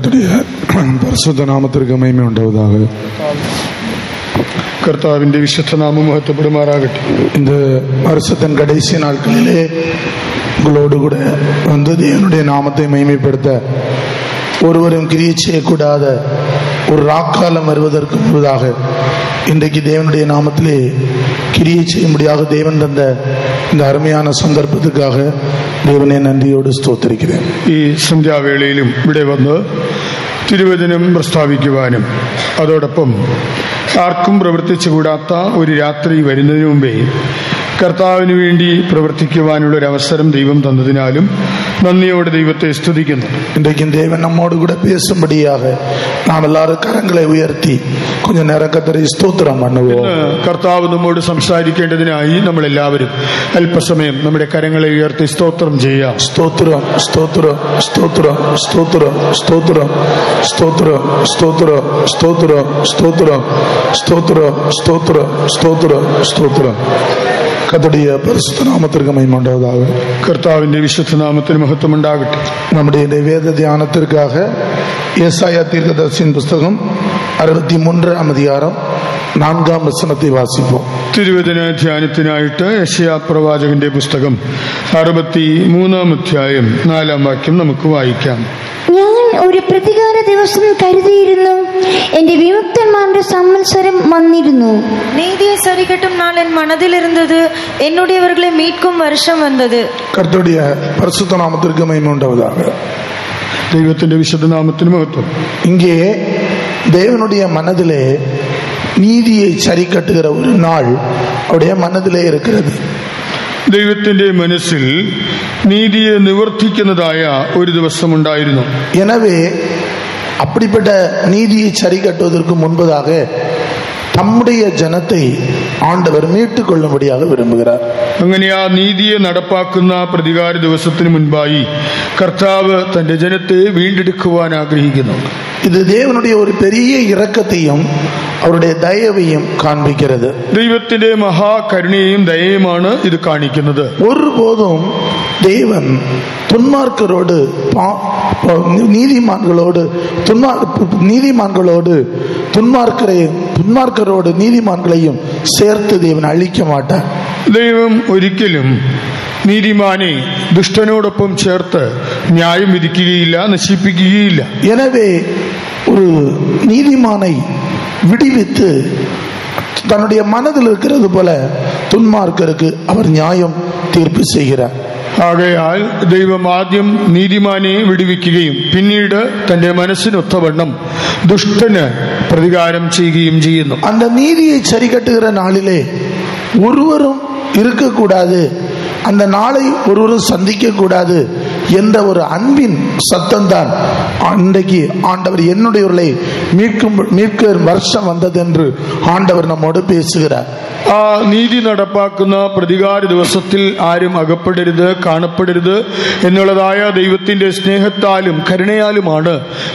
கர்த்தருடைய பரிசுத்த நாமத்திற்கு மகிமை உண்டாவதாக. കർത്താവിന്റെ വിശുദ്ധ നാമം മഹത്വപ്പെടുമാറാകട്ടെ. இந்த வருஷத்தின் கடைசி நாட்களிலே உங்களோடு கூட வந்து தேவனுடைய நாமத்தை மகிமைப்படுத்த ஒருவரும் கிரியை செய்யக்கூடாத ஒரு ராக்காலம் வருவதற்கு முன்பதாக இன்றைக்கு தேவனுடைய நாமத்திலே கிரியை செய்யும்படியாக தேவன் தந்த இந்த அருமையான സന്ദർഭத்துக்காக தேவനെ നന്ദിയോട് സ്തോത്രിக்கிறேன். ഈ സന്ധ്യാവേളയിലും ഇവിടെ വന്ന് തിരുവചനം പ്രസ്താവിക്കുവാനും അതോടൊപ്പം ആർക്കും പ്രവർത്തിച്ചുകൂടാത്ത ഒരു രാത്രി വരുന്നതിന് മുമ്പേ കർത്താവിന് വേണ്ടി പ്രവർത്തിക്കുവാനുള്ളൊരവസരം ദൈവം തന്നതിനാലും നന്ദിയോടെ ദൈവത്തെ സ്തുതിക്കുന്നു. இன்றைக்கும் தேவன் நம்மோடு கூட பேசும்படியாக நாம் எல்லாரும் கரங்களை உயர்த்தி கொஞ்ச நேரம் கர்த்தரை ஸ்தோத்திரம் பண்ணுவோம். കർത്താവ് നമ്മോട് സംസാരിക്കേണ്ടതിനായി നമ്മൾ എല്ലാവരും അല്പസമയം നമ്മുടെ കരങ്ങളെ ഉയർത്തി സ്തോത്രം ചെയ്യാം. സ്തോത്രം സ്തോത്രം സ്തോത്രം സ്തോത്രം സ്തോത്രം സ്തോത്രം സ്തോത്രം സ്തോത്രം സ്തോത്രം സ്തോത്രം സ്തോത്രം സ്തോത്രം സ്തോത്രം. കർത്തരുடைய பரிசுத்த நாமத்திற்கு மகிமை உண்டாவதாக. കർത്താവിന്റെ വിശുദ്ധ നാമത്തിന് മഹത്വം ഉണ്ടാകട്ടെ. நம்முடைய வேத தியானத்திற்காக ஏசாயா தீர்க்கதரிசியின் புஸ்தகம் 63 அதிகாரம் 4 വചനത്തെ വാസിப்போம். തിരുവചന ധ്യാനത്തിനായിട്ട് യെശയ്യാ പ്രവാചകന്റെ പുസ്തകം 63 അധ്യായം 4 വാക്യം നമുക്ക് വായിക്കാം. ഞാൻ ഒരു പ്രതികാര ദിവസം കരുതിയിരുന്നു, എന്റെ വിമുക്തന്മാരുടെ സംവത്സരം വന്നിരുന്നു. நீதியை சரிகட்டும் நாள் என் மனதில் இருந்தது, என்னுடையவர்களை மீட்கும் வருஷம் வந்தது. கர்த்தருடைய பரிசுத்த நாமத்திற்கு மகிமை உண்டாவதாக. ദൈവത്തിന്റെ വിശുദ്ധ നാമത്തിന് മഹത്വം. இங்கே தேவனுடைய மனதிலே நீதியை சரி கட்டுகிற ஒரு நாள் அவருடைய மனதிலே இருக்கிறது. ദൈവത്തിന്റെ മനസ്സിൽ നീതിയെ നിവർത്തിക്കുന്നതായ ഒരു ദിവസം ഉണ്ടായിരുന്നു. எனவே அப்படிப்பட்ட நீதியை சரி கட்டுவதற்கு முன்பதாக தம்முடைய ஜனத்தை ஆண்டவர் மீட்டுக் கொள்ளும்படியாக விரும்புகிறார். അങ്ങനെ ആ നീതിയെ നടപ്പാക്കുന്ന പ്രതികാര ദിവസത്തിന് മുൻപായി കർത്താവ് തന്റെ ജനത്തെ വീണ്ടെടുക്കുവാൻ ആഗ്രഹിക്കുന്നു. இது தேவனுடைய ஒரு பெரிய இரக்கத்தையும் அவருடைய தயவையும் காண்பிக்கிறது. ദൈവത്തിന്റെ മഹാകരുണയും ദയയുമാണ് ഇത് കാണിക്കുന്നത്. ஒருபோதும் தேவன் துன்மார்க்கரோடு துன்மார்க்கரோடு நீதிமான்களையும் சேர்த்து தேவன் அழிக்க மாட்டார். ദൈവം ഒരിക്കലും നീതിമാനെ ദുഷ്ടനോടൊപ്പം ചേർത്ത് ന്യായം വിധിക്കുകയില്ല, നശിപ്പിക്കുകയില്ല. எனவே ஒரு நீதிமானை விடுவித்து தன்னுடைய மனதில் இருக்கிறது போல துன்மார்க்கருக்கு அவர் நியாயம் தீர்ப்பு செய்கிறார். ആകയാൽ ദൈവം ആദ്യം നീതിമാനെ വിടുവിക്കുകയും പിന്നീട് തന്റെ മനസ്സിനൊത്തവണ്ണം ദുഷ്ടന് പ്രതികാരം ചെയ്യുകയും ചെയ്യുന്നു. அந்த நீதியை சரி கட்டுகிற நாளிலே ஒருவரும் இருக்கக்கூடாது, அந்த நாளை ஒருவரும் சந்திக்க கூடாது என்ற ஒரு அன்பின் சத்தம் தான் அன்றைக்கு ஆண்டவர் என்னுடையவர்களை மீட்க வருஷம் வந்தது என்று ஆண்டவர் நம்மோடு பேசுகிறார். ആ നീതി നടപ്പാക്കുന്ന പ്രതികാര ദിവസത്തിൽ ആരും അകപ്പെടരുത്, കാണപ്പെടരുത് എന്നുള്ളതായ ദൈവത്തിന്റെ സ്നേഹത്താലും കരുണയാലുമാണ്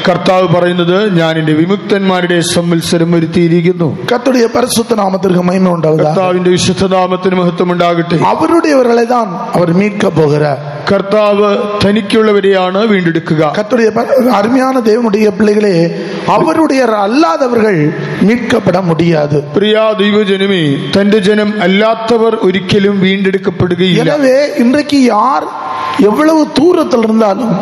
കർത്താവ് പറയുന്നത്, ഞാൻ എന്റെ വിമുക്തന്മാരുടെ സംവത്സരം വരുത്തിയിരിക്കുന്നു. கர்த்தருடைய பரிசுத்த நாமத்திற்கு மகிமை உண்டாவதாக. കർത്താവിന്റെ വിശുദ്ധ നാമത്തിന് മഹത്വം ഉണ്ടാകട്ടെ. அவருடையவர்களை தான் அவர் மீட்க போகிறார். കർത്താവ് തനിക്കുള്ളവരെയാണ് വീണ്ടെടുക്കുക. கர்த்தருடைய அருமையான தேவனுடைய பிள்ளைகளே, அவருடைய அல்லாதவர்கள் மீட்கப்பட முடியாது. പ്രിയ ദൈവജനമേ, തന്റെ ജനം അല്ലാത്തവർ ഒരിക്കലും വീണ്ടെടുക്കപ്പെടുകയില്ല. எனவே இன்றைக்கு யார் எவ்வளவு தூரத்தில் இருந்தாலும்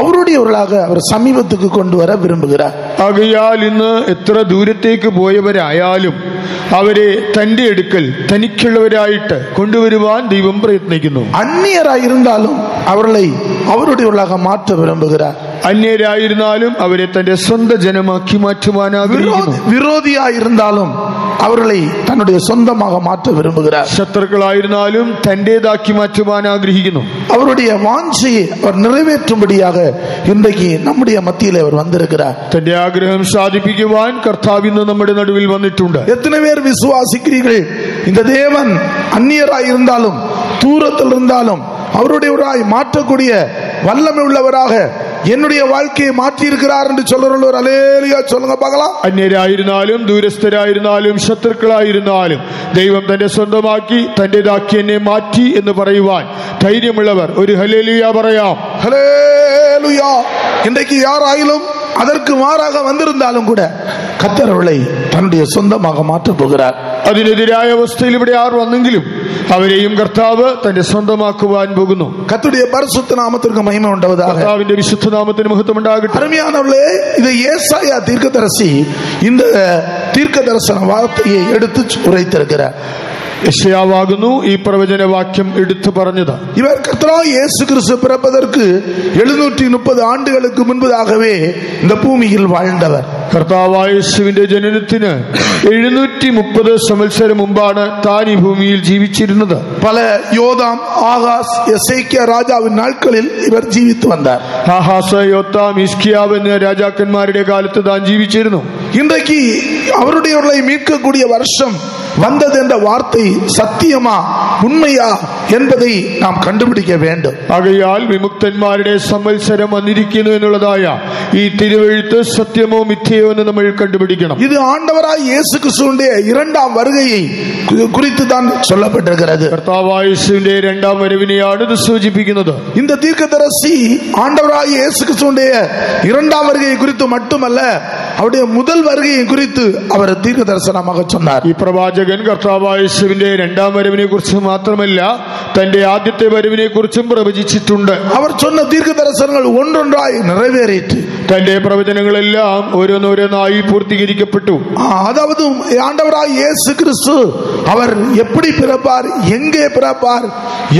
அவருடையவர்களாக அவர் சமீபத்துக்கு கொண்டு வர விரும்புகிறார். ആകയാൽ ഇന്ന് എത്ര ദൂരത്തേക്ക് പോയവരായാലും അവരെ തന്റെ അടുക്കൽ തനിക്കുള്ളവരായിട്ട് കൊണ്ടുവരുവാൻ ദൈവം പ്രയത്നിക്കുന്നു. அந்நியராய் இருந்தாலும் அவர்களை அவருடையவர்களாக மாற்ற விரும்புகிறார். അന്യരായിരുന്നാലും അവരെ തന്റെ സ്വന്തം ജനമാക്കി മാറ്റുവാൻ ആഗ്രഹിക്കുന്നു. விரோதியாய் இருந்தாலும் அவர்களை தன்னுடைய சொந்தமாக மாற்ற விரும்புகிறார். ശത്രുക്കളായിരുന്നാലും തന്റേതാക്കി മാറ്റുവാൻ ആഗ്രഹിക്കുന്നു. அவருடைய வாஞ்சையை அவர் நிறைவேற்றும்படியாக இன்றைக்கு நம்முடைய மத்தியிலே அவர் வந்திருக்கிறார். തന്റെ ആഗ്രഹം സാധിപ്പിക്കുവാൻ കർത്താവ് ഇന്ന് നമ്മുടെ നടുവിൽ വന്നിട്ടുണ്ട്. எத்தனை பேர் விசுவாசிக்கிறீர்கள்? இந்த தேவன் அந்நியராய் இருந்தாலும் தூரத்தில் இருந்தாலும் அவருடையவராய் மாற்றக்கூடிய வல்லமை உள்ளவராக என்னுடைய வாழ்க்கையை மாற்றி இருக்கிறார் என்று சொல்றவர் அல்லேலூயா சொல்லுங்க பார்க்கலாம். അന്യരായിരുന്നാലും ദൂരസ്ഥരായിരുന്നാലും ശത്രുക്കളായിരുന്നാലും ദൈവം തന്റെ സ്വന്തമാക്കി തന്റേതാക്കി എന്നെ മാറ്റി എന്ന് പറയുവാൻ ധൈര്യമുള്ളവർ ഒരു ഹല്ലേലൂയ പറയാം. ஹல்லேலூயா. இன்றைக்கு யாராயிலும் அதற்கு மாறாக வந்திருந்தாலும் கூட கர்த்தர் அவளை தன்னுடைய சொந்தமாக மாற்றப் போகிறார். അതിനെതിരായ അവസ്ഥയിൽ ഇവിടെ ആർ വന്നെങ്കിലും അവരെയും കർത്താവ് തന്റെ സ്വന്തമാക്കുവാൻ പോകുന്നു. கர்த்தருடைய பரிசுத்த நாமத்திற்கு மகிமை உண்டாவதாக. കർത്താവിന്റെ വിശുദ്ധ നാമത്തിന് മഹത്വം ഉണ്ടാകട്ടെ. அருமையானவர்களே, இது ஏசாயா தீர்க்கதரிசி இந்த தீர்க்க தரிசன வார்த்தையை எடுத்து உரைத்திருக்கிறார். യെശയ്യാവാകുന്നു ഈ പ്രവചന വാക്യം എടുത്തു പറഞ്ഞത്. இவர் கர்த்தராகிய இயேசு கிறிஸ்து பிறப்பதற்கு 730 ஆண்டுகளுக்கு முன்பதாகவே இந்த பூமியில் வாழ்ந்தவர். കർത്താവായ യേശുവിന്റെ ജനനത്തിന് 730 സംവത്സരം മുമ്പാണ് താൻ ഈ ഭൂമിയിൽ ജീവിച്ചിരുന്നത്. பல யோதாம், ஆகாஸ், எசேக்கியா ராஜாவின் நாட்களில் இவர் ஜீவித்து வந்தார். ആഹാസ്, യോത്താം, ഹിസ്കിയാവ് എന്ന രാജാക്കന്മാരുടെ കാലത്ത് താൻ ജീവിച്ചിരുന്നു. இன்றைக்கு அவருடையவர்களை மீட்கக்கூடிய வருஷம் வந்தது என்ற வார்த்தை சத்தியமா உண்மையா என்பதை நாம் கண்டுபிடிக்க வேண்டும். ആകയാൽ വിമുക്തന്മാരുടെ സംവത്സരം വന്നിരിക്കുന്നു എന്നുള്ളതായ ഈ തിരുവെഴുത്ത് സത്യമോ മിഥ്യയോ എന്ന് നമ്മൾ കണ്ടുപിടിക്കണം. இது ஆண்டவராய் இயேசு கிறிஸ்துவினுடைய இரண்டாம் வருகையை குறித்து தான் சொல்லப்பட்டிருக்கிறது. കർത്താവായ യേശുവിന്റെ രണ്ടാം വരവിനെയാണ് ഇത് സൂചിപ്പിക്കുന്നത്. இந்த தீர்க்கதரிசி ஆண்டவராய் இயேசு கிறிஸ்துவினுடைய இரண்டாம் வருகையை குறித்து மட்டுமல்ல, அவருடைய முதல் வருகையை குறித்து அவர் தீர்க்க தரிசனமாக சொன்னார். ഈ പ്രവാചകൻ കർത്താവായ യേശുവിന്റെ രണ്ടാം വരവിനെ കുറിച്ച് മാത്രമല്ല തന്റെ ആദ്യത്തെ വരവിനെ കുറിച്ചും പ്രവചിച്ചിട്ടുണ്ട്. அவர் சொன்ன தீர்க்க தரிசனங்கள் ஒன்றொன்றாய் நிறைவேறிற்று. തന്റെ പ്രവചനങ്ങളെല്ലാം ഓരോന്നോരോന്നായി പൂർത്തീകരിക്കപ്പെട്ടു. அதாவது ஆண்டவராய் இயேசு கிறிஸ்து அவர் எப்படி பிறப்பார், எங்கே பிறப்பார்,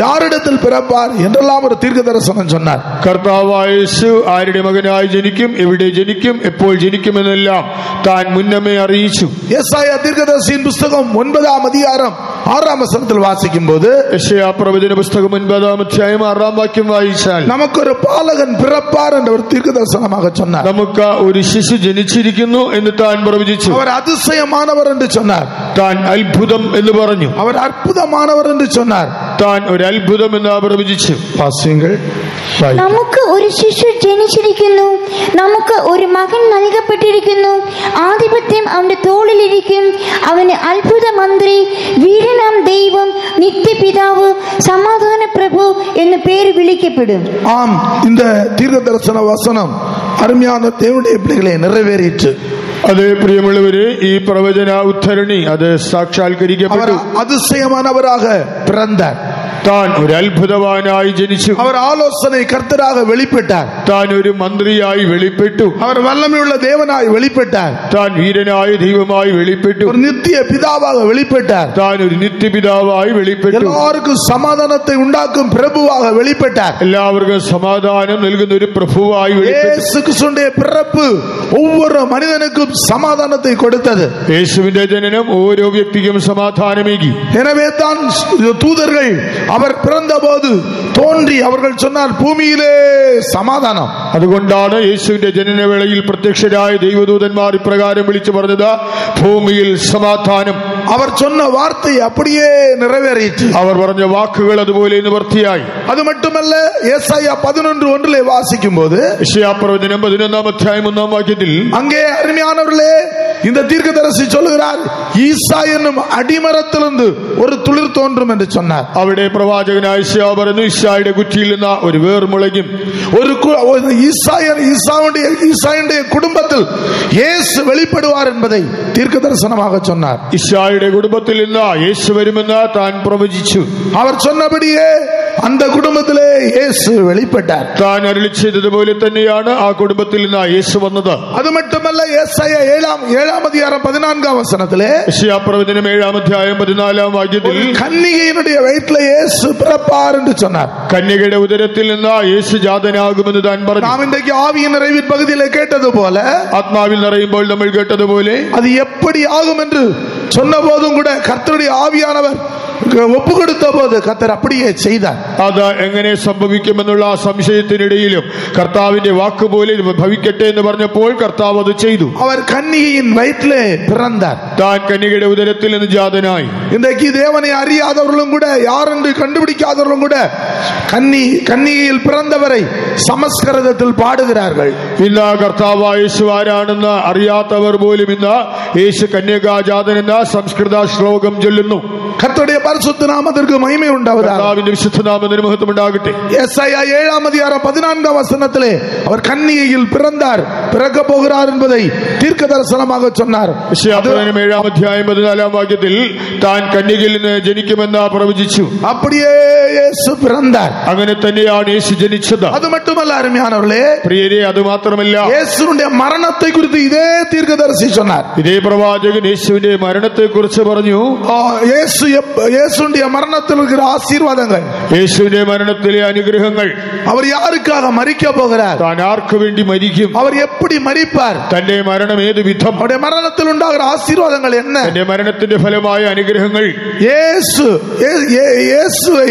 யாரிடத்தில் பிறப்பார் என்றெல்லாம் ஒரு தீர்க்க தரிசனம் சொன்னார். കർത്താവായ യേശു ആരുടെ മകനായി ജനിക്കും, എവിടെ ജനിക്കും, എപ്പോൾ ജനിക്കുമെന്നെല്ലാം താൻ മുന്നമേ അറിയിച്ചു. യെശയ്യാ தீர்க்கதரிசியின் புத்தகம் 9ஆம் அதிகாரம் 6ஆம் வசனத்தில் வாசிக்கும் போது, യെശയ്യാ പ്രവചന പുസ്തകം 9ആം അധ്യായം 6ആം വാക്യം വായിച്ചാൽ, நமக்கு ஒரு பாலகன் பிறப்பார் என்ற ஒரு தீர்க்க தரிசனமாக சொன்னார். നമുക്ക് ഒരു ശിശു ജനിച്ചിരിക്കുന്നു എന്ന് താൻ പ്രവചിച്ചു. அவர் அதிசயமானவர் என்று சொன்னார். താൻ അത്ഭുതം എന്ന് പറഞ്ഞു. அவர் அற்புதமானவர் என்று சொன்னார். താൻ ഒരു അത്ഭുതം എന്ന് പ്രവചിച്ചു. வாசியுங்கள். നമുക്ക് ഒരു ശിശു ജനിച്ചിരിക്കുന്നു, നമുക്ക് ഒരു മകൻ നൽകപ്പെട്ടിരിക്കുന്നു, ആധിപത്യം അവന്റെ തോളിലിരിക്കും, അവന് അത്ഭുത മന്ത്രി, വീരനാം ദൈവം, നിത്യപിതാവ്, സമാധാന പ്രഭു എന്ന് പേര് വിളിക്കപ്പെടും. ஆம், இந்த தீர்க்க தரிசன வசனம் அருமையான தேவனுடைய பிள்ளைகளை நிறைவேறிற்று. അതേ പ്രിയമുള്ളവരെ, ഈ പ്രവചന ഉദ്ധരണി അത് സാക്ഷാത്കരിക്കപ്പെട്ടു. அதிசயமானவராக பிறந்தார். താൻ ഒരു അത്ഭുതവാനായി ജനിച്ചു. அவர் ஆலோசனை கர்த்தராக வெளிப்பட்டார். താൻ ഒരു മന്ത്രിയായി വെളിപ്പെട്ടു. அவர் வல்லமையுள்ள தேவனாய் வெளிப்பட்டார். താൻ വീരനായ ദൈവമായി വെളിപ്പെട്ടു. ஒரு நித்திய பிதாவாக வெளிப்பட்டார். താൻ ഒരു നിത്യപിതാവായി വെളിപ്പെട്ടു. எல்லாருக்கும் சமாதானத்தை உண்டாக்கும் பிரபுவாக வெளிப்பட்டார். എല്ലാവർക്കും സമാധാനം നൽകുന്ന ഒരു പ്രഭുവായി വെളിപ്പെട്ടു. இயேசு கிறிஸ்துவினுடைய பிறப்பு ஒவ்வொரு மனிதனுக்கும் சமாதானத்தை கொடுத்தது. യേശുവിന്റെ ജനനം ഓരോ വ്യക്തിക്കും സമാധാനമേകി. எனவே தான் தூதர்கள் அவர் பிறந்தபோது தோன்றி அவர்கள் சொன்னார், பூமியிலே சமாதானம். അതുകൊണ്ടാണ് യേശുവിന്റെ ജനനവേളയിൽ പ്രത്യക്ഷരായ ദൈവദൂതന്മാർ ഇപ്രകാരം വിളിച്ചു പറഞ്ഞത്, ഭൂമിയിൽ സമാധാനം. அவர் சொன்ன வார்த்தை அப்படியே நிறைவேறிற்று. അവർ പറഞ്ഞ വാക്കുകൾ അതുപോലെ നിവർത്തിയായി. அது மட்டுமல்ல, ஏசாயா 11:1 வாசிக்கும் போது, യെശയ്യാ പ്രവചനം 11ആം അധ്യായം 1ആം വാക്യത്തിൽ, அங்கே அருமையானவர்களே, இந்த தீர்க்கதரிசி சொல்லுகிறார், ஈசா என்னும் அடிமரத்திலிருந்து ஒரு துளிர் தோன்றும் என்று சொன்னார். അവിടെ പ്രവാചകനായ യെശയ്യാ പറഞ്ഞു, ഈശായുടെ കുറ്റിയിൽ നിന്ന് ഒരു വേർ മുളയ്ക്കും. ஈசாயுடைய குடும்பத்தில் இயேசு வெளிப்படுவார் என்பதை தீர்க்க தரிசனமாக சொன்னார். ഈശായുടെ കുടുംബത്തിൽ നിന്ന് യേശു വരുമെന്ന് താൻ പ്രവചിച്ചു. அவர் சொன்னபடியே அந்த குடும்பத்திலே இயேசு வெளிப்பட்டார். താൻ അരുളി ചെയ്തതുപോലെ തന്നെയാണ് ആ കുടുംബത്തിൽ നിന്ന് യേശു വന്നത്. அது மட்டுமல்ல, ஏசாயா 7ஆம் அதிகாரம் 14ஆம் வசனத்திலே, യെശയ്യാ പ്രവചനം 7ആം അധ്യായം 14ആം വാക്യത്തിൽ, கன்னிகையினுடைய வயிற்றிலே இயேசு பிறப்பார் என்று சொன்னார். കന്യകയുടെ ഉദരത്തിൽ നിന്ന് യേശു ജാതനാകുമെന്ന് താൻ പറഞ്ഞു. நாம் இன்றைக்கு ஆவியின் நிறைவின் பகுதியிலே கேட்டது போல, ആത്മാവിൽ നിറയുമ്പോൾ നമ്മൾ കേട്ടതുപോലെ, அது எப்படி ஆகும் என்று சொன்ன போதும் கூட கர்த்தருடைய ஆவியானவர் ஒப்பு கொடுத்த போது கர்த்தர் அப்படியே செய்தார். അത് എങ്ങനെ സംഭവിക്കുമെന്നുള്ള സംശയത്തിനിടയിലും കർത്താവിന്റെ വാക്കുപോലെ ഭവിക്കട്ടെ എന്ന് പറഞ്ഞപ്പോൾ കർത്താവ് അത് ചെയ്തു. அவர் கன்னிகையின் வயிற்றிலே பிறந்தார். താൻ കന്യകയുടെ ഉദരത്തിൽ നിന്ന് ജാതനായി. இன்றைக்கு தேவனை அறியாதவர்களும் கூட, யார் என்று கண்டுபிடிக்காதவர்களும் கூட கன்னிகையில் பிறந்தவரை சமஸ்கிருதத்தில் பாடுகிறார்கள். ഇന്ന് കർത്താവായ യേശു ആരാണെന്ന് അറിയാത്തവർ പോലും ഇന്ന് യേശു കന്യകാജാതൻ എന്ന സംസ്കൃത ശ്ലോകം ചൊല്ലുന്നു. கர்த்தருடைய பரிசுத்த நாமத்திற்கு மகிமை உண்டாவதாக. യെശയ്യാ 7:14 அவர் கன்னிகையில் பிறந்தார், பிறக்க போகிறார் என்பதை தீர்க்க தரிசனமாக சொன்னார். 7:14 താൻ കന്യകയിൽ നിന്ന് ജനിക്കുമെന്ന് പ്രവചിച്ചു. அப்படியே இயேசு பிறந்தார். അങ്ങനെ തന്നെയാണ് യേശു ജനിച്ചത്. அது மட்டுமல்ல அருமையானவர்களே, പ്രിയരേ, അത് മാത്രമല്ല, இயேசுவின் மரணத்தை குறித்து இதே தீர்க்கதரிசி சொன்னார். ഇതേ പ്രവാചകൻ യേശുവിന്റെ മരണത്തെ കുറിച്ച് പറഞ്ഞു. இயேசுவின் மரணத்தில் இருக்கிற ஆசீர்வாதங்கள், യേശുവിന്റെ മരണത്തിലെ അനുഗ്രഹങ്ങൾ, அவர் யாருக்காக மரிக்க போகிறார், താൻ ആർക്ക് വേണ്ടി മരിക്കും, அவர் எப்படி மரிப்பார், തന്റെ മരണം ഏത് വിധം, அவருடைய மரணத்தில் உண்டாகிற ஆசீர்வாதங்கள் என்ன, തന്റെ മരണത്തിന്റെ ഫലമായ അനുഗ്രഹങ്ങൾ, இயேசுவை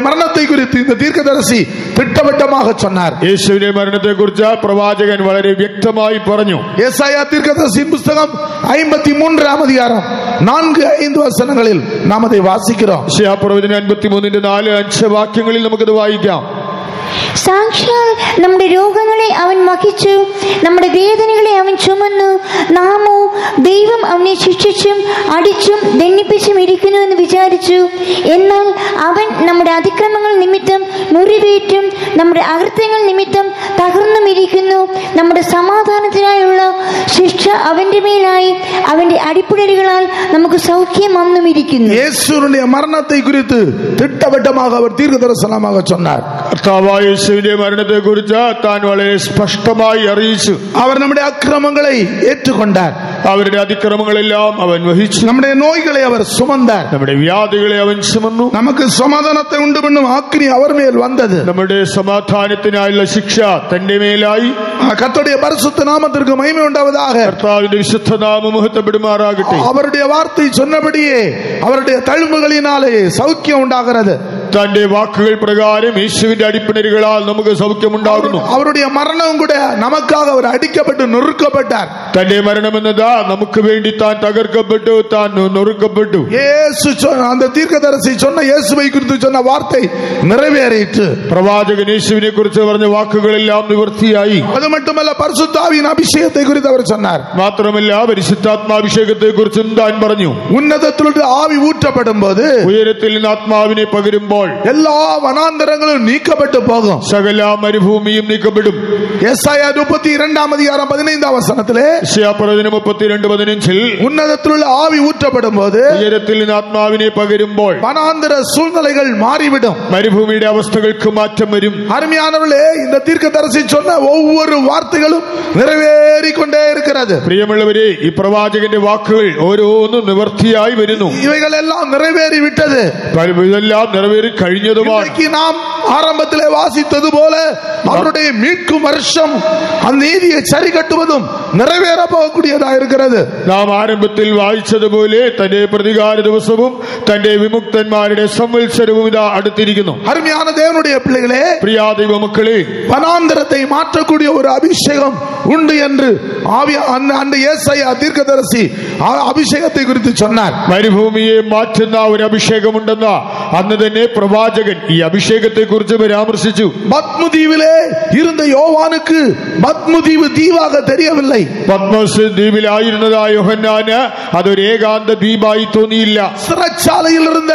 மரணத்தை குறித்து இந்த தீர்க்கதரிசி திட்டவட்டமாக சொன்னார். യേശുവിന്റെ മരണത്തെ കുറിച്ച് പ്രവാചകൻ വളരെ വ്യക്തമായി പറഞ്ഞു. യെശയ്യാ தீர்க்கதரிசியின் புத்தகம் 53 வசனங்களில் நாம் அதை வாசிக்கிறோம். യെശയ്യാ പ്രവചനം 53:4-5 വാക്യങ്ങളിൽ നമുക്കത് വായിക്കാം. സാക്ഷാൽ നമ്മുടെ രോഗങ്ങളെ അവൻ വഹിച്ചു, നമ്മുടെ വേദനകളെ അവൻ ചുമന്നു. നാമോ ദൈവം അവനെ ശിക്ഷിച്ചും അടിച്ചും ദണ്ഡിപ്പിച്ചും ഇരിക്കുന്നു എന്ന് വിചാരിച്ചു. എന്നാൽ അവൻ നമ്മുടെ അതിക്രമങ്ങൾ നിമിത്തം മുറിവേറ്റും നമ്മുടെ അകൃത്യങ്ങൾ നിമിത്തം തകർന്നും ഇരിക്കുന്നു. നമ്മുടെ സമാധാനത്തിനായുള്ള ശിക്ഷ അവന്റെ മേലായി, അവന്റെ അടിപ്പിടലുകളാൽ നമുക്ക് സൗഖ്യം വന്നും ഇരിക്കുന്നു. യേശുവിന്റെ മരണത്തെ കുറിച്ച് திட்டவட்டமாக அவர் தீர்க்கதரிசனமாக சொன்னார். യേശുവിന്റെ മരണത്തെ കുറിച്ച് താൻ വളരെ സ്പഷ്ടമായി അറിയിച്ചു. അവർ നമ്മുടെ അക്രമങ്ങളെ ഏറ്റുകൊണ്ടാർ, അവരുടെ അതിക്രമങ്ങളെല്ലാം അവൻ വഹിച്ചു. നമ്മുടെ നോയ്കളെ അവർ சுமந்தார், നമ്മുടെ വ്യാധികളെ അവൻ ചുമന്നു. നമുക്ക് സമാധാനത്തെ ഉണ്ടുപണ്ണും അഗ്നി അവർ മേൽ വന്നത്, നമ്മുടെ സമാധാനത്തിനായുള്ള ശിക്ഷ തന്റെ മേലായി. കർത്തருடைய பரிசுத்த நாமத்திற்கு மகிமை உண்டாவதாக. കർത്താവിന്റെ വിശുദ്ധ നാമം മഹത്വപ്പെടുമാറാകട്ടെ. அவருடைய வார்த்தை சொன்னபடியே அவருடைய தழும்புகளினாலே சௌக்கியம் உண்டாகிறது. തന്റെ വാക്കുകൾ പ്രകാരം യേശുവിന്റെ അടിപ്പിണരുകളാൽ നമുക്ക് സൗഖ്യമുണ്ടാകുന്നു. അവരുടെ മരണവും കൂടെ നമുക്കാக അവർ അടിക്കപ്പെട്ടു നൊറുക്കപ്പെട്ടാർ. തന്റെ മരണമെന്നത് നമുക്ക് വേണ്ടി താൻ തകർക്കപ്പെട്ടു, താൻ നൊറുക്കപ്പെട്ടു. യേശു அந்த தீர்க்கதரிசி சொன்ன இயேசுவை குறித்து சொன்ன வார்த்தை நிறைவேறிற்று. പ്രവാചകൻ യേശുവിനെ കുറിച്ച് പറഞ്ഞ വാക്കുകളെല്ലാം നിവൃത്തിയായി. അത് மட்டுமல்ல, பரிசுத்தாவியின் அபிஷேகத்தை குறித்து அவர் சொன்னார். മാത്രമല്ല, പരിശുദ്ധാത്മാഭിഷേകത്തെ കുറിച്ചും താൻ പറഞ്ഞു. ഉന്നതത്തിലുള്ള ആവി ഊറ്റപ്പെടുമ്പോൾ, ഉയരത്തിൽ നിന്ന് ആത്മാവിനെ പകരുമ്പോൾ എല്ലാ വനാന്തരങ്ങളും നീക്കപ്പെട്ടു പോകും, സകല മരുഭൂമിയും നീക്കപ്പെടും. യെശയ്യാ 32:15 വചനത്തിലെ യെശയ്യാ 32:15 ഉന്നതത്തിലുള്ള ആവി ഊറ്റപ്പെടുമ്പോൾ, ഉയരത്തിൽ നിന്ന് ആത്മാവിനെ പകരുമ്പോൾ വനാന്തര സൂழ்நிலைകൾ മാറിവിടും, മരുഭൂമിയുടെ അവസ്ഥകൾക്ക് മാറ്റം വരും. அருமையானவர்களே, இந்த தீர்க்கதரிசி சொன்ன ஒவ்வொரு வார்த்தைகளும் நிறைவேறிக்கொண்டே இருக்கிறது. പ്രിയമുള്ളവരെ, ഈ പ്രവാചകന്റെ വാക്കുകൾ ഓരോന്നും നിവർത്തിയായി വരുന്നു. ഇവകളെല്ലാം நிறைவேறி விட்டது, ഇതെല്ലാം നിറവേറി കഴിഞ്ഞതുമാണ്. നാം ആരംഭത്തിലെ വാസിത്തത് പോലെ അവരുടെ மீட்கும் வருஷம் அந்த நீதியை சரி கட்டுவதும் நிறைவேற போகக்கூடியதாக இருக்கிறது. നാം ആരംഭത്തിൽ വായിച്ചതുപോലെ തന്റെ പ്രതികാര ദിവസവും തന്റെ വിമുക്തന്മാരുടെ സംവത്സരവും ഇതാ അടുത്തിരിക്കുന്നു. அருமையான தேவனுடைய பிள்ளைகளே, പ്രിയ ദൈവമക്കളെ, வனாந்தரத்தை மாற்றக்கூடிய ஒரு அபிஷேகம் உண்டு என்று அந்த യേശയ്യാ தீர்க்கதரிசி அபிஷேகத்தை குறித்து சொன்னார். മരുഭൂമിയെ മാറ്റുന്ന ഒരു അഭിഷേകമുണ്ടെന്ന് അന്ന് തന്നെ പ്രവാചകൻ ഈ അഭിഷേകത്തെ കുറിച്ച് പരാമർശിച്ചു. പത്മദ്വീപിലെ ഇരുന്ന യോവാനുക്ക് പത്മദ്വീപ് ദ്വീപാക തെരിയവില്ലേ. പത്മോസ് ദ്വീപിലായിരുന്നതായ യോഹന്നാന് അതൊരു ഏകാന്ത ദ്വീപായി തോന്നിയില്ല. சிறைச்சாலையில் இருந்த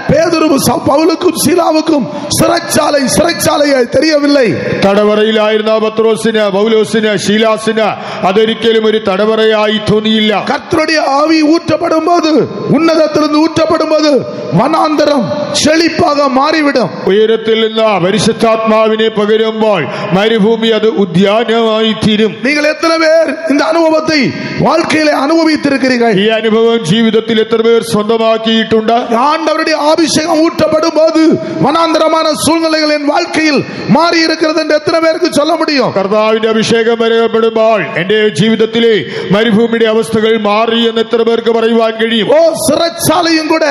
பேதுருவும் பவுலுக்கும் சீலாவுக்கும் சிறைச்சாலையாய் தெரியவில்லை. തടവറയിലായിരുന്ന പത്രോസിന്, പൗലോസിന്, ശീലാസിന് അതൊരിക്കലും ഒരു തടവറയായി തോന്നിയില്ല. கர்த்தருடைய ஆவி ஊற்றப்படும் போது, உன்னதத்திலிருந்து ஊற்றப்படும் போது வனாந்தரம் செழிப்பாக மாறிவிடும். ഉയരത്തിൽ നിന്ന് പരിശുദ്ധാത്മാവിനെ പകരുമ്പോൾ മരുഭൂമി അത് ഉദ്യാനമായി തീരും. நீங்கள் எத்தனை பேர் இந்த அனுபவத்தை வாழ்க்கையிலே அனுபவித்திருக்கிறீர்கள்? ഈ അനുഭവം ജീവിതത്തിൽ എത്ര പേർ സ്വന്തമാക്കിയിട്ടുണ്ട്? ஆண்டவருடைய அபிஷேகம் ஊற்றப்படும் போது வனாந்தரமான சூழ்நிலைகள் என் வாழ்க்கையில் மாறி இருக்கிறது என்று எத்தனை பேருக்கு சொல்ல முடியும்? കർത്താവിന്റെ അഭിഷേകം വരപ്പെടുമ്പോൾ എന്റെ ജീവിതത്തിലെ മരുഭൂമിയുടെ അവസ്ഥകൾ മാറി എന്ന് എത്ര പേർക്ക് പറയുവാൻ കഴിയും? சிறைச்சாலையும் கூட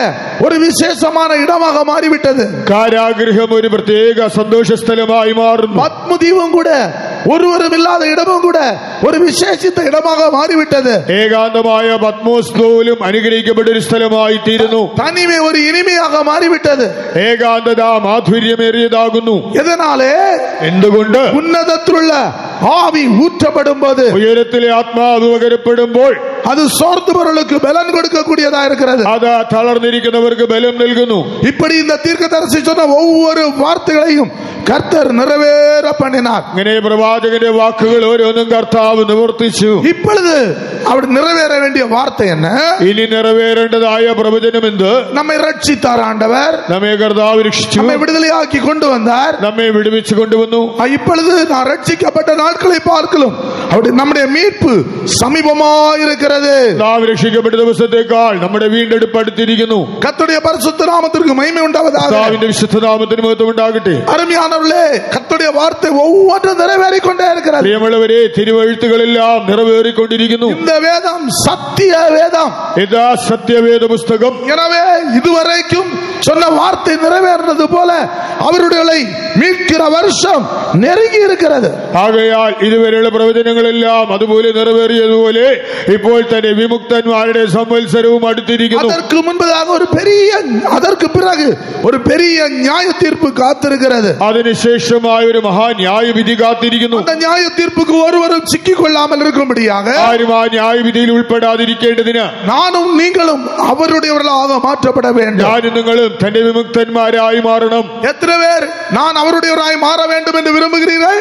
ஒரு விசேஷமான இடமாக மாறிவிட்டது. കാരാഗൃഹം ഒരു പ്രത്യേക സന്തോഷ സ്ഥലമായി മാറുന്നു. பத்மதீபம் கூட ஒருவரும் இல்லாத இடமும் கூட ஒரு விசேஷித்த இடமாக மாறிவிட்டது. ഏകാന്തമായ പത്മോസ് പോലും അനുഗ്രഹിക്കപ്പെട്ട ഒരു സ്ഥലമായി തീരുന്നു. தனிமை ஒரு இனிமையாக மாறிவிட்டது. ഏകാന്തത മാധുര്യമേറിയതാകുന്നു. எதனாலே? എന്തുകൊണ്ട്? ഉന്നതത്തിലുള്ള ആവി ஊற்றப்படும் போது, ഉയരത്തിലെ ആത്മാവ് പകരപ്പെടുമ്പോൾ அது சோர்ந்தவர்களுக்கு பலன் கொடுக்கக்கூடியதா இருக்கிறது. അത് തളർന്നിരിക്കുന്നവർക്ക് ബലം നൽകുന്നു. இப்படி இந்த தீர்க்கதரிசி சொன்ன ஒவ்வொரு வார்த்தைகளையும் கர்த்தர் நிறைவேற பண்ணினார். ഇങ്ങനെ പ്രവാചകന്റെ വാക്കുകൾ ഓരോന്നും കർത്താവ് നിവർത്തിച്ചു. இப்பொழுது அவர் நிறைவேற வேண்டிய வார்த்தை என்ன? ഇനി നിറവേറേണ്ടതായ പ്രവചനം എന്ത്? நம்மை ரட்சித்தார் ஆண்டவர், നമ്മെ കർത്താവ് രക്ഷിച്ചു, நம்மை விடுதலையாக்கி கொண்டு வந்தார், നമ്മെ വിടുവിച്ചു കൊണ്ടുവന്നു. இப்பொழுது நான் ரட்சிக்கப்பட்ட நாட்களை பார்க்கலாம் அப்படி நம்முடைய மீட்பு சமீபமாயிருக்கிறது. നാം രക്ഷിക്കപ്പെട്ട ദിവസത്തേക്കാൾ നമ്മുടെ വീണ്ടെടുപ്പ് അടുത്തിരിക്കുന്നു. கர்த்தருடைய பரிசுத்த நாமத்திற்கு மகிமை உண்டாவதாக. കർത്താവിന്റെ വിശുദ്ധ നാമത്തിന് മഹത്വം ഉണ്ടാകട്ടെ. அருமையானவர்களே, கர்த்தருடைய வார்த்தை ஒவ்வொன்றும் நிறைவேறிக்கொண்டே இருக்கிறது. പ്രിയമുള്ളവരെ, തിരുവെഴുത്തുകളെല്ലാം നിറവേറിക്കൊണ്ടിരിക്കുന്നു. இந்த வேதம் சத்திய வேதம். ഇതാ സത്യവേദ പുസ്തകം. எனவே இதுவரைக்கும் சொன்ன வார்த்தை நிறைவேறினது போல அவருடைய மீட்கிற வருஷம் நெருங்கி இருக்கிறது. ആകയാൽ ഇതുവരെയുള്ള പ്രവചനങ്ങളെല്ലാം അതുപോലെ നിറവേറിയതുപോലെ ഇപ്പോൾ തന്നെ വിമുക്തന്മാരുടെ സംവത്സരവും അടുത്തിരിക്കുന്നു. அதற்கு பிறகு ஒரு பெரிய நியாய தீர்ப்பு காத்திருக்கிறது. അതിനുശേഷമായ ഒരു മഹാന്യായവിധി കാത്തിരിക്കുന്നു. அந்த நியாய தீர்ப்புக்கு ஒருவரும் சிக்கிக் கொள்ளாமல் இருக்கும்படியாக ആരും ആ ന്യായവിധിയിൽ ഉൾപ്പെടാതിരിക്കേണ്ടതിന് நானும் நீங்களும் அவருடையவர்களாக மாற்றப்பட வேண்டும். ഞാനും നിങ്ങളും തന്റെ വിമുക്തന്മാരായി മാറണം. எத்தனை பேர் நான் அவருடையவராய் மாற வேண்டும் என்று விரும்புகிறீர்கள்?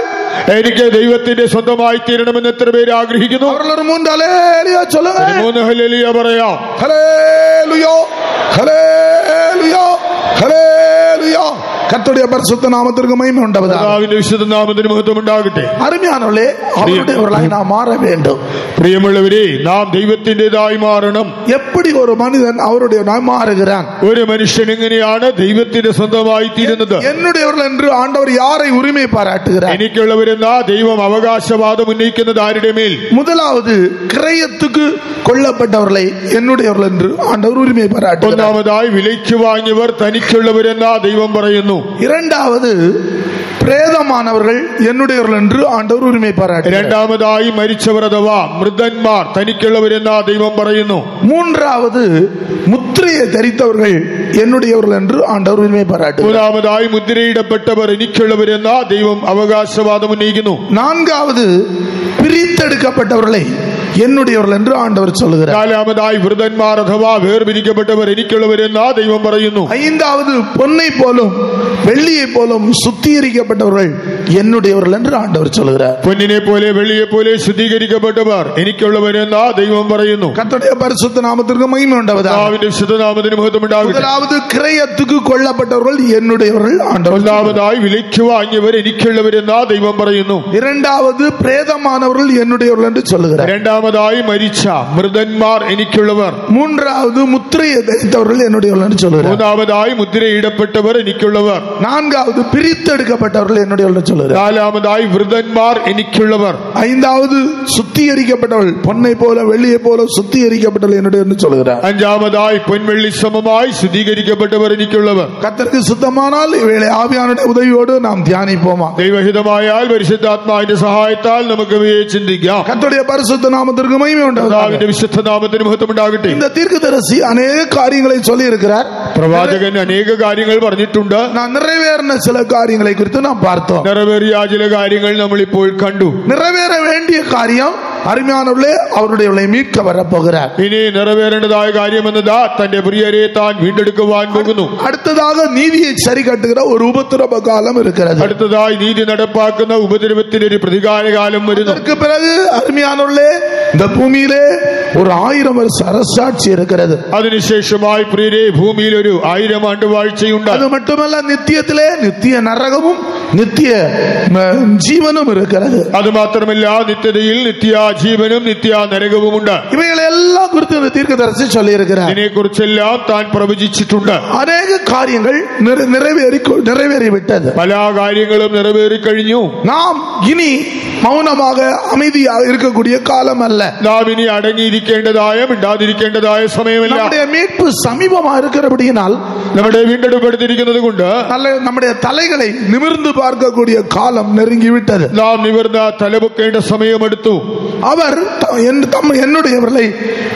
എനിക്ക് ദൈവത്തിന്റെ സ്വന്തമായി തീരണമെന്ന് എത്ര പേര് ആഗ്രഹിക്കുന്നു? அவர்கள் மூன்று ஹல்லேலூயா சொல்லுங்க. 3 ഹല്ലേലൂയ പറയാം. ஹல்லேலூயா, ஹல்லேலூயா, ஹல்லேலூயா. கர்த்தருடைய பரிசுத்த நாமத்திற்கு மகிமை உண்டாவதாக. കർത്താവിന്റെ വിശുദ്ധ നാമത്തിന് മഹത്വം ഉണ്ടാകട്ടെ. அருமையானவர்களே, அவருடையவர்களாய் நாம் மாற வேண்டும். പ്രിയമുള്ളവരെ, നാം ദൈവത്തിന്റേതായി മാറണം. எப்படி ஒரு மனிதன் அவருடையவனாய் மாறுகிறான்? ഒരു മനുഷ്യൻ എങ്ങനെയാണ് ദൈവത്തിന്റെ സ്വന്തമായി തീരുന്നത്? என்னுடையவர்கள் என்று ஆண்டவர் யாரை உரிமை பாராட்டுகிறார்? എനിക്കുള്ളവരെന്നാ ദൈവം അവകാശവാദം ഉന്നയിക്കുന്നത് ആരുടെ മേൽ? முதலாவது கிரயத்துக்கு கொல்லப்பட்டவர்களை என்னுடையவர்கள் என்று ஆண்டவர் உரிமை பாராட்டுகிறார். ഒന്നാമതായി വിലയ്ക്ക് വാങ്ങിയവർ തനിക്കുള്ളവരെന്നാ ദൈവം പറയുന്നു. இரண்டாவது பிரேதமானவர்கள் என்னுடையவர்கள் என்று ஆண்டவர் உரிமை பாராட்டுகிறார். രണ്ടാമതായി മരിച്ചവർ അഥവാ മൃതന്മാർ തനിക്കുള്ളവരെന്നാ ദൈവം പറയുന്നു. மூன்றாவது முத்திரையை தரித்தவர்கள் என்னுடையவர்கள் என்று ஆண்டவர் உரிமை பாராட்டுகிறார். മൂന്നാമതായി മുദ്രയിടപ്പെട്ടവർ എനിക്കുള്ളവരെന്നാ ദൈവം അവകാശവാദം ഉന്നയിക്കുന്നു. நான்காவது பிரித்தெடுக்கப்பட்டவர்களை என்னுடையவர்கள் என்று ஆண்டவர் சொல்லுகிறார். നാലാമതായി വൃതന്മാർ അഥവാ വേർപിരിക്കപ്പെട്ടവർ എനിക്കുള്ളവരെന്നാ ദൈവം പറയുന്നു. ஐந்தாவது பொன்னை போலும் வெள்ளியை போலும் சுத்திகரிக்கப்பட்டவர்கள் என்னுடையவர்கள் என்று ஆண்டவர் சொல்லுகிறார். പൊന്നിനെ പോലെ വെള്ളിയെ പോലെ ശുദ്ധീകരിക്കപ്പെട്ടവർ എനിക്കുള്ളവരെന്നാ ദൈവം പറയുന്നു. கர்த்தருடைய பரிசுத்த நாமத்திற்கு மகிமை உண்டாவதாக. കർത്താവിന്റെ വിശുദ്ധ നാമത്തിന് മഹത്വം ഉണ്ടാകട്ടെ. முதலாவது கிரயத்துக்கு கொல்லப்பட்டவர்கள் என்னுடையவர்கள் ஆண்டவர். ഒന്നാമതായി വിലയ്ക്ക് വാങ്ങിയവർ എനിക്കുള്ളവരെന്നാ ദൈവം പറയുന്നു. இரண்டாவது பிரேதமானவர்கள் என்னுடையவர்கள் என்று சொல்லுகிறார். രണ്ടാമതായി മരിച്ച മൃതന്മാർ എനിക്കുള്ളവർ. மூன்றாவது முத்திரையை தரித்தவர்கள் என்னுடையவர்கள் என்று சொல்லுகிறார். മൂന്നാമതായി മുദ്രയിടപ്പെട്ടവർ എനിക്കുള്ളവർ. நான்காவது பிரித்தெடுக்கப்பட்டவர்கள் என்னுடையவர்கள் என்று சொல்லுகிறார். നാലാമതായി വൃതന്മാർ എനിക്കുള്ളവർ. ஐந்தாவது சுத்திகரிக்கப்பட்டவர்கள் பொன்னை போல வெள்ளியை போல சுத்திகரிக்கப்பட்டவர்கள் என்னுடைய என்று சொல்லுகிறார். അഞ്ചാമതായി പൊൻവെള്ളി സമമായി ശുദ്ധീകരിക്കപ്പെട്ടവർ എനിക്കുള്ളവർ. கர்த்தருக்கு சுத்தமானால் இவைகளை ஆவியானுடைய உதவியோடு நாம் தியானிப்போமா? ദൈവഹിതമായാൽ പരിശുദ്ധാത്മാവിന്റെ സഹായത്താൽ നമുക്ക് ഇവയെ ചിന്തിക്കാം. கர்த்தருடைய பரிசுத்த நாமத்திற்கு மகிமை உண்டாவதாக. കർത്താവിന്റെ വിശുദ്ധ നാമത്തിന് മഹത്വം ഉണ്ടാകട്ടെ. இந்த தீர்க்கதரிசி அநேக காரியங்களை சொல்லி இருக்கிறார். പ്രവാചകൻ അനേക കാര്യങ്ങൾ പറഞ്ഞിട്ടുണ്ട്. நான் நிறைவேறின சில காரியங்களை குறித்து நாம் பார்த்தோம். നിറവേറിയ ചില കാര്യങ്ങൾ നമ്മൾ ഇപ്പോൾ കണ്ടു. நிறைவேற வேண்டிய காரியம் அருமையானவர்களே, அவருடைய மீட்க வரப்போகிறார். ഇനി നിറവേറേണ്ടതായ കാര്യം എന്നതാ തന്റെ പ്രിയരെ താൻ വീണ്ടെടുക്കുവാൻ പോകുന്നു. அடுத்ததாக நீதியை சரி கட்டுகிற ஒரு உபத்திரவ காலம் இருக்கிறது. അടുത്തതായി നീതി നടപ്പാക്കുന്ന ഉപദ്രവത്തിന് ഒരു പ്രതികാര കാലം വരുന്നു. அதற்கு பிறகு அருமையானவர்களே, இந்த பூமியிலே ஒரு 1000 வருஷ அரசாட்சி இருக்கிறது. അതിനുശേഷമായി പ്രിയരെ ഭൂമിയിൽ ഒരു 1000 ആണ്ട് വാഴ്ചയുണ്ട്. அது மட்டுமல்ல, நித்தியத்திலே நித்திய நரகமும் நித்திய ஜீவனும் இருக்கிறது. അത് മാത്രമല്ല, നിത്യതയിൽ നിത്യ ജീവനും നിത്യ നരകവുമുണ്ട്. இவைகள் எல்லாம் குறித்து இந்த தீர்க்கதரிசி சொல்லி இருக்கிறார். ഇതിനെക്കുറിച്ചെല്ലാം താൻ പ്രവചിച്ചിട്ടുണ്ട്. அநேக காரியங்கள் நிறைவேறிவிட்டது. പല കാര്യങ്ങളും നിറവേറിക്കഴിഞ്ഞു. நாம் இனி மௌனமாக அமைதியாக இருக்கக்கூடிய காலம் அல்ல. നാം ഇനി അടങ്ങിയിരിക്കേണ്ടതായ മിണ്ടാതിരിക്കേണ്ടതായ സമയമല്ല. நம்முடைய மீட்பு சமீபமா இருக்கிறபடியினால் നമ്മുടെ വീണ്ടെടുപ്പെടുത്തിരിക്കുന്നത് കൊണ്ട് நம்முடைய தலைகளை நிமிர்ந்து பார்க்கக்கூடிய காலம் நெருங்கிவிட்டது. നാം നിവർന്ന തലപൊക്കേണ്ട സമയമെടുത്തു. அவர் என்னுடையவர்களை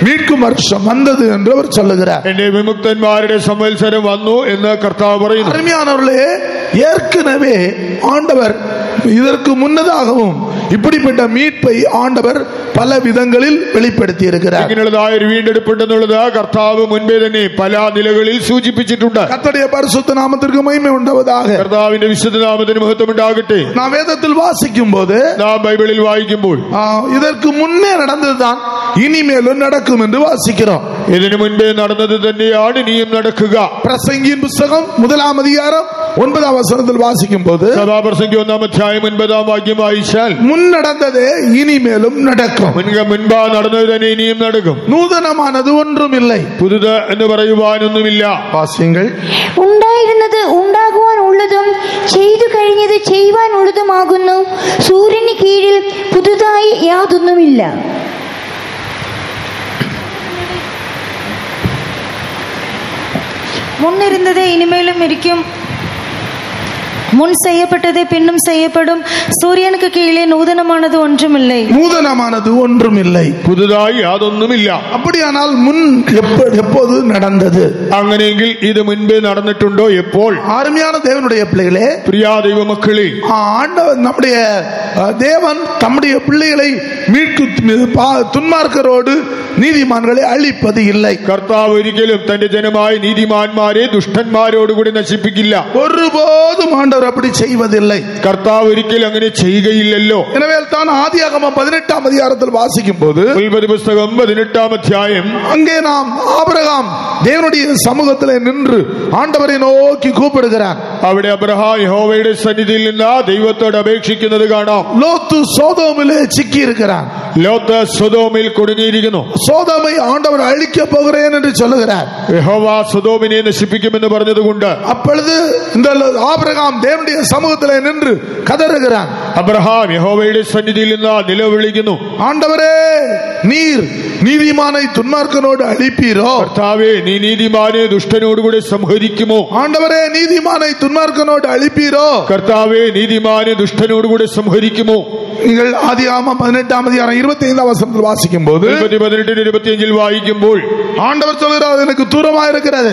மீட்கும் வருஷம் வந்தது என்று அவர் சொல்லுகிறார். എന്റെ വിമുക്തന്മാരുടെ സംവത്സരം വന്നു എന്ന് കർത്താവ് പറയുന്നു. அருமையானவர்களே, ஏற்கனவே ஆண்டவர் இதற்கு முன்னதாகவும் இப்படிப்பட்ட மீட்பை ஆண்டவர் பல വിധങ്ങളിൽ വെളിപ്പെടുത്തി இருக்கிறார். ഇങ്ങനെയുള്ളതായ ഒരു വീണ്ടെടുപ്പുണ്ടെന്നുള്ളത് കർത്താവ് മുൻപേ തന്നെ പല നിലകളിൽ സൂചിപ്പിച്ചിട്ടുണ്ട്. கர்த்தருடைய பரிசுத்த நாமத்திற்கு மகிமை உண்டாவதாக. കർത്താവിന്റെ വിശുദ്ധ നാമത്തിന് മഹത്വം ഉണ്ടാകട്ടെ. நாம் வேதத்தில் வாசிக்கும்போது, നാം ബൈബിളിൽ വായിക്കുമ്പോൾ இதற்கு முன்னே நடந்ததுதான் இனிமேலும் நடக்கும் என்று வாசிக்கிறோம். ഇതിനു മുൻപേ നടന്നത് തന്നെയാണ് ഇനിയും നടക്കുക. பிரசங்கியின் புத்தகம் 1-ാം அதிகாரம் 9-ാം வசனத்தில் வாசிக்கும்போது, സഭാപ്രസംഗി 1-ാം അധ്യായം 9-ാം വാക്യം വായിച്ചാൽ, முன் நடந்ததே இனிமேலும் நடக்கும். മുൻപാ നടന്നത് തന്നെ ഇനിയും നടക്കും. நூதனமானது ஒன்றும் இல்லை. പുതുത് എന്ന് പറയുവാനൊന്നുമില്ല. വാസ്യങ്ങൾ ഉണ്ടായിരുന്നത് ഉണ്ടാകുവാൻ ഉള്ളതും ചെയ്തു കഴിഞ്ഞത് ചെയ്യുവാൻ ഉള്ളതുമാകുന്നു. സൂര്യന് കീഴിൽ പുതുതായി യാതൊന്നുമില്ല. முன்னிருந்ததே இனிமேலும் இருக்கும், முன் செய்யப்பட்டதே பின்னும் செய்யப்படும். சூரியனுக்கு கீழே நூதனமானது ஒன்றுமில்லை. நூதனமானது ஒன்றும் இல்லை. പുതുതായി യാതൊന്നുമില്ല. அப்படியானால் முன் எப்போது நடந்தது? അങ്ങനെയെങ്കിൽ ഇത് മുൻപേ നടന്നിട്ടുണ്ടോ? എപ്പോൾ? அருமையான தேவனுடைய பிள்ளைகளே, പ്രിയ ദൈവമക്കളെ, ஆண்டவர் நம்முடைய தேவன் தம்முடைய பிள்ளைகளை துன்மார்க்கரோடு നീതിമാന്കളെ അഴിപ്പത് இல்லை. കർത്താവ് ഒരിക്കലും തന്റെ ജനമായ നീതിമാന്മാരെ ദുഷ്ടന്മാരോടുകൂടി നശിപ്പിക്കില്ല. ஒருபோதும் ஆண்டவர் அப்படி செய்வதில்லை. കർത്താവ് ഒരിക്കലും അങ്ങനെ ചെയ്യുകയില്ലല്ലോ. எனவே தான் ஆதியாகமம் 18-ாம் அதிகாரத்தில் வாசிக்கும்போது, ഉൽപ്പത്തി പുസ്തകം 18-ാം അധ്യായം, அங்கே நாம் ஆபிரகாம் தேவனுடைய சமூகத்திலே நின்று ஆண்டவரை நோக்கி கூப்பிடுகிறார். അവിടെ അബ്രഹാം യഹോവയുടെ സന്നിധിയിൽ നിന്ന് ദൈവത്തോട് അപേക്ഷിക്കുന്നത് കാണാം. லோத்து சோதோமிலே சிக்கி இருக்கிறான். ലോത്ത് സൊദോമിൽ കുടുങ്ങിയിരിക്കുന്നു. சோதோமை ஆண்டவர் அழிக்க போகிறேன் என்று சொல்லுகிறார். യഹോവ സൊദോമിനെ നശിപ്പിക്കുമെന്ന് പറഞ്ഞതുകൊണ്ട് அப்பொழுது இந்த ஆபிரகாம் தேவனுடைய சமூகத்திலே நின்று கதறுகிறான். അബ്രഹാം യഹോവയുടെ സന്നിധിയിൽ നിന്ന് നിലവിളിക്കുന്നു, ஆண்டவரே, நீர் நீதிமானை துன்மார்க்கனோடு அழிப்பீரோ? കർത്താവേ, നീ നീതിമാനെ ദുഷ്ടനോടുകൂടി സംഹരിക്കുമോ? ஆண்டவரே, நீதிமானை துன்மார்க்கனோடு அழிப்பீரோ? കർത്താവേ, നീതിമാനെ ദുഷ്ടനോടുകൂടി സംഹരിക്കുമോ? நீங்கள் ஆதியாகமம் 18-ாம் அதிகாரம் 25-ாம் வசனத்தில் வாசிக்கும்போது, 18-25 വായിക്കുമ്പോൾ ஆண்டவர் சொல்கிறார், எனக்கு தூரமா இருக்கிறது.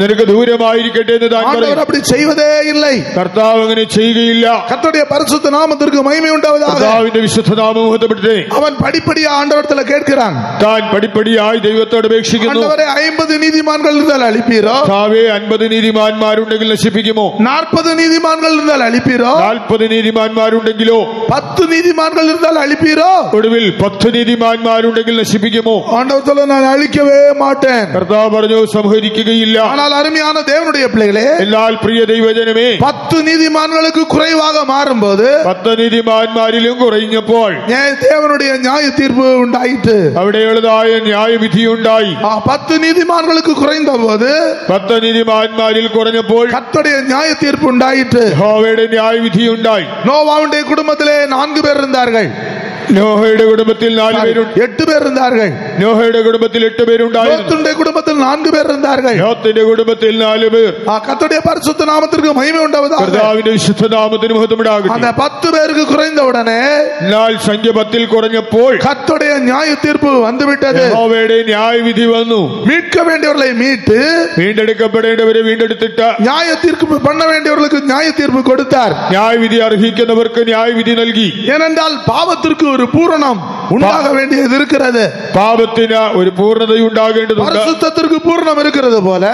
നിനക്ക് ദൂരമായിരിക്കട്ടെ എന്ന് താൻ ஆண்டவர் പറയും. அப்படி செய்வதே இல்லை. കർത്താവ് അങ്ങനെ ചെയ്യുകയില്ല. கர்த்தருடைய பரிசுத்த நாமத்திற்கு மகிமை உண்டாவதாக. കർത്താവിന്റെ വിശുദ്ധ നാമം മഹത്വപ്പെടട്ടെ. அவன் படிப்படியா ஆண்டவரிடத்தில் கேட்கிறான். താൻ പടിപ്പടിയായി ദൈവത്തോട് അപേക്ഷിക്കുന്നു. ஆண்டவரே, 50 நீதிமான்கள் இருந்தால் அழிப்பீரோ? കർത്താവേ, 50 നീതിമാന്മാരുണ്ടെങ്കിൽ നശിപ്പിക്കുമോ? 40 நீதிமான்கள் இருந்தால் அழிப்பீரோ? 40 നീതിമാന്മാരുണ്ടെങ്കിലോ? 10 நீதிமான்கள் இருந்தால் அழிப்பீரோ? ഒടുവിൽ 10 നീതിമാന്മാരുണ്ടെങ്കിൽ നശിപ്പിക്കുമോ? ஆண்டவர் சொல்ல, நான் அழிக்கவே மாட்டேன். കർത്താവ് പറഞ്ഞു, സംഹരിക്കുകയില്ല. ஆனால் அருமையான தேவனுடைய பிள்ளைகளே, എന്നാൽ പ്രിയ ദൈവജനമേ, 10 நீதிமான்களுக்கு குறைவாக மாறும்போது 10 നീതിമാന്മാരിലും കുറഞ്ഞപ്പോൾ தேவனுடைய நியாய தீர்ப்பு உண்டாயிற்று. അവിടെയുള്ളതായ ന്യായവിധിയുണ്ടായി. 10 நீதிமான்களுக்கு குறைந்த போது 10 നീതിമാന്മാരിൽ കുറഞ്ഞപ്പോൾ கர்த்தருடைய நியாய தீர்ப்பு உண்டாயிற்று. യഹോവയുടെ ന്യായവിധിയുണ്ടായി. நோவாவுடைய குடும்பத்திலே 4 பேர் இருந்தார்கள். നോഹയുടെ കുടുംബത്തിൽ 4 പേരുണ്ട്. 8 பேர் இருந்தார்கள். നോഹയുടെ കുടുംബത്തിൽ 8 പേരുണ്ടായിരുന്നു. லோத்துடைய குடும்பத்தில் 4 பேர் இருந்தார்கள். ലോത്തിന്റെ കുടുംബത്തിൽ 4 പേർ. கர்த்தருடைய பரிசுத்த நாமத்திற்கு மகிமை உண்டாவதாக. കർത്താവിന്റെ വിശുദ്ധ നാമത്തിന് മഹത്വമുണ്ടാകട്ടെ. அந்த 10 பேருக்கு குறைந்த உடனே എന്നാൽ സംഖ്യ 10-ൽ കുറഞ്ഞപ്പോൾ கர்த்தருடைய நியாய தீர்ப்பு வந்துவிட்டது. യഹോവയുടെ ന്യായവിധി വന്നു. மீட்க வேண்டியவர்களை மீட்டு വീണ്ടെടുക്കപ്പെടേണ്ടവരെ വീണ്ടെടുത്തിട്ട് நியாய தீர்ப்பு பண்ண வேண்டியவர்களுக்கு நியாய தீர்ப்பு கொடுத்தார். ന്യായവിധി അർഹിക്കുന്നവർക്ക് ന്യായവിധി നൽകി. ஏனென்றால் பாவத்திற்கு ஒரு பூரணம் உண்டாக வேண்டியது இருக்கிறது. പാപത്തിന് ഒരു പൂർണ്ണതയുണ്ടാകേണ്ടതുണ്ട്. பரிசுத்தத்திற்கு பூரணம் இருக்கிறது போல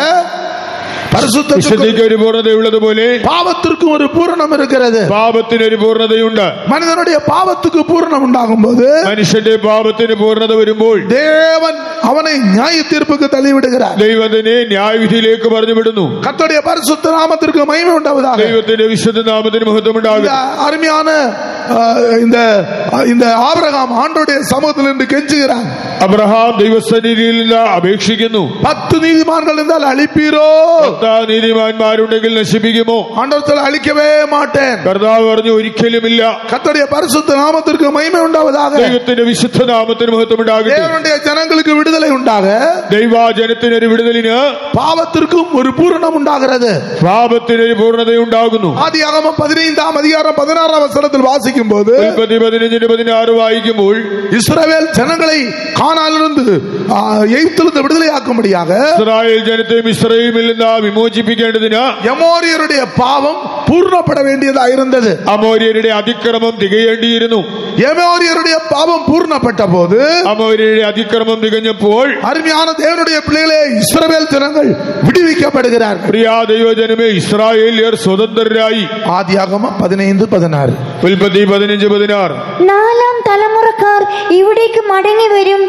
വിശുദ്ധിക്ക് ഒരു പൂർണ്ണതയുള്ളതുപോലെ பாவத்திற்கு ஒரு பூரணம் இருக்கிறது. പാപത്തിന് ഒരു പൂർണ്ണതയുണ്ട്. மனிதனுடைய பாவத்துக்கு பூரணம் உண்டாகும் போது മനുഷ്യന്റെ പാപത്തിന് പൂർണ്ണത വരുമ്പോൾ தேவன் அவனை நியாய தீர்ப்புக்கு தள்ளிவிடுகிறார். ദൈവത്തിനെ ന്യായവിധിയിലേക്ക് പറഞ്ഞുവിടുന്നു. கர்த்தருடைய பரிசுத்த நாமத்திற்கு மகிமை உண்டாவதாக. ദൈവത്തിന്റെ വിശുദ്ധ നാമത്തിന് മഹത്വമുണ്ടാകും. அருமையான இந்த ஆபிரகாம் ஆண்டவருடைய சமூகத்தில் நின்று கெஞ்சுகிறான். അബ്രഹാം ദൈവസന്നിധിയിൽ നിന്ന് അപേക്ഷിക്കുന്നു. 10 நீதிமான்கள் இருந்தால் அழிப்பீரோ? 10 നീതിമാന്മാരുണ്ടെങ്കിൽ നശിപ്പിക്കുമോ? ஆண்டவர் அழிக்கவே மாட்டேன். കർത്താവ് പറഞ്ഞു, ഒരിക്കലുമില്ല. கர்த்தருடைய பரிசுத்த நாமத்திற்கு மகிமை உண்டாவதாக. ദൈവത്തിന്റെ വിശുദ്ധ നാമത്തിന് മഹത്വമുണ്ടാകട്ടെ. தேவனுடைய ஜனங்களுக்கு விடுதலை உண்டாக ദൈവജനത്തിന് ഒരു വിടുതലിന് பாவத்திற்கும் ஒரு பூரணம் உண்டாகிறது. പാപത്തിന് ഒരു പൂർണ്ണതയുണ്ടാകുന്നു. ஆதியாகமம் 15-ாம் அதிகாரம் 16-ாம் வசனத்தில் வாசிக்கும் போது 15-16 വായിക്കുമ്പോൾ இஸ்ரவேல் ஜனங்களை கானானிலிருந்து எகிப்திலிருந்து விடுதலையாக்கும்படியாக ഇസ്രായേൽ ജനത്തെ മിസ്രയീമിൽ നിന്ന് വിമോചിപ്പിക്കേണ്ടതിന് எமோரியருடைய பாவம் பூர்ணப்பட வேண்டியதா இருந்தது. അമോര്യരുടെ അതിക്രമം തികയേണ്ടിയിരുന്നു. எமோரியருடைய பாவம் பூர்ணப்பட்ட போது, അമോര്യരുടെ അതിക്രമം തികഞ്ഞപ്പോൾ அருமையான தேவனுடைய பிள்ளைகளே, இஸ்ரவேல் ஜனங்கள் விடுவிக்கப்படுகிறார்கள். പ്രിയ ദൈവജനമേ, ഇസ്രായേലിയർ സ്വതന്ത്രരായി. ஆதியாகமம் 15:16. ഉൽപ്പത്തി 15:16. 4 തലമുറക്കാർ ഇവിടേക്ക് മടങ്ങി വരും,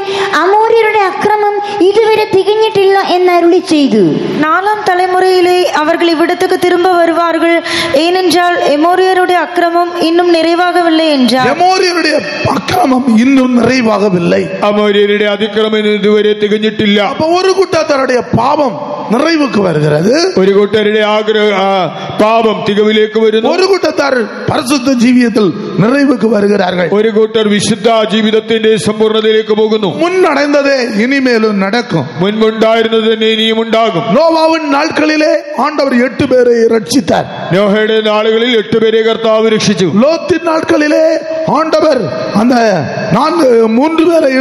അമോര്യരുടെ അക്രമം ഇതുവരെ തികഞ്ഞിട്ടില്ല എന്ന് അരുളി ചെയ്തു. 4ஆம் தலைமுறையிலே அவர்கள் இவ்விடத்துக்கு திரும்ப வருவார்கள், ஏனென்றால் எமோரியருடைய அக்கிரமம் இன்னும் நிறைவாகவில்லை என்றார். எமோரியருடைய அக்கிரமம் இன்னும் நிறைவாகவில்லை. അമോര്യരുടെ അതിക്രമം ഇതുവരെ തികഞ്ഞിട്ടില്ല. அப்ப ஒரு கூட்டத்தாருடைய பாவம் நிறைவுக்கு வருகிறது, ഒരു കൂട്ടരുടെ പാപം തികവിലേക്ക് വരുന്നു. ஒரு கூட்டத்தார் பரிசுத்த ஜீவியத்தில் நிறைவுக்கு வருகிறார்கள். ഒരു കൂട്ടർ വിശുദ്ധ ജീവിതത്തിന്റെ സമ്പൂർണ്ണതയിലേക്ക് പോകുന്നു. முன் நடந்ததே இனிமேலும் நடக்கும். മുൻപുണ്ടായിരുന്നത് തന്നെ ഇനിയും ഉണ്ടാകും. நோவாவின் நாட்களிலே ஆண்டவர் 8 பேரை ரட்சித்தார். നോഹയുടെ നാളുകളിൽ 8 പേരെ കർത്താവ് രക്ഷിച്ചു. லோத்தின் நாட்களிலே ஆண்டவர் அந்த 3 பேரை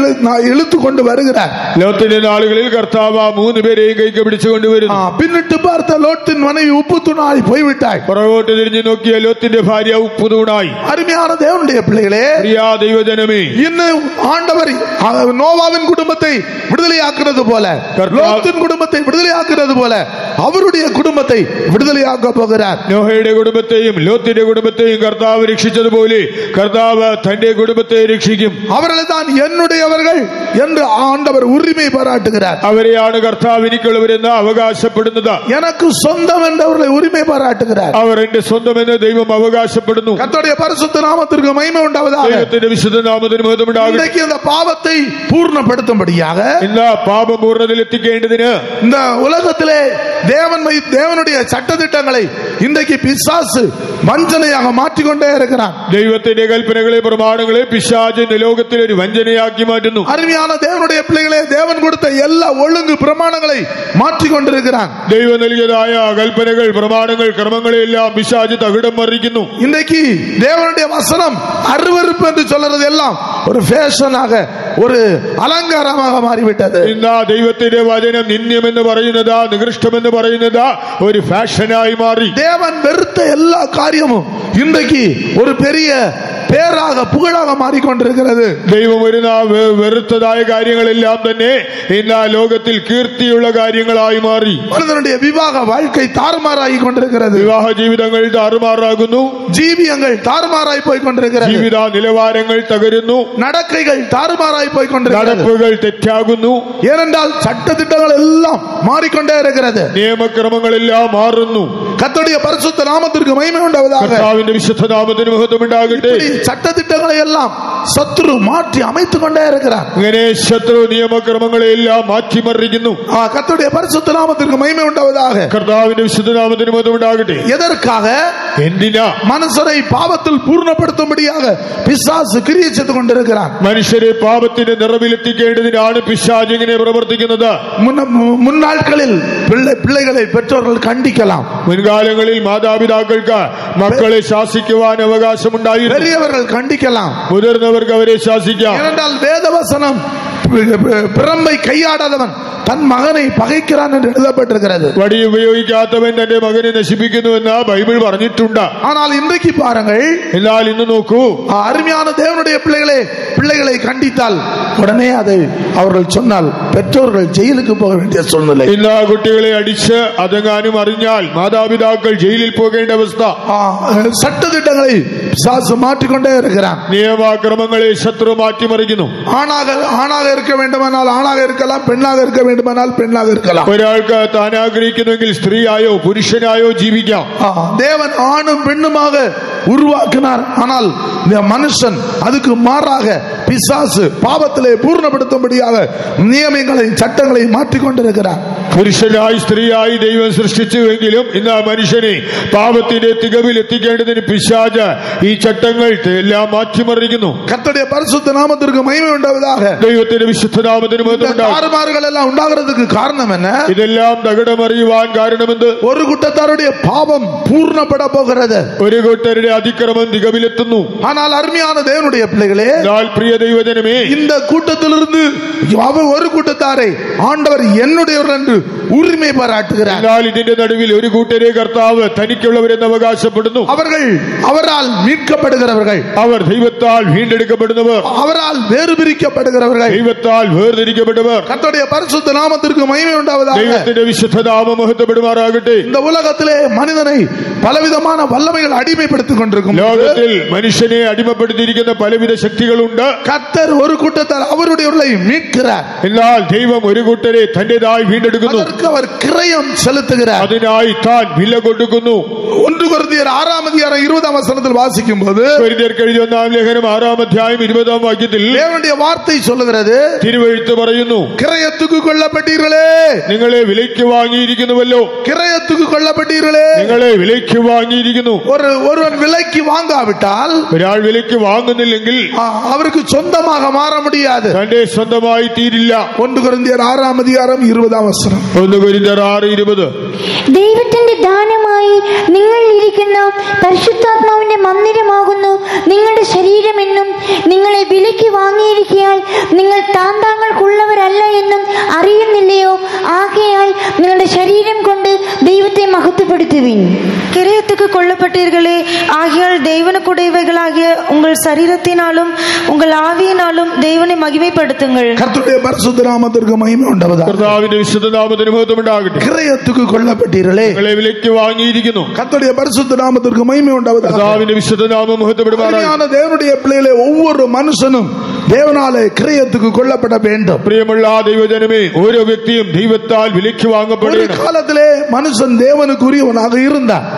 இழுத்து கொண்டு வருகிறார். ലോത്തിന്റെ നാളുകളിൽ കർത്താവ് 3 പേരെയും കൈക്ക് പിടിച്ചു കൊണ്ടുവരുന്നു. பின்னிட்டு பார்த்த லோத்தின் மனைவி உப்பு தூணாய் போய்விட்டாய். പുറകോട്ട് തിരിഞ്ഞു നോക്കിയ ലോത്തിന്റെ ഭാര്യ ഉപ്പ് തൂണായി. அருமையான தேவனுடைய பிள்ளைகளே, പ്രിയ ദൈവജനമേ, இன்னும் ஆண்டவர் நோவாவின் குடும்பத்தை விடுதலையாக்குறது போல, லோத்தின் குடும்பத்தை விடுதலையாக்குறது போல அவருடைய குடும்பத்தை விடுதலையாக்க போகிறார். നോഹയുടെ കുടുംബത്തെയും ലോത്തിന്റെ കുടുംബത്തെയും കർത്താവ് രക്ഷിച്ചതുപോലെ കർത്താവ് തന്റെ കുടുംബത്തെ രക്ഷിക്കും. அவர்கள் தான் என்னுடையவர்கள் என்று ஆண்டவர் உரிமை பாராட்டுகிறார். അവരെയാണ് കർത്താവ് എനിക്കുള്ളവരെന്ന് അവകാശപ്പെടുന്നത്. எனக்கு சொந்தம் என்று அவர்களை உரிமை பாராட்டுகிறார். അവർ എന്റെ സ്വന്തമെന്ന് ദൈവം അവകാശപ്പെടുന്നു. கர்த்தருடைய பரிசுத்த நாமத்திற்கு மகிமை உண்டாவதாக. ദൈവത്തിന്റെ വിശുദ്ധ നാമത്തിന് മഹത്വം ഉണ്ടാകട്ടെ. இன்றைக்கு இந்த பாவத்தை பூர்ணப்படுத்தும்படியாக, ഇന്ന് പാപം പൂർണ്ണതയിൽ എത്തിക്കേണ്ടതിന് இந்த உலகத்திலே தேவனுடைய சட்டதிட்டங்களை இன்றைக்கு பிசாசு வஞ்சனையாக மாற்றிக்கொண்டே இருக்கிறான். ദൈവത്തിന്റെ കൽപ്പനകളെ പ്രമാണങ്ങളെ പിശാച് ലോകത്തിൽ ഒരു വഞ്ചനയാക്കി മാറ്റുന്നു. அருமையான தேவனுடைய பிள்ளைகளே, தேவன் கொடுத்த எல்லா ஒழுங்கு பிரமாணங்களை மாற்றிக்கொண்டிருக்கிறான். ദൈവം നൽകിയതായ കൽപ്പനകൾ, പ്രമാണങ്ങൾ, ക്രമങ്ങളെ എല്ലാം പിശാച് തകിടം മറിക്കുന്നു. இன்றைக்கு தேவனுடைய வசனம் அருவருப்பு என்று சொல்றது எல்லாம் ஒரு ஃபேஷனாக, ஒரு அலங்காரமாக மாறிவிட்டது. ഇന്ന് ദൈവത്തിന്റെ വചനം നിന്ദ്യമെന്ന് പറയുന്നതാ, നികൃഷ്ടമെന്ന് പറയുന്നതാ ഒരു ഫാഷനായി മാറി. தேவன் வெறுத்த எல்லா காரியமும் இன்றைக்கு ஒரு பெரிய பேராக, புகழாக மாறிக்கொண்டிருக்கிறது. ദൈവം ഒരു വെറുത്തതായ കാര്യങ്ങളെല്ലാം തന്നെ ഇന്ന് ലോകത്തിൽ കീർത്തിയുള്ള കാര്യങ്ങളായി മാറി. மனிதனுடைய விவாக வாழ்க்கை தாறுமாறாகி கொண்டிருக்கிறது. വിവാഹ ജീവിതങ്ങൾ താറുമാറാകുന്നു. ஜீவியங்கள் தாறுமாறாய் போய் கொண்டிருக்கிறது. ജീവിത നിലവാരങ്ങൾ തകരുന്നു. நடக்கைகள் தாறுமாறாய் போய் கொண்டிருக்கிறது. നടപ്പുകൾ തെറ്റാകുന്നു. ஏனென்றால் சட்டதிட்டங்கள் எல்லாம் மாறிக்கொண்டே இருக்கிறது. നിയമക്രമങ്ങളെല്ലാം മാറുന്നു. கர்த்தருடைய பரிசுத்த நாமத்திற்கு மகிமை உண்டாவதாக. കർത്താവിന്റെ വിശുദ്ധ നാമത്തിന് മഹത്വം ഉണ്ടാകട്ടെ. சட்டதிட்டங்களை எல்லாம் சத்துரு மாற்றி அமைத்துக் கொண்டே இருக்கிறார். ഇങ്ങനെ ശത്രു നിയമക്രമങ്ങളെ എല്ലാം മാറ്റിമറിക്കുന്നു. கர்த்தருடைய பரிசுத்த நாமத்திற்கு மகிமை உண்டாவதாக. കർത്താവിന്റെ വിശുദ്ധ നാമത്തിന് മഹത്വം ഉണ്ടാകട്ടെ. எதற்காக? എന്തിനാ? மனுஷரை பாவத்தில் பூர்ணப்படுத்தும்படியாக பிசாசு கிரியை செய்து கொண்டிருக்கிறான். മനുഷ്യരെ പാപത്തിന്റെ നിറവിലെത്തിക്കേണ്ടതിനാണ് പിശാച് ഇങ്ങനെ പ്രവർത്തിക്കുന്നത്. முன்னாட்களில் பிள்ளைகளை பெற்றோர்கள் கண்டிக்கலாம். മുൻകാലങ്ങളിൽ മാതാപിതാക്കൾക്ക് മക്കളെ ശാസിക്കുവാൻ അവകാശമുണ്ടായിരുന്നു. பெரியவர்கள் கண்டிக்கலாம். മുതിർന്നവർക്ക് അവരെ ശാസിക്കാം. ஏனென்றால் வேதவசனம் பிரம்பை கையாடாதவன் தன் மகனை பகைக்கிறான் என்று எழுதப்பட்டிருக்கிறது. വടി ഉപയോഗിക്കാത്തവൻ തന്റെ മകനെ നശിപ്പിക്കുന്നുവെന്ന് ബൈബിൾ പറഞ്ഞിട്ടുണ്ട്. ஆனால் இன்றைக்கு பாருங்கள், എന്നാൽ ഇന്ന് നോക്കൂ, அருமையான தேவனுடைய பிள்ளைகளை கண்டித்தால் உடனே அதை அவர்கள் சொன்னால் பெற்றோர்கள் ஜெயிலுக்கு போக வேண்டிய சூழ்நிலை. ഇന്ന് കുട്ടികളെ അടിച്ച് അതെങ്ങാനും അറിഞ്ഞാൽ മാതാപിതാക്കൾ ജയിലിൽ പോകേണ്ട അവസ്ഥ. சட்டதிட்டங்களை பிசாசு மாற்றிக்கொண்டே இருக்கிறான். നിയമാക്രമങ്ങളെ ശത്രു മാറ്റിമറിക്കുന്നു. ஆணாக இருக்க வேண்டுமானால் ஆணாக இருக்கலாம், பெண்ணாக இருக்க வேண்டுமானால் பெண்ணாக இருக்கலாம். ഒരാൾക്ക് താൻ ആഗ്രഹിക്കുന്നെങ്കിൽ സ്ത്രീയായോ പുരുഷനായോ ജീവിക്കാം. தேவன் ஆணும் பெண்ணுமாக உருவாக்கினார். ஆனால் இந்த மனுஷன் அதுக்கு மாறாக பிசாசு பாவத்திலே பூர்ணப்படுத்தும்படியாக நியமங்களை, சட்டங்களை മാറ്റിക്കൊണ്ടിരിக்கிறார். പുരുഷനായി സ്ത്രീയായി ദൈവം സൃഷ്ടിച്ചുവെങ്കിലും ഇന്ന് മനുഷ്യനെ പാപത്തിന്റെ തികവിൽ എത്തിക്കേണ്ടതിന് പിശാച് ഈ ചട്ടങ്ങൾ എല്ലാം മാറ്റിമറിക്കുന്നു. கர்த்தருடைய பரிசுத்த நாமத்திற்கு மகிமை உண்டாவதாக. ദൈവത്തിന്റെ വിശുദ്ധ നാമത്തിന് മഹത്വം ഉണ്ടാകട്ടെ. தாறுமாறுகள் எல்லாம் உண்டாகிறதுக்கு காரணம் என்ன? ഇതെല്ലാം തകിടമറിയുവാൻ കാരണമെന്ത്? ஒரு கூட்டத்தாருடைய பாவம் பூர்ணப்பட போகிறது. ഒരു കൂട്ടരുടെ അതിക്രമം തികവിലെത്തുന്നു. ஆனால் அருமையான தேவனுடைய பிள்ளைகளே, എന്നാൽ പ്രിയ கர்த்தருடைய தெய்வஜனமே, இந்த கூட்டத்திலிருந்து அவர் ஒரு கூட்டத்தாரை ஆண்டவர் என்னுடையவர் என்று உரிமை பாராட்டுகிறார். ഇതിന്റെ നടുവിൽ ഒരു കൂട്ടരെ കർത്താവ് തനിക്കുള്ളവരെന്ന് അവകാശപ്പെടുന്നു. அவரால் மீட்கப்படுகிறவர்கள், അവർ ദൈവത്താൽ വീണ്ടെടുക്കപ്പെടുന്നവർ, அவரால் வேறு பிரிக்கப்படுகிறவர்கள், ദൈവത്താൽ വേർതിരിക്കപ്പെട്ടവർ. கர்த்தருடைய பரிசுத்த நாமத்திற்கு மகிமை உண்டாவதாக. ദൈവത്തിന്റെ വിശുദ്ധ നാമം മഹത്വപ്പെടുമാറാകട്ടെ. இந்த உலகத்திலே மனிதனை பலவிதமான வல்லமைகள் அடிமைப்படுத்திக் கொண்டிருக்கும். ലോകത്തിൽ മനുഷ്യനെ അടിമപ്പെടുത്തിയിരിക്കുന്ന പലവിധ ശക്തികളുണ്ട്. கர்த்தர் ஒரு கூட்டத்தார் அவருடையவர்களை மீட்கிறார். എന്നാൽ ദൈവം ഒരു കൂട്ടരെ തന്റേതായി വീണ്ടെടുക്കുന്നു. அவர் கிரயம் செலுத்துகிறார். അതിനായി താൻ വില കൊടുക്കുന്നു. 1 கொரிந்தியர் 6 அதிகாரம் 20 வசனத்தில் வாசிக்கும் போது, കൊരിന്ത്യർക്ക് എഴുതിയ 1 ലേഖനം 6 അധ്യായം 20 വാക്യത്തിൽ தேவனுடைய வார்த்தை சொல்லுகிறது, തിരുവെഴുത്ത് പറയുന്നു, கிரயத்துக்கு கொல்லப்பட்டீர்களே, നിങ്ങളെ വിലയ്ക്ക് വാങ്ങിയിരിക്കുന്നുവല്ലോ, கிரயத்துக்கு கொல்லப்பட்டீர்களே. നിങ്ങളെ വിലയ്ക്ക് വാങ്ങിയിരിക്കുന്നു. ஒருவன் விலைக்கு வாங்காவிட்டால், ഒരാൾ വിലയ്ക്ക് വാങ്ങുന്നില്ലെങ്കിൽ அவருக்கு சொந்தமாக மாற முடியாது. തന്റെ സ്വന്തമായി തീരില്ല. 1 கொரிந்தியர் 6 அதிகாரம் 20 വസനം. 1 കൊരിന്ത്യർ 6:20. ദൈവത്തിന്റെ ദാനമായി നിങ്ങൾ ഇരിക്കുന്ന പരിശുദ്ധാത്മാവിന്റെ മന്ദിരമാകുന്നു നിങ്ങളുടെ ശരീരമെന്നും നിങ്ങളെ വിലയ്ക്ക് വാങ്ങിയിരിക്കയാൽ നിങ്ങൾ താന്താങ്ങൾക്കുള്ളവരല്ല എന്നും അറിയുന്നില്ലയോ? ആകയാൽ നിങ്ങളുടെ ശരീരം കൊണ്ട് ദൈവത്തെ മഹത്വപ്പെടുത്തുവിൻ. கிரயத்துக்கு கொல்லப்பட்டீர்களே, ஆகையால் தேவனுக்குடையவைகளாகிய உங்கள் சரீரத்தினாலும் உங்கள் ஆவியினாலும் தேவனை மகிமைப்படுத்துங்கள். கர்த்தருடைய பரிசுத்த நாமத்திற்கு மகிமை உண்டாவதாக. കർത്താവിന്റെ വിശുദ്ധ നാമത്തിന് മഹത്വം ഉണ്ടാകട്ടെ. கிரயத்துக்கு கொல்லப்பட்டீர்களே, നിങ്ങളെ വിലയ്ക്ക് വാങ്ങിയിരിക്കുന്നു. கர்த்தருடைய பரிசுத்த நாமத்திற்கு மகிமை உண்டாவதாக. കർത്താവിന്റെ വിശുദ്ധ നാമം മഹത്വപ്പെടുമാറാകട്ടെ. தேவனுடைய பிள்ளைகளே, ஒவ்வொரு மனுஷனும் தேவனாலே கிரயத்துக்கு கொல்லப்பட வேண்டும். പ്രിയമുള്ള ദൈവജനമേ, ഓരോ വ്യക്തിയും ദൈവത്താൽ വിലയ്ക്ക് വാങ്ങപ്പെടണം. ஒரு காலத்திலே மனுஷன் தேவனுக்குரியவனாக இருந்தான்.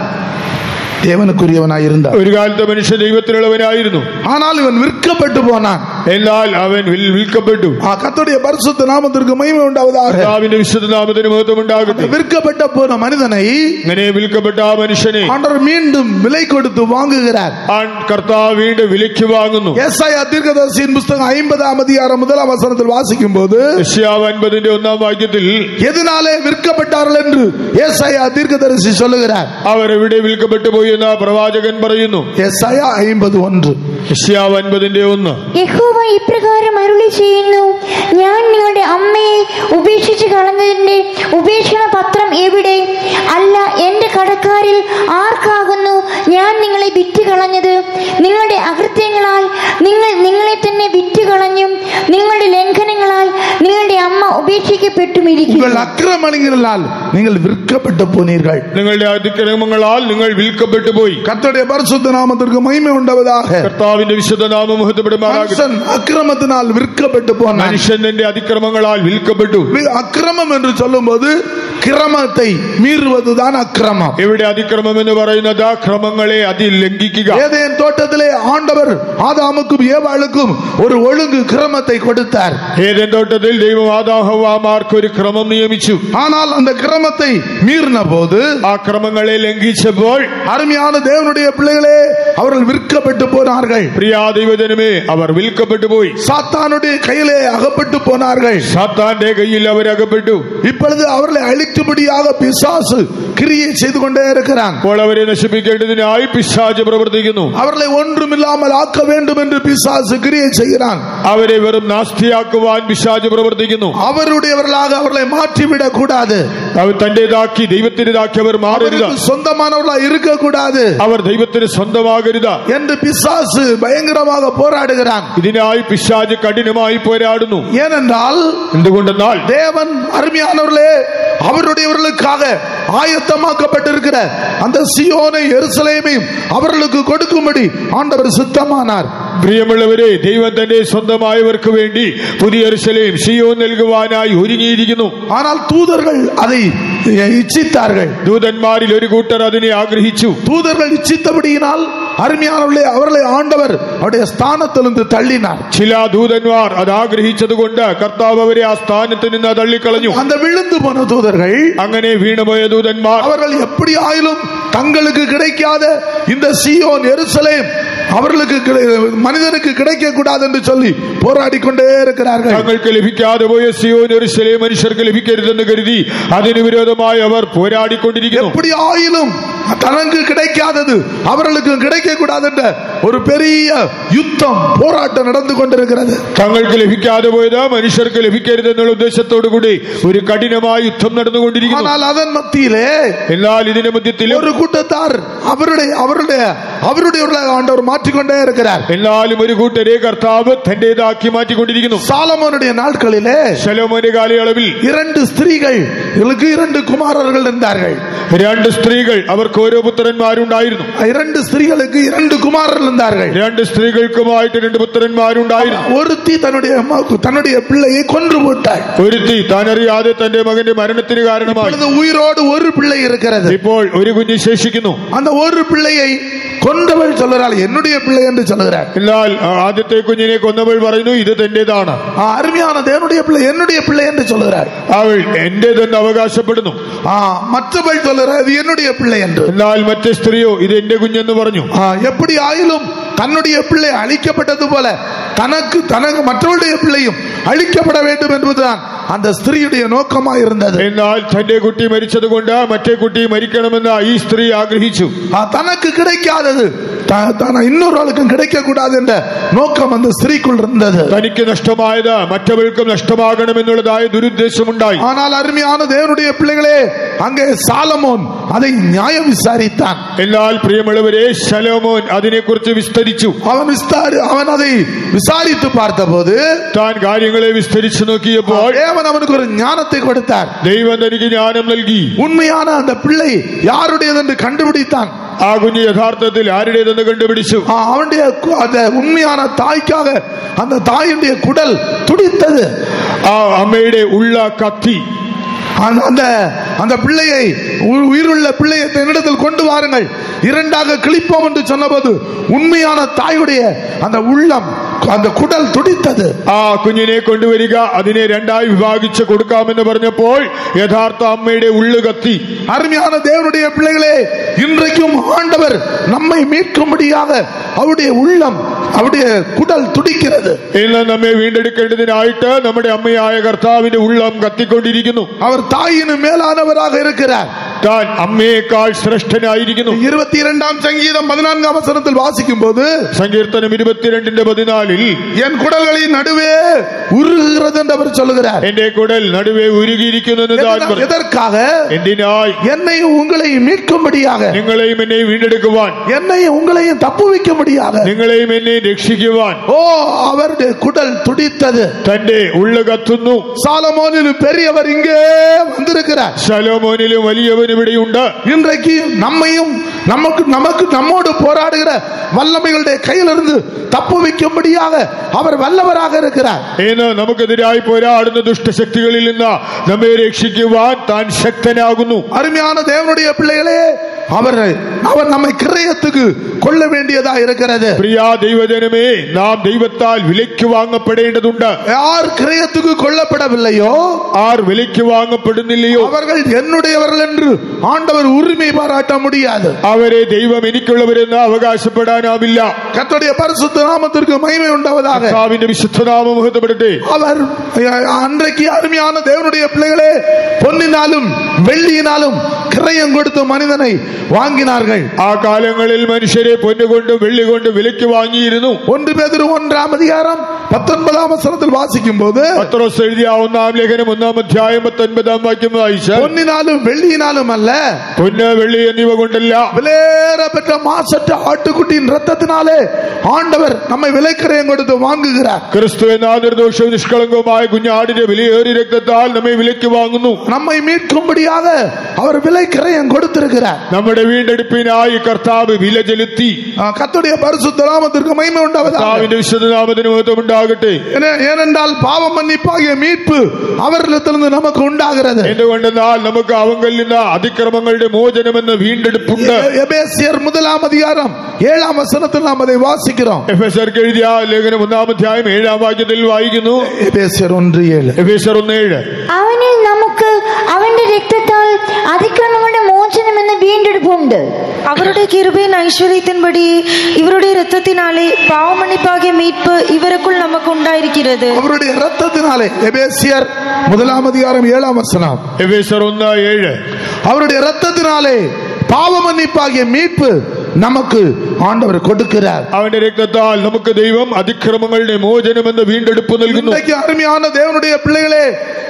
ഒരു കാലത്ത് മനുഷ്യൻ ദൈവത്തിനുള്ളവനായിരുന്നു. ஆனால் இவன் விற்கப்பட்டு போனான். എന്നാൽ അവൻ വിൽക്കപ്പെട്ടു. கர்த்தருடைய பரிசுத்த நாமத்திற்கு மகிமை உண்டாவதாக. കർത്താവിന്റെ വിശുദ്ധ നാമത്തിന് മഹത്വം ഉണ്ടാകട്ടെ. விற்கப்பட்ட போன மனிதனை, അങ്ങനെ വിൽക്കപ്പെട്ട ആ മനുഷ്യനെ ஆண்டவர் மீண்டும் விலை கொடுத்து வாங்குகிறார். കർത്താവ് വീണ്ടും വിലയ്ക്ക് വാങ്ങുന്നു. യെശയ്യാ தீர்க்கதரிசியின் புத்தகம் 50 அதிகாரம் 1 வசனத்தில் வாசிக்கும் போது, യെശയ്യാവ് 50:1 വാക്യത്തിൽ எதனாலே விற்கப்பட்டார்கள் என்று യെശയ്യാ தீர்க்கதரிசி சொல்லுகிறார். അവർ എവിടെ വിൽക്കപ്പെട്ടു പോയി എന്ന് പ്രവാചകൻ പറയുന്നു. യെശയ്യാ 50:1. യെശയ്യാവ് 50:1. യഹോവ ഇപ്രകാരം അരുളി ചെയ്യുന്നു, ഞാൻ നിങ്ങളുടെ അമ്മയെ ഉപേക്ഷിച്ച് കളഞ്ഞതിന്റെ ഉപേക്ഷണ പത്രം എവിടെ? അല്ല, എന്റെ കടക്കാരിൽ ആർക്കാകുന്നു ഞാൻ നിങ്ങളെ വിറ്റ് കളഞ്ഞത്? നിങ്ങളുടെ അകൃത്യങ്ങളാൽ നിങ്ങൾ നിങ്ങളെ തന്നെ വിറ്റ് കളഞ്ഞും നിങ്ങളുടെ ലംഘനങ്ങളാൽ നിങ്ങളുടെ അമ്മ ഉപേക്ഷിക്കപ്പെട്ടുമിരിക്കുന്നു. உங்கள் அக்கிரமங்களால் நீங்கள் விற்கப்பட்டு போனீர்கள். നിങ്ങളുടെ അതിക്രമങ്ങളാൽ നിങ്ങൾ വിൽക്കപ്പെട്ടു പോയി. கர்த்தருடைய பரிசுத்த நாமத்திற்கு மகிமை உண்டாவதாக. കർത്താവിന്റെ വിശുദ്ധ നാമം മഹത്വപ്പെടുമാറാകട്ടെ. அக்கிரமத்தினால் விற்கப்பட்டு போனான். മനുഷ്യന്റെ അതിക്രമങ്ങളാൽ വിൽക്കപ്പെട്ടു. அக்கிரமம் என்று சொல்லும்போது கிரமத்தை மீறுவதுதான் அக்கிரமம். ഇവിടെ അതിക്രമം എന്ന് പറയുന്നത് ക്രമങ്ങളെ ലംഘിക്കുക. ஏதேன் தோட்டத்திலே ஆண்டவர் ஆதாமுக்கும் ஏவாளுக்கும் ஒரு ஒழுங்கு கிரமத்தை கொடுத்தார். ഏദൻ തോട്ടത്തിൽ ദൈവം ആദാം ഹവ്വാമാർക്ക് ഒരു ക്രമം നിയമിച്ചു. ஆனால் அந்த கிரமத்தை மீறின போது, ആ ക്രമങ്ങളെ ലംഘിച്ചപ്പോൾ அருமையான தேவனுடைய பிள்ளைகளே, அவர்கள் விற்கப்பட்டு போனார்கள். പ്രിയ ദൈവജനമേ, അവർ വിൽക്കപ്പെട്ടു പോയി. சாத்தானுடைய கையிலே அகப்பட்டு போனார்கள். സാത്താന്റെ കയ്യിൽ അവർ അകപ്പെട്ടു. இப்பொழுது அவர்களை அழிக்கும்படியாக பிசாசு கிரியை செய்து கொண்டே இருக்கிறான். അപ്പോൾ അവരെ നശിപ്പിക്കേണ്ടതിനായി പിശാച് പ്രവർത്തിക്കുന്നു. அவர்களை ஒன்றுமில்லாமல் ஆக்க வேண்டும் என்று பிசாசு கிரியை செய்கிறான். അവരെ വെറും നാസ്തിയാക്കുവാൻ പിശാച് പ്രവർത്തിക്കുന്നു. அவருடையவர்களாக அவர்களை மாற்றிவிடக் கூடாது. അവർ തന്റേതാക്കി ദൈവത്തിൻ്റെതാക്കി അവർ മാറരുത്. சொந்தமானவர்களாக இருக்கக்கூடாது. അവർ ദൈവത്തിന് സ്വന്തമാകരുത് என்று பிசாசு பயங்கரமாக போராடுகிறான். ഇതിനായി പിശാച് കഠിനമായി പോരാടുന്നു. ஏனென்றால் എന്തുകൊണ്ടെന്നാൽ தேவன் அருமையானவர்களே, அவருடையவர்களுக்காக ஆயத்தமாக்கப்பட்டிருக்கிற அந்த சியோனை எருசலேமையும் அவர்களுக்கு கொடுக்கும்படி ஆண்டவர் சித்தமானார். പ്രിയമുള്ളവരെ, ദൈവം തന്റെ സ്വന്തമായവർക്ക് വേണ്ടി പുതിയ യെരൂശലേം സിയോൻ നൽകുവാനായി ഒരുങ്ങിയിരിക്കുന്നു. ஆனால் தூதர்கள் அதை இச்சித்தார்கள். ദൂതന്മാരിൽ ഒരു കൂട്ടർ അതിനെ ആഗ്രഹിച്ചു. தூதர்கள் இச்சித்தபடியினால் அருமையானவர்களே, அவர்களை ஆண்டவர் அவருடைய ஸ்தானத்திலிருந்து தள்ளினார். ചില ദൂതന്മാർ അത് ആഗ്രഹിച്ചതുകൊണ്ട് കർത്താവ് അവരെ ആ സ്ഥാനത്ത് നിന്ന് തള്ളിക്കളഞ്ഞു. அந்த விழுந்து போன தூதர்கள், അങ്ങനെ വീണുപോയ ദൂതന്മാർ அவர்கள் எப்படி ஆயிலும் தங்களுக்கு கிடைக்காத இந்த சியோன் எருசலேம் அவர்களுக்கு மனிதனுக்கு கிடைக்க கூடாது என்று சொல்லி போராடி கொண்டே இருக்கிறார்கள். തങ്ങൾക്ക് ലഭിക്കാതെ പോയ സിയോൻ യെരൂശലേം മനുഷ്യർക്ക് ലഭിക്കരുതെന്ന് കരുതി അതിന് വിരോധമായി അവർ പോരാടിക്കൊണ്ടിരിക്കുന്നു. எப்படி ஆயிலும் தனக்கு கிடைக்காதது அவர்களுக்கும் கிடைக்க கூடாது என்ற ஒரு பெரிய யுத்தம் போராட்டம் நடந்து கொண்டிருக்கிறது. തങ്ങൾക്ക് ലഭിക്കാതെ പോയത് മനുഷ്യർക്ക് ലഭിക്കരുത് എന്നുള്ള ഉദ്ദേശത്തോടു കൂടി ഒരു കഠിനമായ യുദ്ധം നടന്നുകൊണ്ടിരിക്കുന്നു. ஆனால் அதன் மத்தியிலே എന്നാൽ ഇതിന്റെ മധ്യത്തിൽ ஒரு கூட்டத்தார் அவருடைய ஆண்டவர் மாற்றிக்கொண்டே இருக்கிறார். എന്നാലും ഒരു കൂട്ടരെ കർത്താവ് തന്റേതാക്കി മാറ്റിക്കൊണ്ടിരിക്കുന്നു. சாலமோனுடைய நாட்களிலே ശലോമോന്റെ കാലയളവിൽ 2 ஸ்திரீகளுக்கு 2 குமாரர்கள் இருந்தார்கள். 2 സ്ത്രീകൾ അവർക്ക് ഓരോ പുത്രന്മാരുണ്ടായിരുന്നു. 2 ஸ்திரீகளுக்கு 2 குமாரர்கள் இருந்தார்கள். 2 സ്ത്രീകൾക്കുമായിട്ട് 2 പുത്രന്മാരുണ്ടായിരുന്നു. ஒருத்தி தன்னுடைய பிள்ளையை கொன்று போட்டாள். ഒരുത്തി താനറിയാതെ തന്റെ മകന്റെ മരണത്തിന് കാരണമായി. உயிரோடு ஒரு பிள்ளை இருக்கிறது. ഇപ്പോൾ ഒരു കുഞ്ഞ് ശേഷിക്കുന്നു. அந்த ஒரு பிள்ளையை கொன்றவள் சொல்கிறாள் என்னுடைய பிள்ளை என்று சொல்கிறார். എന്നാൽ ആദ്യത്തെ കുഞ്ഞിനെ കൊന്നവൾ പറയുന്നു ഇത് തന്റേതാണ്. அருமையான தேவனுடைய பிள்ளை என்னுடைய பிள்ளை என்று சொல்கிறார். അവൾ എന്റേതെന്ന് അവകാശപ്പെടുന്നു. மற்றவள் சொல்கிறார் இது என்னுடைய பிள்ளை என்று. എന്നാൽ മറ്റേ സ്ത്രീയോ ഇത് എന്റെ കുഞ്ഞെന്ന് പറഞ്ഞു. எப்படி ஆயிலும் தன்னுடைய பிள்ளை அழிக்கப்பட்டது போல தனக்கு மற்றவருடைய பிள்ளையும் அழிக்கப்பட வேண்டும் என்பதுதான் அந்த ஸ்திரீயுடைய நோக்கமாக இருந்தது. എന്നാൽ തന്റെ കുട്ടി മരിച്ചതുകൊണ്ട് മറ്റേ കുട്ടി മരിക്കണമെന്ന് ഈ സ്ത്രീ ആഗ്രഹിച്ചു. தனக்கு கிடைக்காதது இன்னொரு ஆளுக்கும் கிடைக்க கூடாது என்ற நோக்கம் அந்த ஸ்திரீக்குள் இருந்தது. തനിക്ക് നഷ്ടമായത് മറ്റവൾക്കും നഷ്ടമാകണമെന്നുള്ളതായ ദുരുദ്ദേശമുണ്ടായി. ஆனால் அருமையான தேவனுடைய பிள்ளைகளே அங்கே சாலமோன் அதை நியாயம் விசாரித்தான். എന്നാൽ പ്രിയമുള്ളവരെ ശലോമോൻ അതിനെക്കുറിച്ച് വിസ്തരിച്ചു. அவன் அதை விசாரித்து பார்த்தபோது താൻ കാര്യങ്ങളെ വിസ്തരിച്ചു നോക്കിയപ്പോൾ தேவன் அவனுக்கு ஒரு ஞானத்தை கொடுத்தார். ദൈവം തനിക്ക് ஞானம் നൽകി. உண்மையான அந்த பிள்ளை யாருடையது என்று கண்டுபிடித்தான். ആ കുഞ്ഞ് യഥാർത്ഥത്തിൽ ആരുടേതെന്ന് കണ്ടുപിടിച്ചു. அவனுடைய அந்த உண்மையான தாய்க்காக அந்த தாயுடைய குடல் துடித்தது. ആ അമ്മയുടെ ഉള്ള കത്തി. அந்த பிள்ளையை உயிருள்ள பிள்ளையை என்னிடத்தில் கொண்டு வாருங்கள் 2ஆக கிழிப்போம் என்று சொன்னபோது உண்மையான தாயுடைய அந்த உள்ளம் அந்த குடல் துடித்தது. ആ കുഞ്ഞിനെ കൊണ്ടുവരിക അതിനെ 2ആയി വിഭാഗിച്ച് കൊടുക്കാമെന്ന് പറഞ്ഞപ്പോൾ യഥാർത്ഥ അമ്മയുടെ ഉള്ളു കത്തി. அருமையான தேவனுடைய பிள்ளைகளே இன்றைக்கும் ஆண்டவர் நம்மை மீட்கும்படியாக அவருடைய உள்ளம் அவருடைய குடல் துடிக்கிறது. ഇന്ന് നമ്മെ വീണ്ടെടുക്കേണ്ടതിനായിട്ട് നമ്മുടെ അമ്മയായ കർത്താവിന്റെ ഉള്ളം കത്തിക്കൊണ്ടിരിക്കുന്നു. அவர் தாயினும் மேலானவராக இருக்கிறார். താൻ അമ്മയേക്കാൾ ശ്രേഷ്ഠനായിരിക്കുന്നു. 22ஆம் சங்கீதம் 14ஆம் வசனத்தில் வாசிக்கும் போது സങ്കീർത്തനം 22:14 என் குடல்களின் நடுவே உருகுகிறது என்று அவர் சொல்லுகிறார். എന്റെ കുടൽ നടുവേ ഉരുകിയിരിക്കുന്നു എന്ന് താൻ പറഞ്ഞു. எதற்காக? എന്തിനായി? என்னையும் உங்களையும் மீட்கும்படியாக, നിങ്ങളെയും എന്നെയും വീണ്ടെടുക്കുവാൻ, என்னையும் உங்களையும் தப்புவிக்கும்படியாக, നിങ്ങളെയും എന്നെയും രക്ഷിക്കുവാൻ. அவருடைய குடல் துடித்தது. തന്റെ ഉള്ളു കത്തുന്നു. சாலமோனிலும் பெரியவர் இங்கே வந்திருக்கிறார். ശലോമോനിലും വലിയവൻ ഇവിടെയുണ്ട്. இன்றைக்கு நம்மையும் நம்மோடு போராடுகிற வல்லமைகளுடைய கையிலிருந்து தப்புவிக்கும்படியாக அவர் வல்லவராக இருக்கிறார். ഇന്ന് നമുക്കെതിരായി പോരാടുന്ന ദുഷ്ടശക്തികളിൽ നിന്ന് നമ്മെ രക്ഷിക്കുവാൻ താൻ ശക്തനാകുന്നു. அருமையான தேவனுடைய பிள்ளைகளே அவர் நம்மை கிரயத்துக்கு கொள்ள வேண்டியதா இருக்கிறது. പ്രിയ ദൈവജനമേ, നാം ദൈവത്താൽ വിലയ്ക്ക് വാങ്ങപ്പെടേണ്ടതുണ്ട്. யார் கிரயத்துக்கு கொள்ளப்படவில்லையோ, ആർ വിലയ്ക്ക് വാങ്ങപ്പെടുന്നില്ലയോ, அவர்கள் என்னுடையவர்கள் என்று ஆண்டவர் உரிமை பாராட்ட முடியாது. അവരെ ദൈവം എനിക്കുള്ളവരെന്ന് അവകാശപ്പെടാനാവില്ല. கர்த்தருடைய பரிசுத்த நாமத்திற்கு மகிமை உண்டாவதாக. കർത്താവിന്റെ വിശുദ്ധനാമം മഹത്വപ്പെടട്ടെ. அவர் அன்றைக்கு அருமையான தேவனுடைய பிள்ளைகளே பொன்னினாலும் வெள்ளியினாலும் கிரயம் கொடுத்த மனிதனை வாங்கினார்கள். ആ കാലങ്ങളിൽ മനുഷ്യരെ പൊന്നുകൊണ്ടും വെള്ളി കൊണ്ടും വിലയ്ക്ക് വാങ്ങിയിരുന്നു. 1 பேதுரு 1ஆம் அதிகாரம் 19ஆம் வசனத்தில் வாசிக்கும் போது പത്രോസ് എഴുതിയ 1-ാം ലേഖനം 1-ാം അധ്യായം 19-ാം വാക്യം വായിച്ചാൽ பொன்னினாலும் வெள்ளியினாலும் அல்ல, പൊന്ന് വെള്ളി എന്നിവ കൊണ്ടല്ല, விலையேற பெற்ற மாசற்ற ஆட்டுக்குட்டியின் ரத்தத்தினாலே ஆண்டவர் நம்மை விலைக்கிரயம் கொடுத்து வாங்குகிறார். ക്രിസ്തു എന്ന നിർദോഷവും നിഷ്കളങ്കവുമായ കുഞ്ഞാടിന്റെ വിലയേറിയ രക്തത്താൽ നമ്മെ വിലയ്ക്ക് വാങ്ങുന്നു. நம்மை மீட்கும்படியாக அவர் விலைக்கிரயம் கொடுத்திருக்கிறார். നമ്മുടെ വീണ്ടെടുപ്പിനായി കർത്താവ് വില ചെലുത്തി. கர்த்தருடைய பரிசுத்த நாமத்திற்கு மகிமை உண்டாவதாக. കർത്താവിന്റെ വിശുദ്ധനാമത്തിന് മഹത്വം ഉണ്ടാകട്ടെ. ஏனென்றால் பாவ மன்னிப்பாகிய மீட்பு அவரிடத்திலிருந்து நமக்கு உண்டாகிறது. എന്തുകൊണ്ടെന്നാൽ നമുക്ക് അവങ്കൽ നിന്ന് അതിക്രമങ്ങളുടെ മോചനമെന്ന വീണ്ടെടുപ്പുണ്ട്. எபேசியர் 1ஆம் அதிகாரம் 7ஆம் வசனத்தில் நாம் அதை வாசிக்கிறோம். എഫെസർക്ക് എഴുതിയ ലേഖനം 1-ാം അധ്യായം 7-ാം വാക്യത്തിൽ വായിക്കുന്നു. எபேசியர் 1:7. എഫെസർ 1:7 അവനിൽ നമുക്ക് അവന്റെ രക്തത്താൽ അതിക്രമങ്ങളുടെ മോചനം എന്ന വീണ്ടെടുപ്പുണ്ട്. அவருடைய கிருபையின் ஐஸ்வரியத்தின்படி இவருடைய இரத்தத்தினாலே பாவமன்னிப்பாகிய மீட்பு இவருக்குள் நமக்கு உண்டாயிருக்கிறது. அவருடைய இரத்தத்தினாலே, எபேசியர் 1ஆம் அதிகாரம் 7ஆம் வசனம். എഫെസർ 1:7 அவருடைய இரத்தத்தினாலே பாவ மன்னிப்பாகிய மீட்பு நமக்கு ஆண்டவர் கொடுக்கிறார். അവന്റെ രക്തത്താൽ നമുക്ക് ദൈവം അതിക്രമങ്ങളുടെ മോചനം എന്ന വീണ്ടെടുപ്പ് നൽകുന്നു. இன்றைக்கு அருமையான தேவனுடைய பிள்ளைகளே,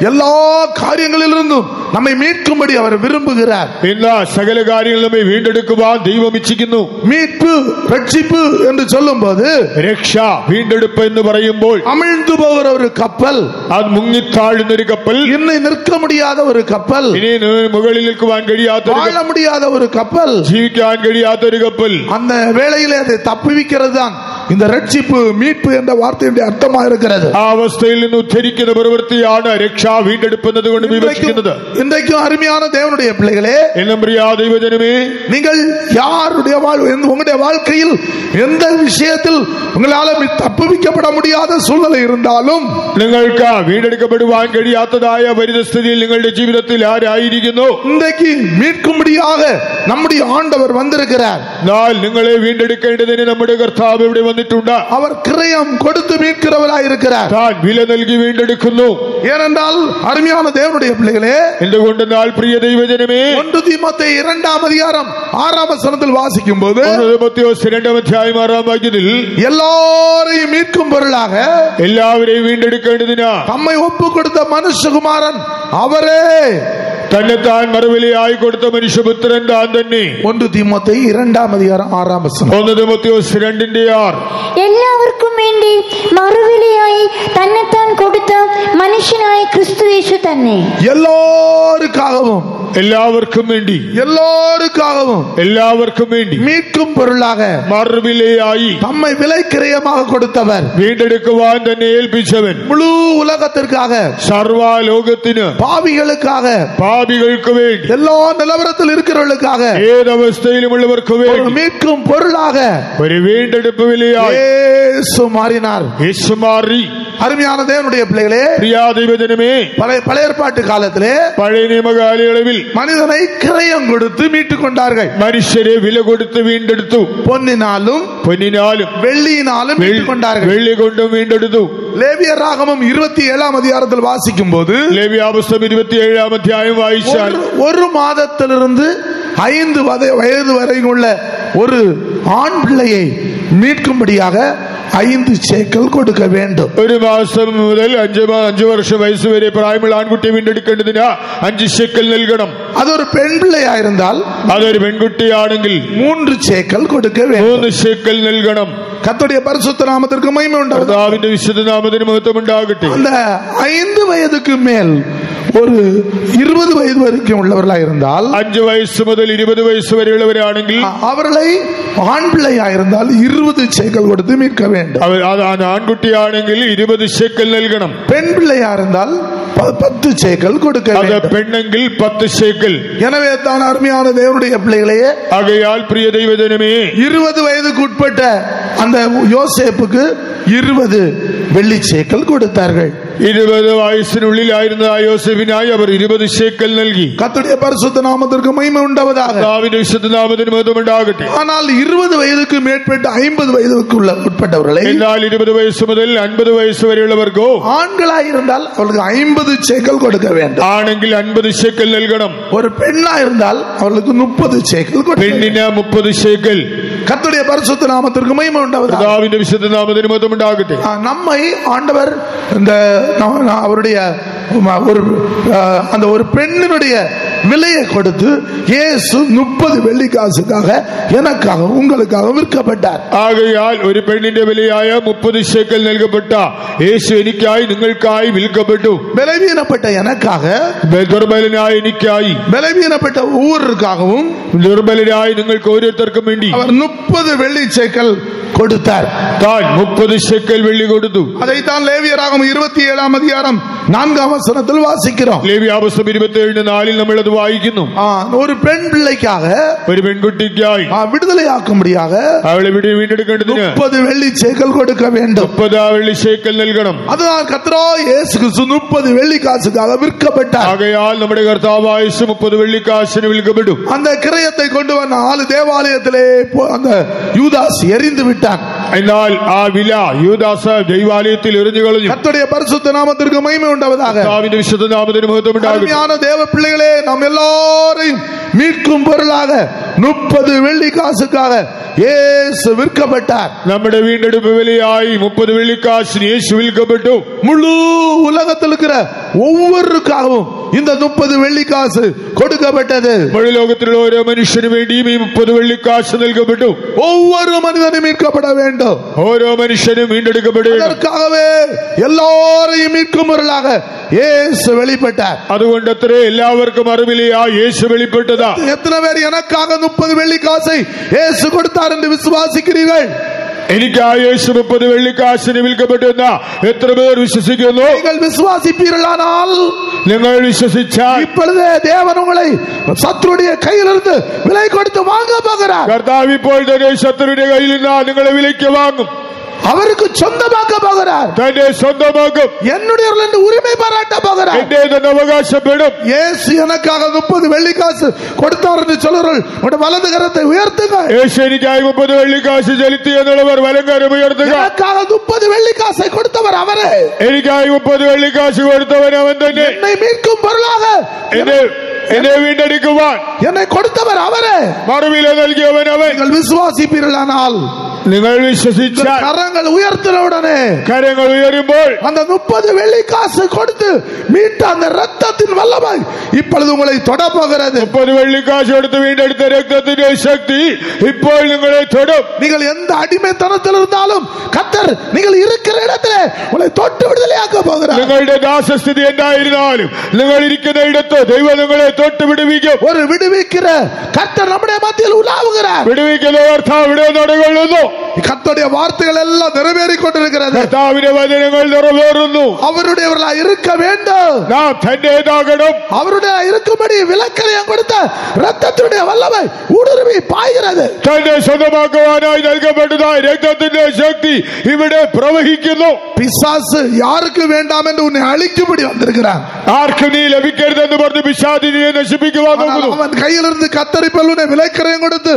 எல்லா காரியங்களிலிருந்தும் நம்மை மீட்கும்படி அவர் விரும்புகிறார். എല്ലാ സകല കാര്യങ്ങളും നമ്മെ വീണ്ടെടുക്കുവാൻ ദൈവം ഇച്ഛിക്കുന്നു. மீட்பு, ரட்சிப்பு என்று சொல்லும்போது രക്ഷ, വീണ്ടെടുപ്പ് എന്ന് പറയുമ്പോൾ அமிழ்ந்து போகிற ஒரு கப்பல், അത് മുങ്ങിത്താഴുന്ന ഒരു കപ്പൽ, இன்னும் நிற்க முடியாத ஒரு கப்பல், ഇനി മുകളിൽ നിൽക്കുവാൻ കഴിയാത്ത, வாழ முடியாத ஒரு கப்பல், ജീവിക്കാൻ കഴിയാത്ത ഒരു കപ്പൽ. அந்த வேளையிலே அதை தப்புவிக்கிறது தான் இந்த ரட்சிப்பு, மீட்பு என்ற வார்த்தையுடைய அர்த்தமா இருக்கிறது. ആ അവസ്ഥയിൽ നിന്ന് ഉദ്ധരിക്കുന്ന പ്രവൃത്തിയാണ് രക്ഷ, വീണ്ടെടുപ്പ് എന്നതുകൊണ്ട് വിവക്ഷിക്കുന്നത്. இன்றைக்கும் அருமையான தேவனுடைய பிள்ளைகளே, എന്നും പ്രിയ ദൈവജനമേ, நீங்கள் யாருடைய உங்களுடைய வாழ்க்கையில் எந்த விஷயத்தில் உங்களால் தப்புவிக்கப்பட முடியாத சூழ்நிலை இருந்தாலும், നിങ്ങൾക്ക് വീണ്ടെടുക്കപ്പെടുവാൻ കഴിയാത്തതായ പരിതസ്ഥിതിയിൽ നിങ്ങളുടെ ജീവിതത്തിൽ ആരായിരിക്കുന്നു, இன்றைக்கு மீட்கும்படியாக நம்முடைய ஆண்டவர் வந்திருக்கிறார். എന്നാൽ നിങ്ങളെ വീണ്ടെടുക്കേണ്ടതിന് നമ്മുടെ കർത്താവ് ഇവിടെ വന്നിട്ടുണ്ട്. அவர் கிரயம் கொடுத்து மீட்கிறவராய் இருக்கிறார். താൻ വില നൽകി വീണ്ടെടുക്കുന്നു. ஏனென்றால் அருமையான தேவனுடைய பிள்ளைகளே, എന്തുകൊണ്ടെന്നാൽ പ്രിയ ദൈവജനമേ, 1 தீமோத்தேயு 2-ம் அதிகாரம் 6-ம் வசனத்தில் வாசிக்கும் போது, 2 അധ്യായം 6-ാം വാക്യത്തിൽ எல்லாரையும் மீட்கும் பொருளாக എല്ലാവരെയും വീണ്ടെടുക്കേണ്ടതിനാ தம்மை ஒப்பு கொடுத்த மனுஷகுமாரன் அவரே, തന്നെത്താൻ മറുവിലയായി കൊടുത്ത മനുഷ്യപുത്രൻ താൻ തന്നെ. 1 தீமோத்தேயு 2-ம் அதிகாரம் 6-ம் வசனம். 1 തിമോത്തിയോസ് 2:6. എല്ലാവർക്കും വേണ്ടി മറുവിലയായി തന്നെത്താൻ കൊടുത്ത മനുഷ്യനായ ക്രിസ്തുയേശു തന്നെ. எல்லாருக்காகவும், എല്ലാവർക്കും വേണ്ടി, எல்லாருக்காகவும், എല്ലാവർക്കും വേണ്ടി மீட்கும் பொருளாக മറുവിലയായി தம்மை விலைக்கிரயமாக கொடுத்தவர், വീണ്ടെടുക്കുവാൻ തന്നെ ഏൽപ്പിച്ചവൻ, முழு உலகத்திற்காக, സർവ്വലോകത്തിന്, பாவிகளுக்காக, പാപികൾക്ക് വേണ്ടി, எல்லா நிலவரத்தில் இருக்கிறவர்களுக்காக, ഏതവസ്ഥയിലുമുള്ളവർക്ക് ஒரு വേണ്ടി மீட்கும் பொருளாக ഒരു വീണ്ടെടുപ്പ് വിലയായി இயேசு மாறினார். യേശു മാറി. அருமையான தேவனுடைய பிள்ளைகளே, പ്രിയ ദൈവജനമേ, பழைய ஏற்பாட்டு காலத்திலே പഴയ നിയമകാലയളവിൽ மனிதனை கிரயம் கொடுத்து மீட்டுக் கொண்டார்கள். മനുഷ്യരെ വില കൊടുത്ത് വീണ്ടെടുത്തു. பொன்னினாலும் പൊന്നിനാലും வெள்ளியினாலும் மீட்டுக் கொண்டார்கள். വെള്ളി കൊണ്ടും വീണ്ടെടുത്തു. லேவியராகமம் 27-ம் அதிகாரத்தில் வாசிக்கும் போது, ലേവ്യാപുസ്തകം 27-ാം അധ്യായം വായിച്ചാൽ ஒரு மாதத்திலிருந்து 5 வயது வரை உள்ள ஒரு ஆண் பிள்ளையை மீட்கும்படியாக 5 சேக்கல் கொடுக்க வேண்டும். ഒരു മാസം മുതൽ 5 വർഷം വയസ്സ് വരെ പ്രായമുള്ള ആൺകുട്ടിയെ വീണ്ടെടുക്കേണ്ടതിന് 5 ശേക്കൽ നൽകണം. அது ஒரு பெண் பிள்ளையா இருந்தால் അതൊരു പെൺകുട്ടിയാണെങ്കിൽ 3 சேக்கல் கொடுக்க வேண்டும். 3 ശേക്കൽ നൽകണം. கர்த்தருடைய பரிசுத்த நாமத்திற்கு மகிமை உண்டாகட்டும். കർത്താവിന്റെ വിശുദ്ധ നാമത്തിന് മഹത്വം ഉണ്ടാകട്ടെ. அந்த 5 வயதுக்கு மேல் ஒரு 20 வயது வரைக்கும் உள்ளவர்களா இருந்தால், 5 വയസ്സ് മുതൽ 20 വയസ്സ് വരെയുള്ളവരാണെങ്കിൽ அவர்களை ஆண் பிள்ளையா இருந்தால் 20 சேக்கல் கொடுத்து மீட்க வேண்டும். ആൺകുട്ടിയാണെങ്കിൽ 20 ശേക്കൽ നൽകണം. பெண் பிள்ளையா இருந்தால் 10 சேக்கல் கொடுக்க അത് வேண்டும். പെണ്ണെങ്കിൽ 10 ശേക്കൽ. எனவே தான் அருமையான தேவனுடைய பிள்ளைகளையே, ആകയാൽ പ്രിയ ദൈവജനമേ, 20 வயதுக்கு உட்பட்ட அந்த யோசேப்புக்கு 20 வெள்ளி சேக்கல் கொடுத்தார்கள். 20 വയസ്സിനുള്ളിലായിരുന്ന യോസേഫിനായി അവർ 20 ശേക്കൽ നൽകി. கர்த்தருடைய பரிசுத்த நாமத்திற்கு மகிமை உண்டாவதாக. കർത്താവിന്റെ വിശുദ്ധ നാമത്തിന് മഹത്വം ഉണ്ടാകട്ടെ. ஆனால் 20 வயதுக்கு மேற்பட்ட 50 வயதுக்கு உட்பட்டவர்களை, എന്നാൽ 20 വയസ്സ് മുതൽ 50 വയസ്സ് വരെയുള്ളവർക്കോ ஆண்களாய் இருந்தால் அவர்களுக்கு 50 சேக்கல் கொடுக்க வேண்டும். ആണെങ്കിൽ 50 ശേക്കൽ നൽകണം. ஒரு பெண்ணா இருந்தால் அவர்களுக்கு 30 சேக்கல் கொடுக்க வேண்டும். പെണ്ണിന് 30 ശേക്കൽ. கர்த்தருடைய பரிசுத்த நாமத்திற்கு மகிமை உண்டாவதாக. കർത്താവിന്റെ വിശുദ്ധ നാമത്തിന് മഹത്വം ഉണ്ടാകട്ടെ. நம்மை ஆண்டவர் இந்த அவருடைய அந்த ஒரு பெண்ணினுடைய விலையை கொடுத்து இயேசு 30 வெள்ளி காசுக்காக எனக்காக உங்களுக்காக விற்கப்பட்டார். ആകയാൽ ഒരു പെണ്ണിന്റെ വിലയായ 30 ശേക്കൽ നൽകപ്പെട്ട യേശു എനിക്കായി നിങ്ങൾക്കായി വിൽക്കപ്പെട്ടു. பலவீனப்பட்ட எனக்காக, ദുർബലനായ എനിക്കായി, பலவீனப்பட்ட ஒவ்வொருக்காகவும் ദുർബലനായ നിങ്ങൾക്ക് ഓരോരുത്തർക്കും വേണ്ടി அவர் 30 வெள்ளி சேக்கல் கொடுத்தார். താൻ 30 ശേക്കൽ വെള്ളി കൊടുത്തു. அதைத்தான் லேவியராகமம் 27-ம் அதிகாரம் 4-ம் வசனத்தில் வாசிக்கிறோம். ലേവ്യാപുസ്തകം 27:4 നമ്മൾ അത് വായിക്കുന്നു. ஒரு பெண் பிள்ளைக்காக, ഒരു പെൺകുട്ടിക്കായി விடுதலையாக்கும்படியாக അവളെ വീണ്ടെടുക്കേണ്ടതിന് 30 வெள்ளி சேக்கல் கொடுக்க வேண்டும். 30 വെള്ളി ശേക്കൽ നൽകണം. அதுதான் கர்த்தராகிய இயேசு கிறிஸ்து 30 வெள்ளி காசுக்காக விற்கப்பட்டார். ആകയാൽ നമ്മുടെ കർത്താവായ യേശു 30 വെള്ളിക്കാശിന് വിൽക്കപ്പെട്ടു. அந்த கிரயத்தை கொண்டு வந்த ஆளு தேவாலயத்திலே அந்த யூதாஸ் எறிந்து விட்டான். എന്നാൽ ആ വില യൂദാസ് ദൈവാലയത്തിൽ എറിഞ്ഞു കളഞ്ഞു. கர்த்தருடைய பரிசுத்த நாமத்திற்கு மகிமை உண்டாவதாக. കർത്താവിന്റെ വിശുദ്ധ നാമത്തിന് മഹത്വം ഉണ്ടാകട്ടെ. அருமையான தேவ பிள்ளைகளே, நாம் எல்லாரையும் மீட்கும் பொருளாக 30 வெள்ளி காசுக்காக இயேசு விற்கப்பட்டார். നമ്മുടെ വീണ്ടെടുപ്പ് വിലയായി 30 വെള്ളിക്കാശിന് യേശു വിൽക്കപ്പെട്ടു. முழு உலகத்தில் இருக்கிற ஒவ்வொருக்காகவும் இந்த 30 வெள்ளி காசு கொடுக்கப்பட்டது. മുഴു ലോകത്തിലുള്ള ഓരോ മനുഷ്യനു വേണ്ടിയും ഈ 30 വെള്ളിക്കാശ് നൽകപ്പെട്ടു. ஒவ்வொரு மனிதனும் மீட்கப்பட வேண்டும். ഓരോ മനുഷ്യനും വീണ്ടെടുക്കപ്പെടും. அதற்காகவே எல்லாரையும் மீட்கும் பொருளாக இயேசு வெளிப்பட்டார். അതുകൊണ്ട് അത്രേ എല്ലാവർക്കും അറിവിലയായി യേശു വെളിപ്പെട്ടതാ. எத்தனை பேர் எனக்காக 30 வெள்ளி காசை இயேசு கொடுத்தார் என்று விசுவாசிக்கிறீர்கள்? എനിക്കായി യേശു 30 വെള്ളിക്കാശിന് വിൽക്കപ്പെട്ടു എന്ന് എത്ര പേർ വിശ്വസിക്കുന്നു? நீங்கள் விசுவாசிப்பீர்களானால், നിങ്ങൾ വിശ്വസിച്ചാൽ இப்பொழுதே தேவன் உங்களை சத்துருடைய கையிலிருந்து விலை கொடுத்து வாங்க போகிறார். കർത്താവ് ഇപ്പോൾ തന്നെ ശത്രുവിന്റെ കയ്യിൽ നിന്ന് നിങ്ങളെ വിലയ്ക്ക് വാങ്ങും. அவருக்கு சொந்தமாக்க போகிறார். തന്നെ സ്വന്തമാക്കും. என்னுடையவர்கள் என்று உரிமை பாராட்ட போகிறார். എന്റെ തന്നെ അവകാശപ്പെടും. இயேசு எனக்காக 30 வெள்ளி காசு கொடுத்தார் என்று சொல்லுங்கள். உங்களுடைய வலது கரத்தை உயர்த்துங்க. യേശു എനിക്കായി 30 വെള്ളിക്കാശ് ചെലുത്തി എന്നുള്ളവർ വലങ്കരം ഉയർത്തുക. எனக்காக 30 வெள்ளி காசை கொடுத்தவர் அவரே. എനിക്കായി 30 വെള്ളിക്കാശ് കൊടുത്തവൻ അവൻ തന്നെ. என்னை மீட்கும் பொருளாக എന്നെ വീണ്ടെടുക്കുവാൻ என்னை കൊടുத்தவர் அவரே. മറുവില നൽകിയവൻ അവൻ. நீங்கள் விசுவாசிப்பீர்களானால், നിങ്ങൾ വിശ്വസിച്ചാൽ கரங்கள் உயர்த்தின உடனே കരങ്ങൾ ഉയരുമ്പോൾ அந்த 30 வெள்ளி காசு கொடுத்து மீட்ட அந்த ரத்தத்தின் வல்லமை இப்பொழுது உங்களை தொட போகிறது. 30 വെള്ളിക്കാശ് കൊടുത്ത് വീണ്ടെടുത്ത രക്തത്തിന്റെ ശക്തി ഇപ്പോൾ നിങ്ങളെ തൊടും. நீங்கள் எந்த அடிமைத்தனத்தில் இருந்தாலும் கர்த்தர் நீங்கள் இருக்கிற இடத்திலே உங்களை தொட்டு விடுதலையாக்க போகிறார். നിങ്ങളുടെ ദാസസ്ഥിതി എന്തായിരുന്നാലും നിങ്ങൾ ഇരിക്കുന്ന ഇടത്ത് ദൈവം നിങ്ങളെ തൊട്ട് വിടുവിക്കും. ஒரு விடுவிக்கிற கர்த்தர் நம்முடைய மத்தியில் உலாவுகிறார். വിടുവിക്കുന്ന കർത്താവ് ഇവിടെ നടകൊള്ളുന്നു. கர்த்தருடைய வார்த்தைகள் எல்லாம் நிறைவேறிக் கொண்டிருக்கிறது. കർത്താവിന്റെ വചനങ്ങൾ നിറവേറുന്നു. அவருடையவர்களாய் இருக்க வேண்டும். നാം തന്റേതാകണം. அவருடைய இருக்கும்படி விலக்கலையும் கொடுத்த ரத்தத்தினுடைய வல்லமை ஊடுருவி பாய்கிறது. തന്നെ സ്വന്തമാക്കുവാനായി നൽകപ്പെട്ടതായ രക്തത്തിന്റെ ശക്തി ഇവിടെ പ്രവഹിക്കുന്നു. பிசாசு யாருக்கு வேண்டாம் என்று உன்னை அழிக்கும்படி வந்திருக்கிறான். ആർക്കും നീ ലഭിക്കരുതെന്ന് പറഞ്ഞ് പിശാചിനെ നശിപ്പിക്കുവാൻ നോക്കുന്നു. அவன் கையிலிருந்து கத்தரிப்பல் உன்னை விலைக்கரையும் கொடுத்து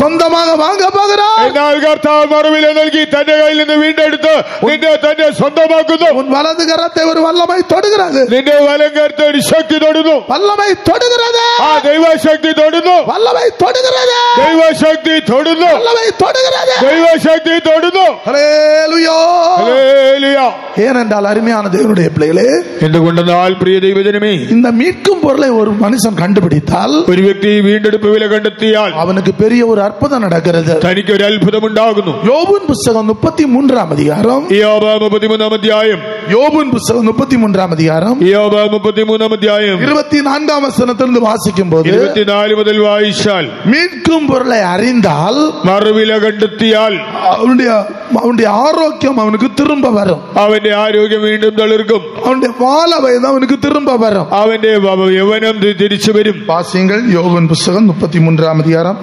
சொந்தமாக வாங்க போகிறான். എന്നാൽ കർത്താവ് മറുവില നൽകി തന്റെ കയ്യിൽ നിന്ന് വീണ്ടെടുത്ത് നിന്നെ തന്നെ സ്വന്തമാക്കുന്നു. உன் வலது கரத்தை ஒரு வல்லமை தொடுகிறது. നിന്റെ വലം കരത്തെ ഒരു ശക്തി തൊടുന്നു. வல்லமை தொடுகிறது. ആ ദൈവശക്തി തൊടുന്നു. வல்லமை தொடுகிறது. ദൈവശക്തി തൊടുന്നു. வல்லமை தொடுகிறது. ദൈവശക്തി തൊടുന്നു. ஹல்லேலூயா. ഹല്ലേലൂയ. ஏனென்றால் அருமையான தேவனுடைய பிள்ளைகளே, എന്തുകൊണ്ടെന്നാൽ പ്രിയ ദൈവജനമേ, இந்த மீட்கும் பொருளை ஒரு மனுஷன் கண்டுபிடித்தால் ഒരു വ്യക്തി വീണ്ടെടുപ്പ് വില കണ്ടെത്തിയാൽ அவனுக்கு பெரிய ஒரு அற்புதம் நடக்கிறது. തനിക്ക് ഒരു അത്ഭുതമുണ്ടാകുന്നു. யோபுவின் புத்தகம் 33ஆம் அதிகாரம். യോബ് 33-ാം അധ്യായം. யோபுவின் புத்தகம் 33ஆம் அதிகாரம் യോബ് 33-ാം അധ്യായം 24ஆம் வசனத்திலிருந்து வாசிக்கும் போது, 24 മുതൽ വായിച്ചാൽ, மீட்கும் பொருளை அறிந்தால் മറുവില കണ്ടെത്തിയാൽ அவனுடைய ஆரோக்கியம் அவனுக்கு திரும்ப வரும். അവന്റെ ആരോഗ്യം വീണ്ടും തളിർക്കും. அவனுடைய வாழ வயது அவனுக்கு திரும்ப வரும். അവന്റെ യൗവനം തിരിച്ചു വരും. வாசிங்கள் யோபுவின் புத்தகம் 33ஆம் அதிகாரம்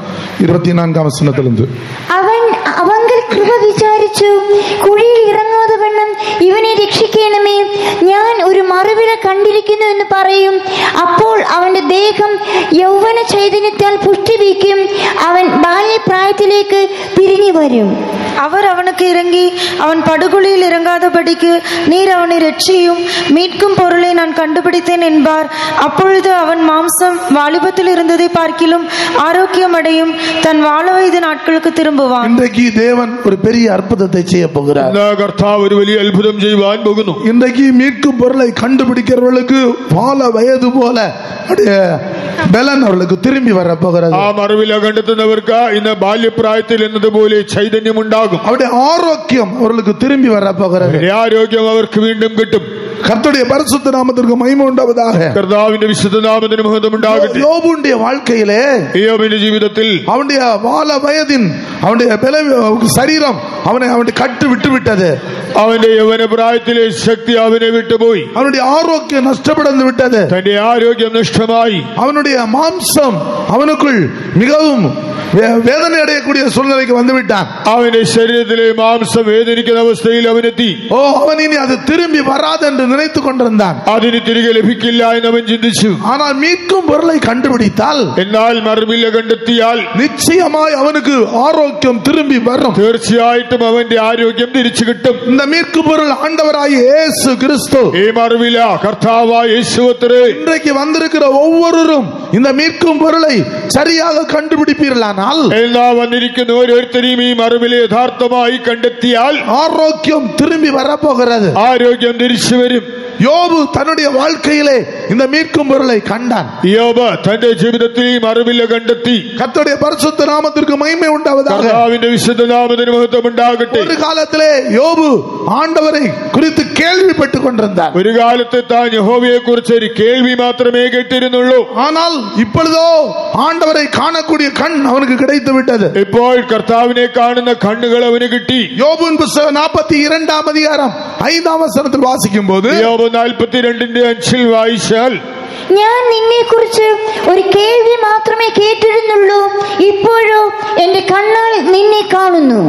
24ஆம் வசனத்திலிருந்து. അവങ്കൽ കൃപ വിചാരിച്ചു, കുഴിയിൽ ഇറങ്ങാതെ വണ്ണം ഇവനെ രക്ഷിക്കണമേ, ഞാൻ ഒരു മറുവില കണ്ടിരിക്കുന്നു എന്ന് പറയും. അപ്പോൾ അവന്റെ ദേഹം യൗവന ചൈതന്യത്താൽ പുഷ്ടിവീക്കും, അവൻ ബാല്യപ്രായത്തിലേക്ക് തിരിഞ്ഞു വരും. அவர் அவனுக்கு இறங்கி அவன் படுகொலியில் இறங்காதபடிக்கு நீர் அவனை ரட்சியும், மீட்கும் பொருளை நான் கண்டுபிடித்தேன் என்பார். அப்பொழுது அவன் மாம்சம் வாலிபத்தில் இருந்ததை பார்க்கிலும் ஆரோக்கியம் அடையும், தன் வாழ வயது நாட்களுக்கு திரும்புவான். இன்றைக்கு தேவன் ஒரு பெரிய அற்புதத்தை செய்ய போகிறார். കർത്താവ് ഒരു വലിയ അത്ഭുതം ചെയ്യുവാൻ പോകുന്നു. இன்றைக்கு மீட்கும் பொருளை கண்டுபிடிக்கிறவர்களுக்கு வாழ வயது போல பலன் அவர்களுக்கு திரும்பி வர போகிறது. ആ മറുവില കണ്ടെത്തുന്നവർക്ക് ഇന്ന് ബാല്യപ്രായത്തിൽ എന്നതുപോലെ ചൈതന്യം ഉണ്ടാകും. அவருடைய ஆரோக்கியம் அவர்களுக்கு திரும்பி வர போகிறது. ആരോഗ്യം അവർക്ക് വീണ്ടും കിട്ടും. கர்த்தருடைய பரிசுத்த நாமத்திற்கு மகிமை உண்டாவதாக. കർത്താവിന്റെ വിശുദ്ധ നാമത്തിന് മഹത്വം ഉണ്ടാകട്ടെ. யோபுடைய வாழ்க்கையிலே, யோபிന്റെ ജീവിതത്തിൽ அவனுடைய வாழ வயதின் அவனுடைய சரீரம் அவனை கட்டு விட்டு விட்டது. അവന്റെ യൗവന പ്രായത്തിലെ ശക്തി അവനെ വിട്ടുപോയി. அவனுடைய ஆரோக்கியம் நஷ்டப்பட்டு விட்டது. തന്റെ ആരോഗ്യം നഷ്ടമായി. அவனுடைய மாம்சம் அவனுக்குள் மிகவும் வேதனை அடையக்கூடிய சூழ்நிலைக்கு வந்து விட்டான். അവന്റെ ശരീരത്തിലെ മാംസം വേദനിക്കുന്ന അവസ്ഥയിൽ അവനെത്തി. அவன் இனி அது திரும்பி வராது என்று நினைத்துக் கொண்டிருந்தான். അതിന് തിരികെ ലഭിക്കില്ല എന്ന് അവൻ ചിന്തിച്ചു. ஆனால் மீட்கும் பொருளை கண்டுபிடித்தால், എന്നാൽ മറുവില കണ്ടെത്തിയാൽ நிச்சயமாய் அவனுக்கு ஆரோக்கியம் திரும்பி வரும். തീർച്ചയായിട്ടും അവന്റെ ആരോഗ്യം തിരിച്ചു കിട്ടും. இந்த மீட்கும் பொருள் ஆண்டவராகிய இயேசு கிறிஸ்து. ഈ മറുവില കർത്താവായ യേശുവത്രേ. இன்றைக்கு வந்திருக்கிற ஒவ்வொருவரும் இந்த மீட்கும் பொருளை சரியாக கண்டுபிடிப்பீர்களானால், എല്ലാ വന്നിരിക്കുന്ന ഓരോരുത്തരെയും ഈ മറുവില യഥാർത്ഥമായി കണ്ടെത്തിയാൽ ஆரோக்கியம் திரும்பி வரப்போகிறது. ആരോഗ്യം തിരിച്ചു വരും. யோபு தன்னுடைய வாழ்க்கையிலே இந்த மீட்கும் பொருளை கண்டான். யோபு തന്റെ ജീവിതത്തിൽ ഈ മറുവില കണ്ടെത്തി. கர்த்தருடைய பரிசுத்த நாமத்திற்கு மகிமை உண்டாவதாக. കർത്താവിന്റെ വിശുദ്ധ നാമത്തിന് മഹത്വം ഉണ്ടാകട്ടെ. ஒரு காலத்திலே யோபு ஆண்டவரை குறித்து கேள்விப்பட்டுக் கொண்டிருந்தார். ഒരു കാലത്ത് താൻ യഹോവയെ കുറിച്ച് ഒരു കേൾവി മാത്രമേ കേട്ടിരുന്നുള്ളൂ. ஆனால் இப்பொழுதோ ஆண்டவரை காணக்கூடிய கண் அவனுக்கு கிடைத்து விட்டது. ഇപ്പോൾ കർത്താവിനെ കാണുന്ന കണ്ണുകൾ അവന് കിട്ടി. யோபுவின் புத்தகம் 42 அதிகாரம் 5 வசனத்தில் வாசிக்கும் போது, യോബ് 42:5 വായിച്ചാൽ, ഞാൻ നിന്നെ കുറിച്ച് ഒരു കേൾവി മാത്രമേ കേട്ടിരുന്നുള്ളൂ, ഇപ്പോഴോ എന്റെ കണ്ണാൽ നിന്നെ കാണുന്നു.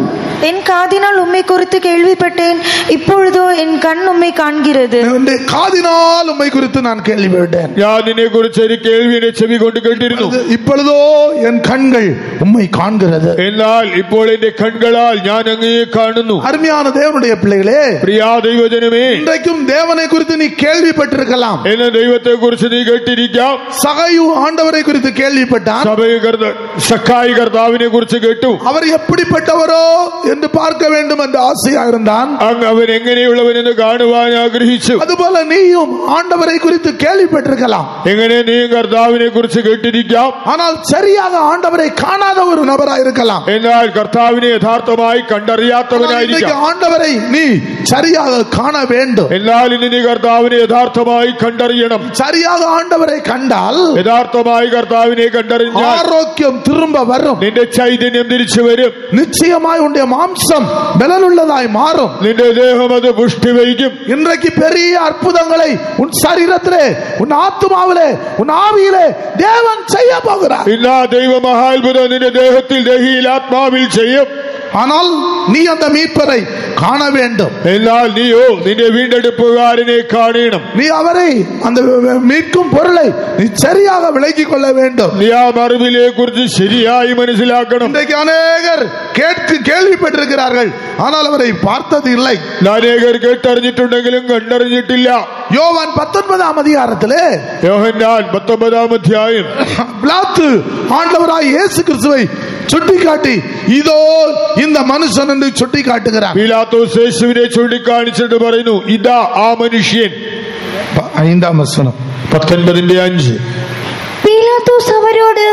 என் காதினால் உம்மை குறித்து கேள்விப்பட்டேன், இப்பொழுதோ என் கண் உம்மை காண்கிறது. എന്റെ കാതിനാൽ ഉമ്മை குறித்து நான் கேள்விப்பட்டேன், ഞാൻ നിന്നെ കുറിച്ച് ഒരു കേൾവിയെ ചെവി കൊണ്ട് കേട്ടിരുന്നു. இப்பொழுதோ என் கண்கள் உம்மை காண்கிறது. എന്നാൽ ഇപ്പോൾ എന്റെ കണ്ണുകളാൽ ഞാൻ അങ്ങയെ കാണുന്നു. அருமையான தேவனுடைய பிள்ளைகளே, പ്രിയ ദൈവജനമേ, இன்றைக்கும் தேவனை குறித்து நீ கேள்விப்பட்டிருக்கலாம். എന്ന ദൈവത്തെ കുറിച്ച് നീ കേട്ടിരിക്കാം. சகாயு ஆண்டவரை குறித்து கேள்விப்பட்டான். സക്കായി കർത്താവിനെ കുറിച്ച് കേട്ടു. அவர் எப்படிப்பட்டவரோ என்று பார்க்க வேண்டும் என்ற ஆசையா இருந்தான். അവൻ എങ്ങനെയുള്ളവൻ എന്ന് കാണുവാൻ ആഗ്രഹിച്ചു. அதுபோல நீயும் ஆண்டவரை குறித்து கேள்விப்பட்டிருக்கலாம். എങ്ങനെ നീയും കർത്താവിനെ കുറിച്ച് കേട്ടിരിക്കാം. ஆனால் சரியாக ஆண்டவரை காணாத ஒரு நபராக இருக்கலாம். എന്നാൽ കർത്താവിനെ യഥാർത്ഥമായി കണ്ടറിയാത്തവനായിരിക്കാം. ஆண்டவரை நீ சரியாக காண வேண்டும். എന്നാൽ ഇനി നീ കർത്താവിനെ യഥാർത്ഥമായി കണ്ടറിയണം. சரியாக ஆண்டவரை கண்டால் യഥാർത്ഥമായി കർത്താവിനെ കണ്ടറിഞ്ഞാൽ ஆரோக்கியம் திரும்ப வரும். നിന്റെ ചൈതന്യം തിരിച്ചു വരും. நிச்சயமாய் உன்னுடைய மாம்சம் பலனுள்ளதாய் மாறும். നിന്റെ ദേഹം അത് പുഷ്ടി വഹിക്കും. இன்றைக்கு பெரிய அற்புதங்களை உன் சரீரத்திலே, உன் ஆத்துமாவிலே, உன் ஆவியிலே தேவன் செய்ய போகிறார். ഇല്ലാ ദൈവ മഹാത്ഭുതം നിന്റെ ദേഹത്തിൽ, ദേഹിയിൽ, ആത്മാവിൽ ചെയ്യും. ஆனால் நீ அந்த மீட்பரை காண வேண்டும். എന്നാൽ നീയോ നിന്റെ വീണ്ടെടുപ്പുകാരനെ കാണണം. நீ அவரை, அந்த மீட்கும் பொருளை நீ சரியாக விளங்கிக் கொள்ள வேண்டும். നീ ആ മറുവിലെ കുറിച്ച് ശരിയായി മനസ്സിലാക്കണം. இன்றைக்கு அநேகர் கேள்விப்பட்டிருக்கிறார்கள், ஆனால் அவரை பார்த்தது இல்லை. അനേകർ കേട്ടറിഞ്ഞിട്ടുണ്ടെങ്കിലും കണ്ടറിഞ്ഞിട്ടില്ല. யோவான் 19 அதிகாரத்திலே യോഹന്നാൻ 19 അധ്യായം பிலாத்து ஆண்டவராய் இயேசு கிறிஸ்துவை சுட்டிக்காட்டி, இதோ இந்த மனுஷன் என்று சுட்டி காட்டுகிறார். പീലാത്തോസ് യേശുവിനെ ചൂണ്ടിക്കാണിച്ചിട്ട് പറയുന്നു, ഇതാ ആ മനുഷ്യൻ. 5 வசனம் 19:5. പീലാത്തോസ് അവരോട്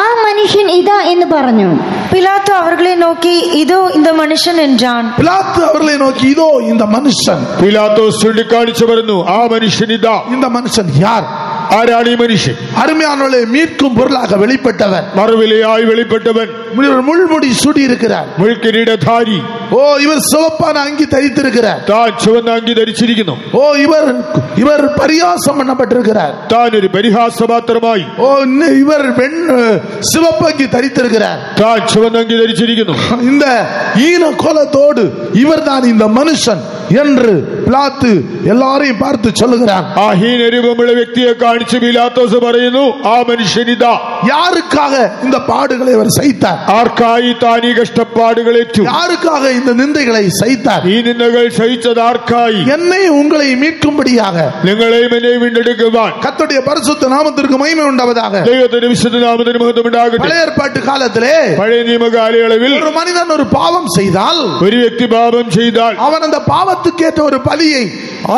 ആ മനുഷ്യൻ ഇതാ എന്ന് പറഞ്ഞു. பிலாத்து அவர்களை நோக்கி இதோ இந்த மனுஷன் என்றான். பிலாத்து அவர்களை நோக்கி இதோ இந்த மனுஷன். പീലാത്തോസ് ചൂണ്ടിക്കാണിച്ചു പറഞ്ഞു, ആ മനുഷ്യൻ ഇതാ. இந்த மனுஷன் யார்? ആരാണ് ഈ മനുഷ്യൻ? அருமையானவர்களே, மீட்கும் பொருளாக வெளிப்பட்டவன், മറുവിലയായി വെളിപ്പെട്ടവൻ, முள்முடி சூடி இருக்கிறார். മുൾക്കിരീടധാരി. ஓ, இவர் சிவப்பான அங்கி தரித்திருக்கிறார். താൻ ചുവന്ന അങ്കി ധരിച്ചിരിക്കുന്നു. ஓ, இவர் பரியாசம் பண்ணப்பட்டிருக்கிறார். താൻ ഒരു പരിഹാസപാത്രമായി. ஓ, இவர் சிவப்பங்கி தரித்திருக்கிறார். താൻ ചുവന്ന അങ്കി ധരിച്ചിരിക്കുന്നു. இந்த ஈன கோலத்தோடு இவர்தான் இந்த மனுஷன் என்று பிலாத்து எல்லாரையும் பார்த்து சொல்லுகிறான். ആ ഹീനരൂപമുള്ള വ്യക്തിയെ കാണിച്ച് പീലാത്തോസ് പറയുന്നു, ആ മനുഷ്യൻ ഇതാ. யாருக்காக இந்த பாடுகளை அவர் சகித்தார்? ആർക്കായി താൻ ഈ കഷ്ടപ്പാടുകളേറ്റു? யாருக்காக இந்த நிந்தைகளை சகித்தார்? ഈ നിന്ദകൾ സഹിച്ചത് ആർക്കായി? என்னை உங்களை மீட்கும்படியாக. നിങ്ങളെയും എന്നെയും വീണ്ടെടുക്കുവാൻ. கர்த்தருடைய பரிசுத்த நாமத்திற்கு மகிமை உண்டாவதாக. ദൈവത്തിന്റെ വിശുദ്ധ നാമത്തിന് മഹത്വം ഉണ്ടാകട്ടെ. பழைய ஏற்பாட்டு காலத்திலே പഴയ നിയമ കാലയളവിൽ ஒரு மனிதன் ஒரு பாவம் செய்தால், ഒരു വ്യക്തി പാപം ചെയ്താൽ அவன் அந்த பாவத்துக்கேற்ற ஒரு பலியை,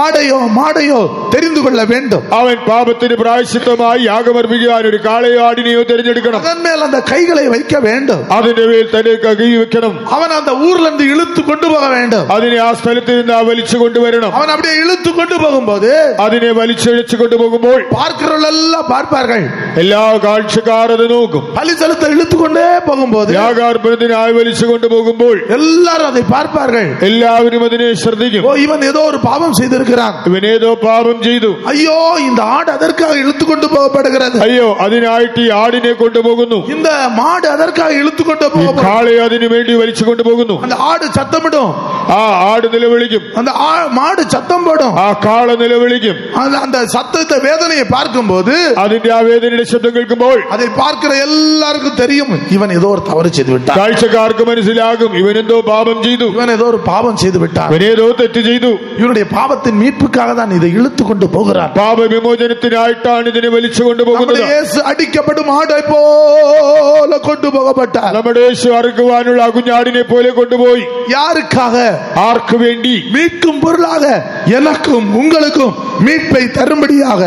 ஆடையோ மாடையோ தெரிந்து கொள்ள வேண்டும். അവൻ പാപത്തിന് പ്രായശ്ചിത്തമായി യാഗമർപ്പിക്കുവാൻ ഒരു കാളയോ ആടിനെയോ തിരഞ്ഞെടുക്കണം. அதன் மேல் அந்த கைகளை வைக்க வேண்டும். അതിന്റെ മേൽ തന്നെ കൈ വെക്കണം. அவன் அந்த ஊர்ல இருந்து இழுத்து கொண்டு போக வேண்டும். അതിനെ ആ സ്ഥലത്ത് നിന്ന് വലിച്ചു കൊണ്ടുവരണം. அவன் அப்படியே இழுத்து கொண்டு போகும்போது അതിനെ വലിച്ചഴിച്ചു കൊണ്ടുപോകുമ്പോൾ பார்க்கிறவர்கள் எல்லாம் பார்ப்பார்கள். എല്ലാ കാഴ്ചക്കാർ അത് നോക്കും. பலி செலுத்த இழுத்து கொண்டே போகும்போது യാഗാർപ്പണത്തിനായി വലിച്ചു കൊണ്ടുപോകുമ്പോൾ எல்லாரும் அதை பார்ப்பார்கள். എല്ലാവരും അതിനെ ശ്രദ്ധിക്കും. ஓ, இவன் ஏதோ ஒரு பாவம் செய்திருக்கிறான். ഇവനേതോ പാപം ചെയ്തു. ஐயோ, இந்த ஆடு அதற்காக இழுத்து கொண்டு போகப்படுகிறது. അയ്യോ, അതിനായിട്ട് ഈ ആടിനെ കൊണ്ടുപോകുന്നു. இந்த மாடு அதற்காக இழுத்து கொண்டு ഈ போகப்படும். കാളയെ അതിനു വേണ്ടി വലിച്ചു കൊണ്ടുപോകുന്നു. அந்த ஆடு சத்தமிடும். ആ ആട് നിലവിളിക്കും. அந்த மாடு சத்தம் போடும். சத்தம், കാള നിലവിളിക്കും. அந்த சத்தத்தை வேதனையை பார்க்கும்போது, അതിന്റെ ആ വേദനയുടെ ശബ്ദം കേൾക്കുമ്പോൾ அதை பார்க்கிற எல்லாருக்கும் தெரியும் இவன் ஏதோ ஒரு தவறு செய்து விட்டான். കാഴ്ചക്കാർക്ക് മനസ്സിലാകും ഇവൻ എന്തോ പാപം ചെയ്തു, இவன் ஏதோ ஒரு பாவம் செய்து விட்டான், ഇവൻ ഏതോ തെറ്റ് ചെയ്തു. இவனுடைய பாவத்தின் மீட்புக்காக தான் இதை இழுத்து கொண்டு போகிறான். പാപ വിമോചനത്തിനായിട്ടാണ് ഇതിനെ വലിച്ചു കൊണ്ടുപോകുന്നത്. இயேசு அடிக்கப்படும் ஆடை போல கொண்டு போகப்பட்டார். നമ്മുടെ യേശു അറുക്കുവാനുള്ള ആ കുഞ്ഞാടിനെ പോലെ കൊണ്ടുപോയി. யாருக்காக? ആർക്ക് വേണ്ടി? மீட்கும் பொருளாக, எனக்கும் உங்களுக்கும் மீட்பை தரும்படியாக,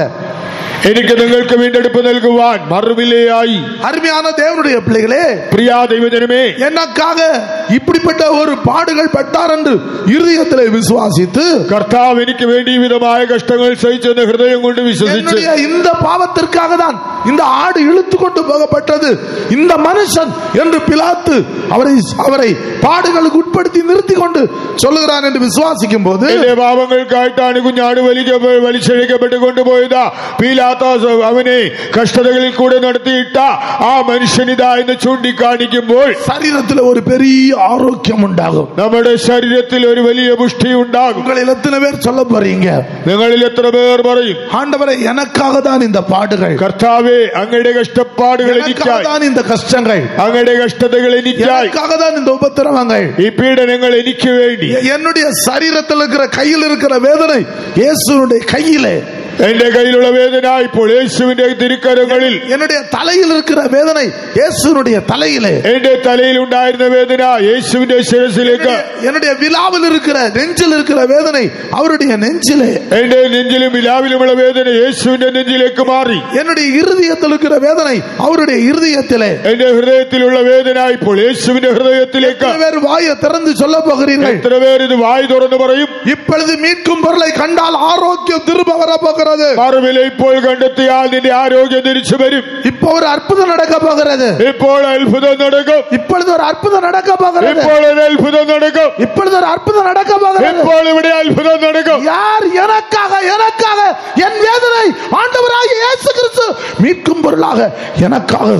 എനിക്ക് നിങ്ങൾക്ക് വീണ്ടെടുപ്പ് നൽകുവാൻ മറുവിലയായി. அருமையான தேவனுடைய பிள்ளைகளே, പ്രിയ ദൈവജനമേ, எனக்காக இப்படிப்பட்ட ஒரு பாடுகள் பட்டார் என்று இருதயத்திலே விசுவாசித்து, കർത്താവ് എനിക്ക് വേണ്ടി വിധമായ കഷ്ടങ്ങൾ സഹിച്ചെന്ന് ഹൃദയം കൊണ്ട് വിശ്വസിച്ച്, இந்த பாவத்திற்காக தான் இந்த ஆடு இழுத்து கொண்டு போகப்பட்டது, இந்த மனுஷன் என்று பிலாத்து அவரை பாடுகளுக்கு உட்படுத்தி நிறுத்தி கொண்டு சொல்லுகிறான் என்று விசுவாசிக்கும் போது, എന്റെ പാപങ്ങൾക്കായിട്ടാണ് കുഞ്ഞാട് വലിച്ചഴിക്കപ്പെട്ട് കൊണ്ടുപോയത്. പീലാത്തോസ് അവനെ കഷ്ടതകളിൽ കൂടെ നടത്തിയിട്ട ആ മനുഷ്യനിതാ എന്ന് ചൂണ്ടിക്കാണിക്കുമ്പോൾ ശരീരത്തിൽ ഒരു பெரிய ஆரோக்கியம் உண்டாகும். നമ്മുടെ ശരീരത്തിൽ ഒരു വലിയ പുഷ്ടി ഉണ്ടാകും. உங்களில் எத்தனை பேர் சொல்ல போறீங்க? നിങ്ങളിൽ എത്ര പേർ പറയും, ஆண்டவரே, எனக்காக தான் இந்த பாடுகள், കർത്താവേ അങ്ങയുടെ കഷ്ടപ്പാടുകൾ എനിക്കായി, தான் இந்த கஷ்டங்கள், അങ്ങയുടെ കഷ്ടതകൾ എനിക്കായി, எனக்காக தான் இந்த உபத்திரவங்கள், ഈ പീഡനങ്ങൾ എനിക്ക് വേണ്ടി. என்னுடைய சரீரத்தில் இருக்கிற கையில் இருக்கிற வேதனை இயேசுவுடைய கையிலே, എന്റെ കയ്യിലുള്ള വേദന ഇപ്പോൾ യേശുവിന്റെ തിരുക്കരങ്ങളിൽ, என்னுடைய தலையில் இருக்கிற வேதனை இயேசுவுடைய தலையிலே, എന്റെ തലയിൽ ഉണ്ടായിരുന്ന വേദന യേശുവിന്റെ ശിരസിലേക്ക്, என்னுடைய விலாவில் இருக்கிற நெஞ்சில் இருக்கிற வேதனை அவருடைய நெஞ்சிலே, എന്റെ നെഞ്ചിലും വിലാവിലുമുള്ള വേദന യേശുവിന്റെ നെഞ്ചിലേക്ക് മാറി, என்னுடைய இருதயத்தில் இருக்கிற வேதனை அவருடைய இருதயத்திலே, എന്റെ ഹൃദയത്തിലുള്ള വേദന ഇപ്പോൾ യേശുവിന്റെ ഹൃദയത്തിലേക്ക്. வேறு வாயை திறந்து சொல்ல போகிறீர்கள்? എത്ര പേർ ഇത് വായി തുറന്ന് പറയും? இப்பொழுது மீட்கும் பொருளை கண்டால் ஆரோக்கியம் திரும்ப வரப்போகிறது. മറുവില ഇപ്പോൾ കണ്ടെത്തിയാൽ നിന്റെ ആരോഗ്യം തിരിച്ചു വരും. இப்போ ஒரு அற்புதம் நடக்க போகிறது. ഇപ്പോൾ അത്ഭുതം നടക്കും. இப்பொழுது ஒரு அற்புதம் நடக்க போகிறது. ഇപ്പോൾ ഒരു അത്ഭുതം നടക്കും. இப்பொழுது ஒரு அற்புதம் நடக்க போகிறது. ഇപ്പോൾ ഇവിടെ அற்புதம் நடக்கும். யார் எனக்காக என் வேதனை ஆண்டவராகிய இயேசு கிறிஸ்து மீட்கும் பொருளாக எனக்காக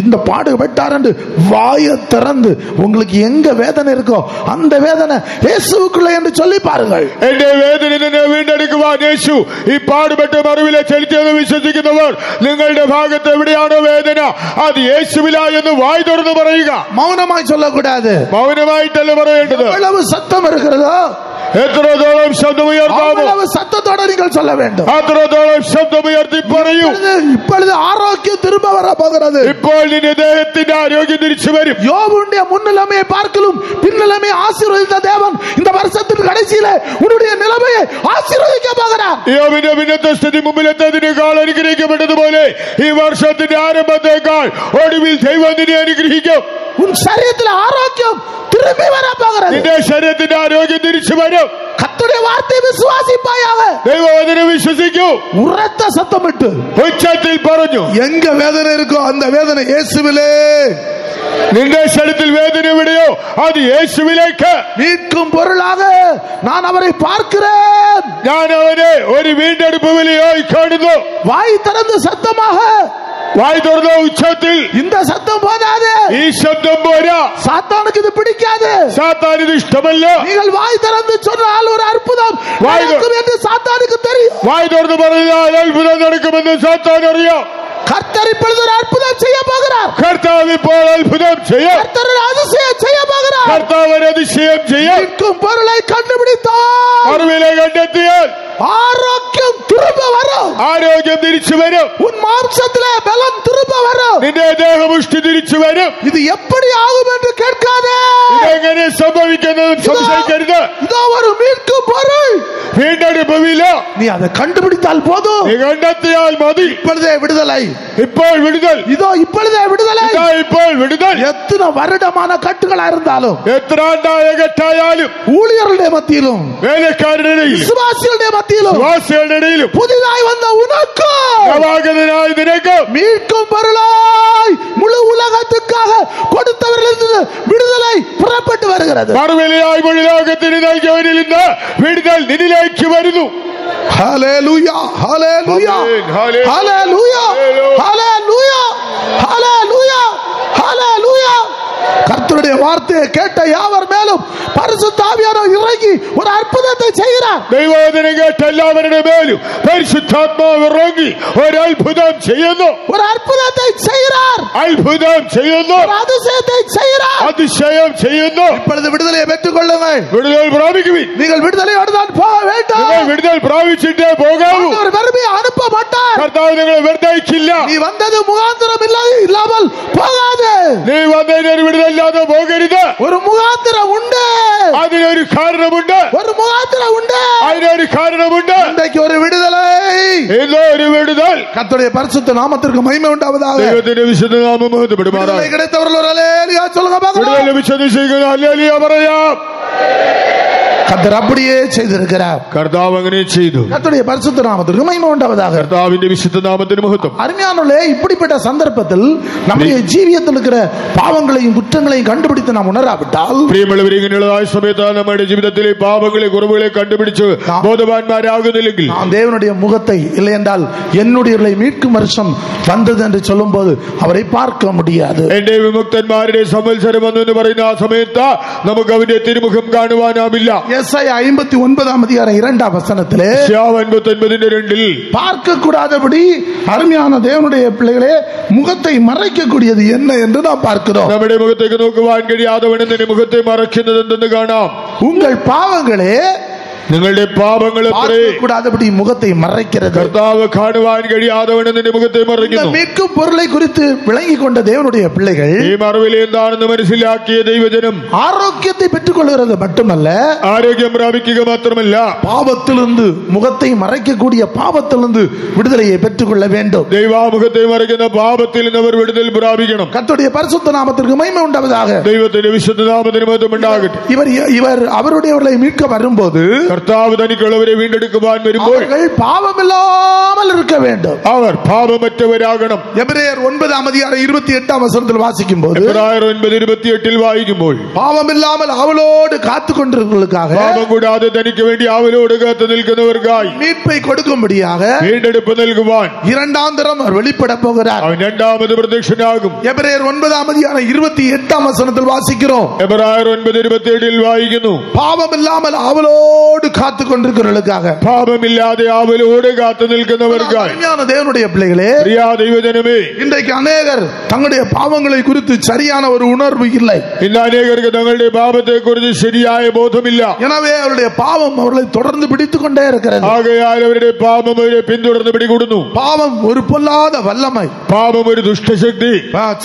இந்த பாடுபட்டார் என்று வாயை திறந்து உங்களுக்கு எங்க வேதனை இருக்கோ அந்த வேதனை இயேசுவுக்குள்ள என்று சொல்லி பாருங்கள். എന്റെ വേദന നിന്നെ വീണ്ടെടുക്കുവാൻ യേശു ഈ പാടുപെട്ട മറുവിലെ ചെലുത്തിയെന്ന് വിശ്വസിക്കുന്നവർ, നിങ്ങളുടെ ഭാഗത്ത് എവിടെയാണോ വേദന അത് യേശുവിലാ എന്ന് വായി തുറന്ന് പറയുക. மௌனமாய் சொல்லக்கூடாது. മൗനമായിട്ടല്ല പറയേണ്ടത്. எவ்வளவு சத்தம் இருக்கிறதோ എത്രത്തോളം ശബ്ദമുയർത്താമോ அவ்வளவு சத்தத்தோட நீங்கள் சொல்ல வேண்டும். അത്രത്തോളം ശബ്ദമുയർത്തി പറയൂ. இப்பொழுது ஆரோக்கியம் திரும்ப வர போகிறது. ഇപ്പോൾ നിന്റെ ദേഹത്തിന്റെ ആരോഗ്യം തിരിച്ചു വരും. யோபுடைய முன்னிலைமையை பார்க்கலும் பின்னிலைமையை ஆசீர்வதித்த தேவன் இந்த வருஷத்தின் கடைசியிலே உன்னுடைய நிலைமையை ஆசீர்வதிக்க போகிறார். യോബിന്റെ പിന്നത്തെ സ്ഥിതി മുമ്പിലെത്തതിനേക്കാൾ അനുഗ്രഹിക്കപ്പെട്ടതുപോലെ ഈ വർഷത്തിന്റെ ആരംഭത്തെക്കാൾ ഒടുവിൽ ദൈവം നിന്നെ അനുഗ്രഹിക്കും. உன் சரீரத்தில் ஆரோக்கியம் திரும்பி வர போகிறது. നിന്റെ ശരീരത്തിന്റെ ആരോഗ്യം തിരിച്ചു വരും. கர்த்தருடைய வார்த்தையை விசுவாசிப்பாயாக. ദൈവവചനം വിശ്വസിക്കൂ. உரத்த சத்தமிட்டு ഉച്ചത്തിൽ പറഞ്ഞു, எங்க வேதனை இருக்கோ அந்த வேதனை இயேசுவிலே. നിന്റെ ശരീരത്തിൽ വേദന എവിടെയോ അത് യേശുവിലേക്ക്. மீட்கும் பொருளாக நான் அவரை பார்க்கிறேன். ഞാൻ അവനെ ഒരു വീണ്ടെടുപ്പ് വിലയായി കാണുന്നു. வாய் திறந்து சத்தமாக, വായി തുറന്ന ഉച്ചത്തിൽ, இந்த சத்தம் போதாது. ഈ ശബ്ദം പോരാ. சாத்தானுக்கு இது பிடிக்காது. സാത്താൻ ഇത് ഇഷ്ടമല്ല. நீங்கள் வாய் திறந்து சொன்னால் ஒரு அற்புதம் நடக்கும் என்று சாத்தானுக்கு தெரியும். വായി തുറന്ന് പറഞ്ഞാൽ അത്ഭുതം നടക്കുമെന്ന് സാത്താൻ അറിയാം. கர்த்தர் இப்பொழுது ஒரு அற்புதம் செய்ய போகிறார். കർത്താവ് ഇപ്പോൾ അത്ഭുതം ചെയ്യും. கர்த்தர் ஒரு அதிசயம் செய்ய போகிறார். കർത്താവ് ഒരു അതിശയം ചെയ്യും. மீட்கும் பொருளை கண்டுபிடித்தால் മറുവിലെ കണ്ടെത്തിയാൽ ஆரோக்கியம் திரும்ப வரும். ആരോഗ്യം തിരിച്ചു വരും. உன் மாம்சத்திலே பலம் திரும்ப வரும். നിന്റെ ദേഹപുഷ്ടി തിരിച്ചു വരും. இது எப்படி ஆகும் என்று கேட்காதே. ഇതെങ്ങനെ സംഭവിക്കുന്നത് സംശയിക്കരുത്. இதோ ஒரு மீட்கும் பொருள். വീണ്ടെടുപ്പ് വില நீ அதை கண்டுபிடித்தால் போதும். നീ കണ്ടെത്തിയാൽ മതി. இப்பொழுதே விடுதலை. ഇപ്പോൾ വിടുതൽ. இதோ இப்பொழுதே விடுதலை. ഇതാ ഇപ്പോൾ വിടുതൽ. எத்தனை வருடமான கட்டுகளா இருந்தாலும், എത്ര ആണ്ടായ കെട്ടായാലും, ஊழியர்களுடைய மத்தியிலும், വേലക്കാരുടെ ഇടയിലും, விசுவாசிகளுடைய மத்தியிலும், വിശ്വാസികളുടെ ഇടയിലും, புதிதாய் வந்த உனக்கு നവാഗതനായ നിനക്ക് மீட்கும் பொருளாய் முழு உலகத்துக்காக கொடுத்தவரிலிருந்து விடுதலை புறப்பட்டு வருகிறது. മറുവിലയായി മുഴു ലോകത്തിന് നൽകിയവനിൽ നിന്ന് വിടുതൽ നിന്നിലേക്ക് വരുന്നു. ஹல்லேலூயா, ஹல்லேலூயா, ഹല്ലേലൂയ, ஹல்லேலூயா, ஹல்லேலூயா, ஹல்லேலூயா, ஹல்லேலூயா. கர்த்தருடைய வார்த்தையை கேட்ட யாவர் மேலும் பரிசுத்த ஆவியானவர் இறங்கி ஒரு அற்புதத்தை செய்கிறார். ദൈവവചനം കേട്ട എല്ലാവരുടെ മേലും പരിശുദ്ധാത്മാവ് ഇറങ്ങി ഒരു അത്ഭുതം ചെയ്യുന്നു. ஒரு அற்புதத்தை செய்கிறார். അത്ഭുതം ചെയ്യുന്നു. ஒரு அதிசயத்தை செய்கிறார். அதிசயம் ചെയ്യുന്നു. இப்பொழுது விடுதலையை பெற்றுக் கொள்ளுங்கள். വിടുതൽ പ്രാപിക്കുവിൻ. நீங்கள் விடுதலையோடு தான் போக வேண்டும். നിങ്ങൾ വിടുതൽ പ്രാപിച്ചിട്ടേ പോകാവൂ. ஒரு வெறுமையை அனுப்ப மாட்டார். കർത്താവ് നിങ്ങളെ വെറുതെ അയക്കില്ല. நீ வந்தது முகாந்திரம் இல்லாமல் போகாது. നീ വന്നതിനൊരു വിടുതലില്ലാതെ പോകരുത്. ஒரு முகாந்திரம் உண்டு. അതിനൊരു കാരണമുണ്ട്. ஒரு முகாந்திரம் உண்டு. അതിനൊരു കാരണമുണ്ട്. இன்றைக்கு ஒரு விடுதலை. ഇന്ന് ഒരു വിടുതൽ. கர்த்தருடைய பரிசுத்த நாமத்திற்கு மகிமை உண்டாவதாக. ദൈവത്തിന്റെ വിശുദ്ധ നാമം മഹത്വപ്പെടുമാറാകട്ടെ. விடுதலை கிடைத்தவர்கள் ஒரு அல்லேலூயா சொல்லுங்க பார்க்கலாம். വിടുതൽ വിശ്വസിക്കുന്ന ഹല്ലേലൂയ പറയാം. கர்த்தர் அப்படியே செய்திருக்கிறார். കർത്താവ് അങ്ങനെ ചെയ്തു. கர்த்தருடைய பரிசுத்த நாமத்திற்கு மகிமை உண்டாவதாக. കർത്താവിന്റെ വിശുദ്ധ നാമത്തിന് മഹത്വം. அருமையானவர்களே, இப்படிப்பட்ட சந்தர்ப்பத்தில் நம்முடைய ஜீவியத்தில் இருக்கிற பாவங்களையும் குற்றங்களையும் கண்டுபிடித்து நாம் உணராவிட்டால், പ്രിയമുള്ളവരെ, ഇങ്ങനെയുള്ളതായ സമയത്ത് നമ്മുടെ ജീവിതത്തിലെ പാപങ്ങളെ കുറവുകളെ കണ്ടുപിടിച്ച് ബോധവാന്മാരാകുന്നില്ലെങ്കിൽ நாம் தேவனுடைய முகத்தை இல்லை என்றால் என்னுடைய மீட்கும் வருஷம் வந்தது என்று சொல்லும் போது அவரை பார்க்க முடியாது. എന്റെ വിമുക്തന്മാരുടെ സംവത്സരം എന്ന് പറയുന്ന ആ സമയത്ത് നമുക്ക് അവന്റെ തിരുമുഖം കാണുവാനാവില്ല. യെശയ്യാ 59 அதிகாரம் 2 வசனத்திலே 59:2 பார்க்க கூடாதபடி அருமையான தேவனுடைய பிள்ளைகளே முகத்தை மறைக்கக்கூடியது என்ன என்று நாம் பார்க்கிறோம். നമ്മുടെ മുഖത്തേക്ക് നോക്കുവാൻ കഴിയാത്തവൻ നിന്റെ മുഖത്തെ മറയ്ക്കുന്നത് എന്തെന്ന് കാണാം. உங்கள் பாவங்களே നിങ്ങളുടെ പാപങ്ങൾ கூடாதபடி முகத்தை மறைக்கிறது. കർത്താവ് കാണുവാൻ കഴിയാത്തവൻ നിന്റെ മുഖത്തെ മറയ്ക്കുന്നു. மீட்கும் பொருளை குறித்து விளங்கிக் கொண்ட தேவனுடைய பிள்ளைகள் ഈ മറവിൽ എന്താണെന്ന് മനസ്സിലാക്കിയ ദൈവജനം ஆரோக்கியத்தை பெற்றுக் கொள்கிறது மட்டுமல்ல, ആരോഗ്യം പ്രാപിക്കുക മാത്രമല്ല, பாவத்திலிருந்து முகத்தை மறைக்கக்கூடிய பாவத்திலிருந்து விடுதலையை பெற்றுக் கொள்ள வேண்டும். ദൈവാമുഖത്തെ മറയ്ക്കുന്ന പാപത്തിൽ നിന്ന് അവർ വിടുതൽ പ്രാപിക്കണം. கர்த்தருடைய பரிசுத்த நாமத்திற்கு மகிமை உண்டாவதாக. ദൈവത്തിന്റെ വിശുദ്ധ നാമത്തിന് മഹത്വം ഉണ്ടാകട്ടെ. இவர் அவருடையவர்களை மீட்க வரும்போது കർത്താവ് തനിക്കുള്ളവരെ വീണ്ടെടുക്കുവാൻ വരുമ്പോൾ பாவமில்லாமல் இருக்க வேண்டும். അവർ പാപമറ്റവരാകണം. எபிரேயர் 9:28 வாசிக்கும்போது, എബ്രായർ 9:28 വായിക്കുമ്പോൾ, பாவமில்லாமல் அவளோடு காத்துக் கொண்டிருக்கிறவர்களுக்காக, പാപം കൂടാതെ തനിക്ക് വേണ്ടി അവലോട് കാത്തു നിൽക്കുന്നവർക്കായി மீட்பை கொடுக்கும்படியாக വീണ്ടെടുപ്പ് നൽകുവാൻ இரண்டாம் தரம் அவர் வெளிப்பட போகிறார். അവൻ രണ്ടാമത് പ്രത്യക്ഷനാകും. எபிரேயர் 9:28 வாசிக்கிறோம். എബ്രായർ 9:27 വായിക്കുന്നു, பாவமில்லாமல் அவளோடு காத்துக் கொண்டிருக்கிறவர்களுக்காக, പാപമില്ലാതെ അവലോട് കാത്തു നിൽക്കുന്നവർക്കായി. தேவனுடைய பிள்ளைகளே, പ്രിയ ദൈവജനമേ, இன்றைக்கு அநேகர் தங்களுடைய பாவங்களை குறித்து சரியான ஒரு உணர்வு இல்லை. ഇന്ന് അനേകർക്ക് തങ്ങളുടെ പാപത്തെ കുറിച്ച് ശരിയായ ബോധമില്ല. எனவே அவருடைய பாவம் அவர்களை தொடர்ந்து பிடித்துக் கொண்டே இருக்கிறது. ആകയാൽ അവരുടെ പാപം അവരെ പിന്തുടർന്ന് പിടികൂടുന്നു. பாவம் ஒரு பொல்லாத வல்லமை. പാപം ഒരു ദുഷ്ടശക്തി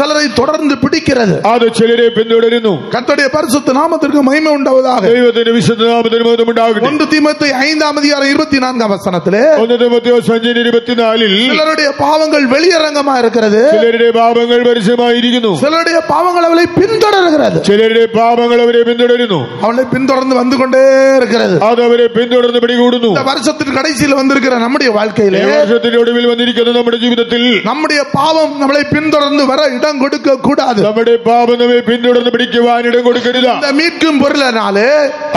சிலரை தொடர்ந்து பிடிக்கிறது. അത് ചിലരെ പിന്തുടരുന്നു. கர்த்தருடைய பரிசுத்த நாமத்திற்கு மகிமை உண்டாவதாக. ദൈവത്തിന്റെ വിശുദ്ധ നാമത്തിന് മഹത്വം ഉണ്ടാകട്ടെ. 1 தீமோத்தேயு 5:24 വചനത്തിலே 1 തിമോഥെയോസ് 5:24 சிலருடைய பாவங்கள் வெளியரங்கமா இருக்கிறது. ചിലരുടെ പാപങ്ങൾ പരസ്യമായിരിക്കുന്നു. சிலருடைய பாவங்கள் அவளை பின்தொடர்கிறது. ചിലരുടെ പാപങ്ങൾ അവരെ പിന്തുടരുന്നു. அவளை பின்தொடர்ந்து வந்து கொண்டே இருக்கிறது. അത് അവരെ പിന്തുടർന്ന് പിടികൂടുന്നു. இந்த வருஷத்தின் கடைசியில் வந்திருக்கிற நம்முடைய வாழ்க்கையிலே, വർഷത്തിന്റെ ഒടുവിൽ വന്നിരിക്കുന്ന നമ്മുടെ ജീവിതത്തിൽ நம்முடைய பாவம் நம்மளை பின்தொடர்ந்து வர இடம் கொடுக்க கூடாது. നമ്മുടെ പാപം നമ്മെ പിന്തുടർന്ന് പിടിക്കുവാൻ ഇടം കൊടുക്കരുത്. இந்த மீட்கும் பொருளினாலே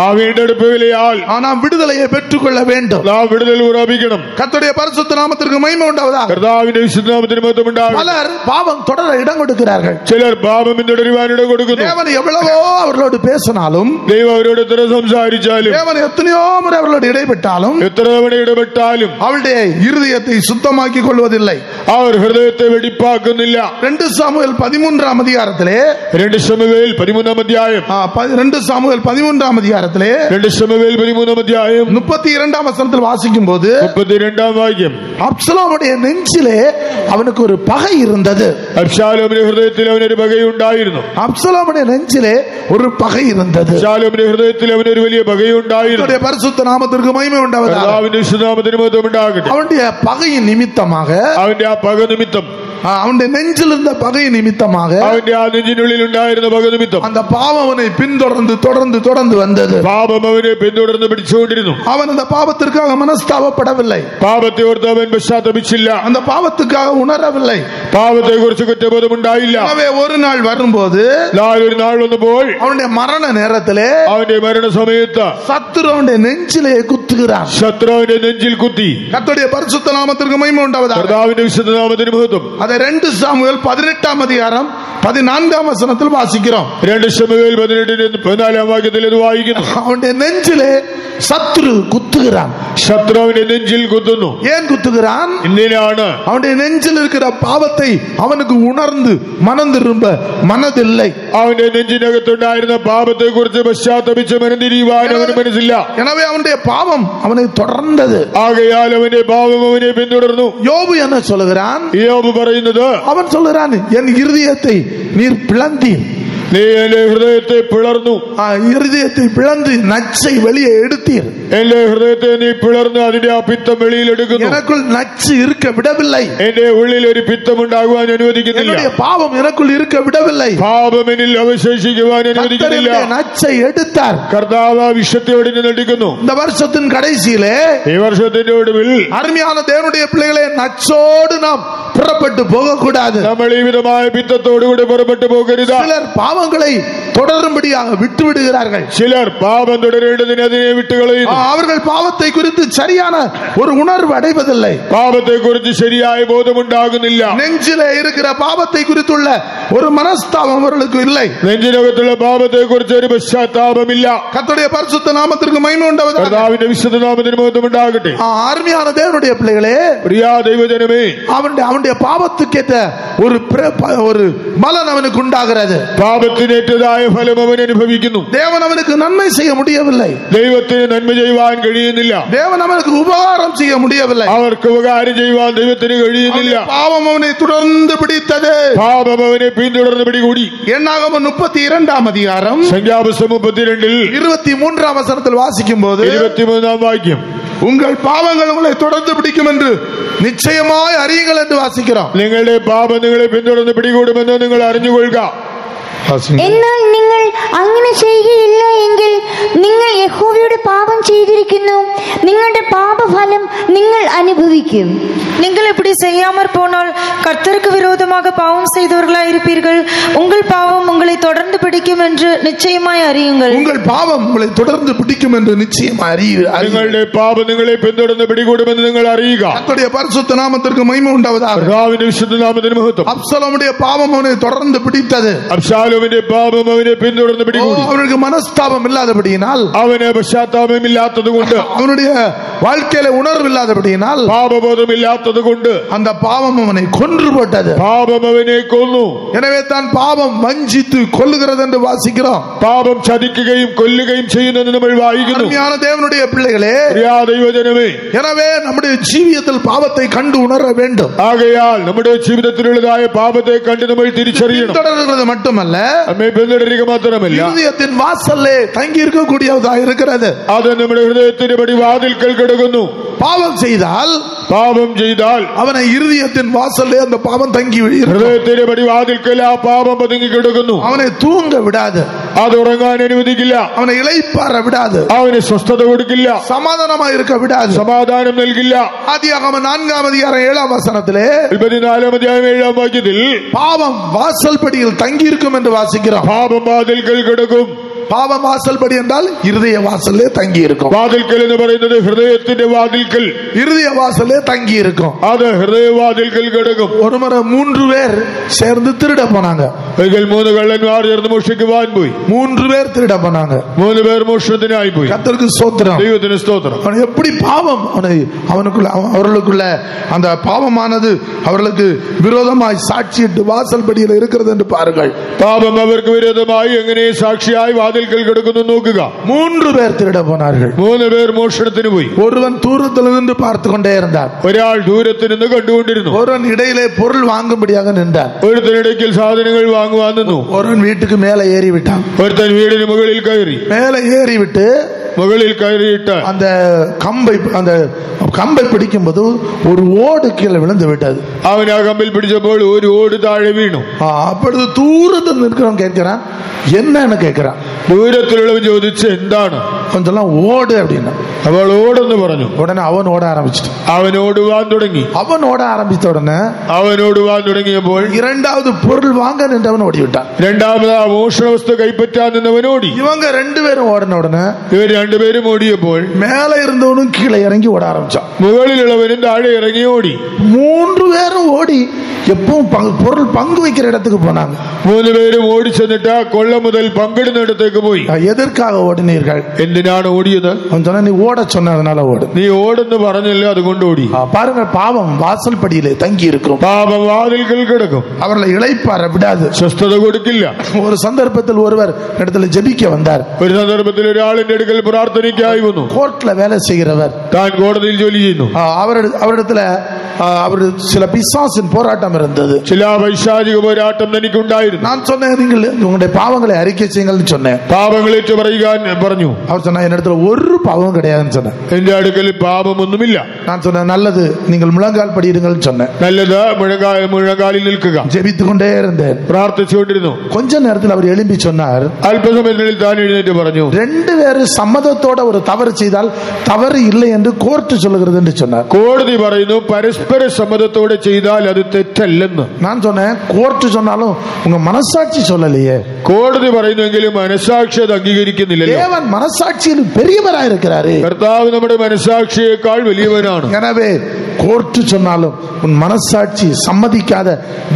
ആ വീണ്ടെടുപ്പ് വിലയാൽ நாம் விடுதலையை பெற்றுக் கொள்ள வேண்டும். നാം വിടുതൽ പ്രാപിക്കണം. கர்த்தருடைய பரிசுத்த நாமத்திற்கு மகிமை உண்டாவதாக. കർത്താവിന്റെ വിശുദ്ധ നാമത്തിന് മഹത്വം ഉണ്ടാകട്ടെ. பலர் பாவம் தொடர இடம் கொடுக்கிறார்கள். ചിലർ പാപം പിന്തുടരുവാൻ ഇടം കൊടുക്കുന്നു. தேவன் எவ்வளவோ அவர்களோடு பேசினாலும், ദൈവം അവരോട് എത്ര സംസാരിച്ചാലും, தேவன் எத்தனையோ முறை அவர்களோடு இடைப்பட்டாலும், എത്ര തവണ ഇടപെട്ടാലും அவளுடைய இருதயத்தை சுத்தமாக்கிக் கொள்வதில்லை. അവർ ഹൃദയത്തെ വെടിപ്പാക്കുന്നില്ല. 2 சாமுவேல் 13 அதிகாரத்திலே 2 ശമൂവേൽ 13 അധ്യായം 2 சாமுவேல் 13 அதிகாரத்திலே 2 ശമൂവേൽ 13 അധ്യായം 32 வசனத்தில் வாசிக்கும் போது, 32 വാക്യം, அப்சலோமுடைய நெஞ்சிலே அவனுக்கு ஒரு பகை இருந்தது. അബ്ശാലോമിന്റെ ഹൃദയത്തിൽ അവനൊരു പകയുണ്ടായിരുന്നു. அப்சலோமுடைய நெஞ்சிலே ஒரு பகை இருந்தது. അബ്ശാലോമിന്റെ ഹൃദയത്തിൽ അവനൊരു വലിയ പകയുണ്ടായിരുന്നു. அவருடைய பரிசுத்த நாமத்திற்கு மகிமை உண்டாவதாக. കർത്താവിന്റെ വിശുദ്ധനാമത്തിന് മഹത്വം ഉണ്ടാകട്ടെ. அவனுடைய பகையின் நிமித்தமாக, അവന്റെ ആ പക നിമിത്തം, அவனுடைய நெஞ்சில் இருந்த பகை நிமித்தமாக, അവന്റെ ആ നെഞ്ചിനുള്ളിൽ ഉണ്ടായിരുന്ന പക നിമിത്തം அந்த பாவம் அவனை பின்தொடர்ந்து தொடர்ந்து தொடர்ந்து வந்தது. പാപം അവനെ പിന്തുടർന്ന് പിടിച്ചുകൊണ്ടിരുന്നു. அவன் அந்த பாவத்திற்காக மனஸ்தாபப்படவில்லை. പാപത്തെ ഓർത്ത് അവൻ പശ്ചാത്തപിച്ചില്ല. அந்த பாவத்துக்காக உணரவில்லை. പാപത്തെ കുറിച്ച് കുറ്റബോധമുണ്ടായില്ല. எனவே ஒரு நாள் வரும்போது, ഒരു നാൾ വന്നപ്പോൾ அவனுடைய மரண நேரத்திலே അവന്റെ മരണസമയത്ത് சத்துரு அவனுடைய நெஞ்சிலே குத்துகிறான். ശത്രുവിന്റെ നെഞ്ചിൽ കുത്തി. கர்த்தருடைய பரிசுத்த நாமத்திற்கு மகிமை உண்டாவதாக. കർത്താവിന്റെ വിശുദ്ധ നാമത്തിന് മഹത്വം. அதை 2 சாமுவேல் 18ஆம் அதிகாரம் 14ஆம் வசனத்தில் வாசிக்கிறோம். 2 ശമൂവേൽ 18-14 വാക്യത്തിൽ ഇത് വായിക്കുന്നു. அவனுடைய நெஞ்சிலே சத்துரு குத்துகிறான். ശത്രു അവന്റെ നെഞ്ചിൽ കുത്തുന്നു. ஏன் குத்துகிறான்? എന്തിനാണ്? அவனுடைய நெஞ்சில் இருக்கிற பாவத்தை அவனுக்கு உணர்ந்து மனம் திரும்ப மனதில்லை. അവന്റെ നെഞ്ചിനകത്തുണ്ടായിരുന്ന പാപത്തെ കുറിച്ച് പശ്ചാത്തപിച്ച് മനം തിരിയുവാൻ അവന് മനസ്സില്ല. எனவே அவனுடைய பாவம் அவனை தொடர்ந்தது. ആകയാൽ അവന്റെ പാപം അവനെ പിന്തുടർന്നു. யோபு என்ன சொல்லுகிறான்? യോബ് പറയുന്നത്, அவன் சொல்லுகிறான், என் இருதயத்தை நீர் பிளந்தீர். നീ എന്റെ ഹൃദയത്തെ പിളർന്നു. இருதயத்தை பிளந்து நச்சை வெளியே எடுத்தீர். എന്റെ ഹൃദയത്തെ നീ പിളർന്ന് അതിന്റെ ആ പിത്തം വെളിയിൽ എടുക്കുന്നു. எனக்குள் நச்சு இருக்க விடவில்லை. എന്റെ ഉള്ളിൽ ഒരു പിത്തം ഉണ്ടാകുവാൻ അനുവദിക്കുന്നില്ല. என்னுடைய பாவம் எனக்குள் இருக்க விடவில்லை. പാപം എന്നിൽ അവശേഷിക്കുവാൻ അനുവദിക്കുന്നില്ല. நச்சை எடுத்தார். കർത്താവ് വിഷത്തോടെ എടുക്കുന്നു. இந்த வருஷத்தின் கடைசியிலே, ഈ വർഷത്തിന്റെ ഒടുവിൽ அருமையான தேவனுடைய பிள்ளைகளே, நச்சோடு நாம் புறப்பட்டு போக கூடாது. നമ്മൾ ഈ വിധമായ പിത്തത്തോടുകൂടി പുറപ്പെട്ടു പോകരുത്. சிலர் பாவங்களை தொடரும்படியாக விட்டு விடுகிறார்கள். சிலர் பாவம் தொடரேണ്ടതിന് അതിനെ വിട്ടുകളയുന്നു. அவர்கள் பாவத்தை குறித்து சரியான ஒரு உணர்வு அடைவதில்லை. பாவத்தை குறித்து ശരിയായ ബോധമുണ്ടാകുന്നില്ല. நெஞ்சிலே இருக்கிற பாவத்தை குறித்துள்ள ஒரு மனஸ்தாபம் அவர்களுக்கு இல்லை. നെഞ്ചിനകത്തുള്ള പാപത്തെ കുറിച്ച് ഒരു പശ്ചാത്താപമില്ല. கர்த்தருடைய பரிசுத்த நாமத்திற்கு மகிமை உண்டாவதாக. കർത്താവിന്റെ വിശുദ്ധ നാമത്തിന് മഹത്വം ഉണ്ടാകട്ടെ. அருமையான தேவனுடைய பிள்ளைகளே, പ്രിയ ദൈവജനമേ, அவனுடைய பாவத்துக்கேற்ற ஒரு பலன் அவனுக்கு உண்டாகிறது. പാപത്തിനേറ്റതായ ഫലം അവൻ അനുഭവിക്കുന്നു. தேவன் அவனுக்கு நன்மை செய்ய முடியவில்லை. ദൈവത്തിന് നന്മ ചെയ്യുവാൻ കഴിയുന്നില്ല. தேவன் அவனுக்கு உபகாரம் செய்ய முடியவில்லை. അവർക്ക് ഉപകാരം ചെയ്യുവാൻ ദൈവത്തിന് കഴിയുന്നില്ല. பாவம் அவனை தொடர்ந்து பிடித்தது. പാപം അവനെ പിന്തുടർന്ന് പിടികൂടി. என்னாகமம் 32ஆம் அதிகாரம் സംഖ്യാപുസ്തകം 32 23ஆம் வசனத்தில் வாசிக்கும் போது, 23ஆം വാക്യം, உங்கள் பாவங்கள் உங்களை தொடர்ந்து பிடிக்கும் என்று நிச்சயமாய் அறியுங்கள் என்று வாசிக்கிறோம். നിങ്ങളുടെ പാപം നിങ്ങളെ പിന്തുടർന്ന് പിടികൂടുമെന്ന് നിങ്ങൾ അറിഞ്ഞുകൊള്ളുക. എന്നാൽ നിങ്ങൾ അങ്ങനെ ചെയ്യുകയില്ല എങ്കിൽ നിങ്ങൾ യഹോവയുടെ പാപം ചെയ്തിരിക്കുന്നു. നിങ്ങളുടെ பாபபலம் நீங்கள் அனுபவிக்கும். நீங்கள் இப்படி செய்யாமற் போனால் கர்த்தருக்கு விரோதமாக பாவம் செய்தவர்களாய் இருப்பீர்கள். உங்கள் பாவம் உங்களை தொடர்ந்து பிடிக்கும் என்று நிச்சயமாய் அறியுங்கள். உங்கள் பாவம் உங்களை தொடர்ந்து பிடிக்கும் என்று நிச்சயமாய் அறியுங்கள். നിങ്ങളുടെ പാപം നിങ്ങളെ പിന്തുടർന്ന് പിടികൂടുമെന്ന് നിങ്ങൾ അറിയുക. கர்த்தருடைய பரிசுத்த நாமத்திற்கு மகிமை உண்டாவதாக. കർത്താവിന്റെ വിശുദ്ധ നാമത്തിന് മഹത്വം. அப்சலோமுடைய பாவம் அவனை தொடர்ந்து பிடித்தது. അബ്ശാലോമിന്റെ പാപം അവനെ പിന്തുടർന്ന് പിടികൂടി. அவனுக்கு மனஸ்தாபம் இல்லாதபடியினால், അവന് പശ്ചാത്താപമില്ലാത്തത് കൊണ്ട്, அவனுடைய வாழ்க்கையில உணர்வு இல்லாதபடியினால், പാപബോധമില്ലാത്തത് കൊണ്ട് அந்த பாவம் அவனை கொன்று போட்டது. പാപം അവനെ കൊന്നു. எனவே தான் பாவம் வஞ்சித்து கொல்லுகிறது என்று வாசிக்கிறோம். പാപം ചതിക്കുകയും കൊല്ലുകയും ചെയ്യുന്നത് നമ്മൾ വായിക്കുന്നു. அருமையான தேவனுடைய பிள்ளைகளே, പ്രിയ ദൈവജനമേ, எனவே நம்முடைய ஜீவியத்தில் பாவத்தை கண்டு உணர வேண்டும். ആകയാൽ നമ്മുടെ ജീവിതത്തിലുള്ളതായ പാപത്തെ കണ്ട് നമ്മൾ തിരിച്ചറിയണം. தொடர்கிறது மட்டுமல்ல, നമ്മെ പിന്തുടരുക മാത്രമല്ല, இருதயத்தின் வாசல்லே தங்கி இருக்கக்கூடியதாக இருக்கிறது. അത് നമ്മുടെ ഹൃദയത്തിന്റെ പടിവാതിൽക്കൽ കിടക്കുന്നു. பாவம் செய்தால் அவனை இருதயத்தின் வாசல்லே அந்த பாவம் தங்கி ഹൃദയത്തിന്റെ പടിവാതിൽക്കൽ ആ പാപം പതുങ്ങി കിടക്കുന്നു. அவனை தூங்க விடாது. അത് ഉറങ്ങാൻ അനുവദിക്കില്ല. அவனை ഇളൈപ്പാറ விடாது. അവന് സ്വസ്ഥത കൊടുക്കില്ല. சமாதானமாக இருக்க விடாது. സമാധാനം നൽകില്ല. ஆதியாகமம் 4ஆம் அதிகாரம் 7ஆம் வசனத்திலே 24ஆம் അധ്യായം 7ആം വാക്യത്തിൽ பாவம் வாசல் படியில் தங்கி இருக்கும் என்று வாசிக்கிறோம். പാപം വാതിൽക്കൽ കിടക്കും. பாவம் வாசல் படி என்றால் இருதய வாசல்லே தங்கி இருக்கும். വാതിൽക്കൽ എന്ന് പറയുന്നത് ഹൃദയത്തിന്റെ വാതിൽക്കൽ, இருதய வாசல்லே தங்கி இருக்கும். അത് ഹൃദയവാതിൽക്കൽ കിടക്കും. ஒரு முறை 3 பேர் சேர்ந்து திருட போனாங்க. 3 കള്ളന്മാർ ചേർന്ന് മോഷ്ടിക്കുവാൻ പോയി. 3 பேர் திருட போனாங்க. 3 പേർ മോഷണത്തിനായി പോയി. கர்த்தருக்கு ஸ்தோத்திரம். ദൈവത്തിന് സ്തോത്രം. அவன் எப்படி பாவம் அவர்களுக்குள்ள அந்த பாவமானது அவர்களுக்கு விரோதமாய் சாட்சியிட்டு வாசல் படியில் இருக்கிறது என்று பாருங்கள். പാപം അവർക്ക് വിരോധമായി എങ്ങനെ സാക്ഷിയായി വാതിൽക്കൽ കിടക്കുന്നു നോക്കുക. 3 பேர் திருட போனார்கள். 3 പേർ മോഷണത്തിന് പോയി. ஒருவன் தூரத்தில் நின்று பார்த்து கொண்டே இருந்தான். ഒരാൾ ദൂരത്ത് നിന്ന് കണ്ടുകൊണ്ടിരുന്നു. ஒருவன் இடையிலே பொருள் வாங்கும்படியாக நின்றான். ഒരുത്തനിടയ്ക്കിൽ സാധനങ്ങൾ വാങ്ങുവാൻ നിന്നു. ஒருவன் வீட்டுக்கு மேலே ஏறி விட்டான். ഒരുത്തൻ വീടിന് മുകളിൽ കയറി. மேலே ஏறி விட்டு മുകളിൽ കയറിയിട്ട് அந்த கம்பை பிடிக்கும் போது ஒரு ஓடு கீழே விழுந்து விட்டது. അവൻ ആ കമ്പിൽ പിടിച്ചപ്പോൾ ഒരു ഓട് താഴെ വീണു. அப்பொழுது தூரத்தில் நிற்கிறவன் கேட்கிறான், என்னன்னு கேட்கிறான். ദൂരത്തിലുള്ളവൻ ചോദിച്ചു, എന്താണ്? கொஞ்சம் ஓடு அப்படின்னா അവൾ ഓടെന്ന് പറഞ്ഞു. உடனே அவன் ஓட ஆரம்பிச்சிட்டு അവൻ ഓടുവാൻ തുടങ്ങി. அவன் ஓட ஆரம்பித்த உடனே അവൻ ഓടുവാൻ തുടങ്ങിയപ്പോൾ இரண்டாவது பொருள் வாங்க நின்றவன் ஓடிவிட்டான். രണ്ടാമത് ആ മോഷണ വസ്തു കൈപ്പറ്റാൻ നിന്നവൻ ഓടി. இவங்க ரெண்டு பேரும் ஓடின உடனே ഇവർ രണ്ടുപേരും ഓടിയപ്പോൾ மேல இருந்தவனும் கீழே இறங்கி ஓட ஆரம்பிச்சான். മുകളിലുള്ളവനും താഴെ ഇറങ്ങി ഓടി. மூன்று பேரும் ஓடி எப்பவும் பொருள் பங்கு வைக்கிற இடத்துக்கு போனாங்க. മൂന്ന് പേരും ഓടി ചെന്നിട്ട് കൊള്ള മുതൽ പങ്കിടുന്ന ഇടത്തേക്ക് പോയി. எதற்காக ஓடினீர்கள்? എന്തിനാണ് ഓടിയത്? அவன் சொன்னா நீ ஓட சொன்ன அதனால ஓடு. നീ ഓടെന്ന് പറഞ്ഞില്ല, അതുകൊണ്ട് ഓടി. பாருங்க, பாவம் வாசல் படியிலே தங்கி இருக்கும். പാപം വാതിൽക്കൽ കിടക്കും. அவர்களை இளைப்பாற விடாது. സ്വസ്ഥത കൊടുക്കില്ല. ஒரு சந்தர்ப்பத்தில் ஒருவர் இடத்துல ஜெபிக்க வந்தார். ഒരു സന്ദർഭത്തിൽ ഒരാളിന്റെ അടുക്കൽ പ്രാർത്ഥനയ്ക്കായി വന്നു. கோர்ட்ல வேலை செய்கிறவர், താൻ കോടതിയിൽ ജോലി ചെയ്യുന്നു. அவரிடத்துல அவர் சில பிசாசின் போராட்டம் இருந்தது. ചില പൈശാചിക പോരാട്ടം തനിക്കുണ്ടായിരുന്നു. நான் சொன்னேன், நீங்கள் உங்களுடைய பாவங்களை அறிக்கை செய்யுங்கள்னு சொன்னேன். പാപങ്ങളേറ്റ് പറയുവാൻ പറഞ്ഞു. அவர் சொன்னா என்னிடத்துல ஒரு பாவம் கிடையாதுன்னு சொன்னேன். എന്റെ അടുക്കൽ പാപമൊന്നുമില്ല. நான் சொன்னேன், நல்லது, நீங்கள் முழங்கால் படியிடுங்கள்னு சொன்னேன். നല്ലത്, മുഴങ്കാലിൽ നിൽക്കുക. ஜெபித்துக் கொண்டே இருந்தேன். പ്രാർത്ഥിച്ചുകൊണ്ടിരുന്നു. கொஞ்ச நேரத்தில் அவர் எழும்பி சொன்னார், അല്പസമയത്തിനുള്ളിൽ താൻ എഴുന്നേറ്റ് പറഞ്ഞു, ரெண்டு பேரும் சம்மதத்தோட ஒரு தவறு செய்தால் தவறு இல்லை என்று கோர்ட் சொல்லுகிறது என்று சொன்னார். കോടതി പറയുന്നു പരസ്പര സമ്മതത്തോടെ ചെയ്താൽ അത് തെറ്റല്ലെന്ന്. நான் சொன்னேன், கோர்ட் சொன்னாலும் உங்க மனசாட்சி சொல்லலையே. കോടതി പറയുന്നെങ്കിലും മനസാക്ഷി അത് അംഗീകരിക്കുന്നില്ലല്ലോ. தேவன் மனசாட்சியில் பெரியவராக இருக்கிறாரு. കർത്താവ് നമ്മുടെ മനസാക്ഷിയേക്കാൾ വലിയവനാണ്. எனவே கோர்ட் சொன்னாலும் உன் மனசாட்சி சம்மதிக்காத,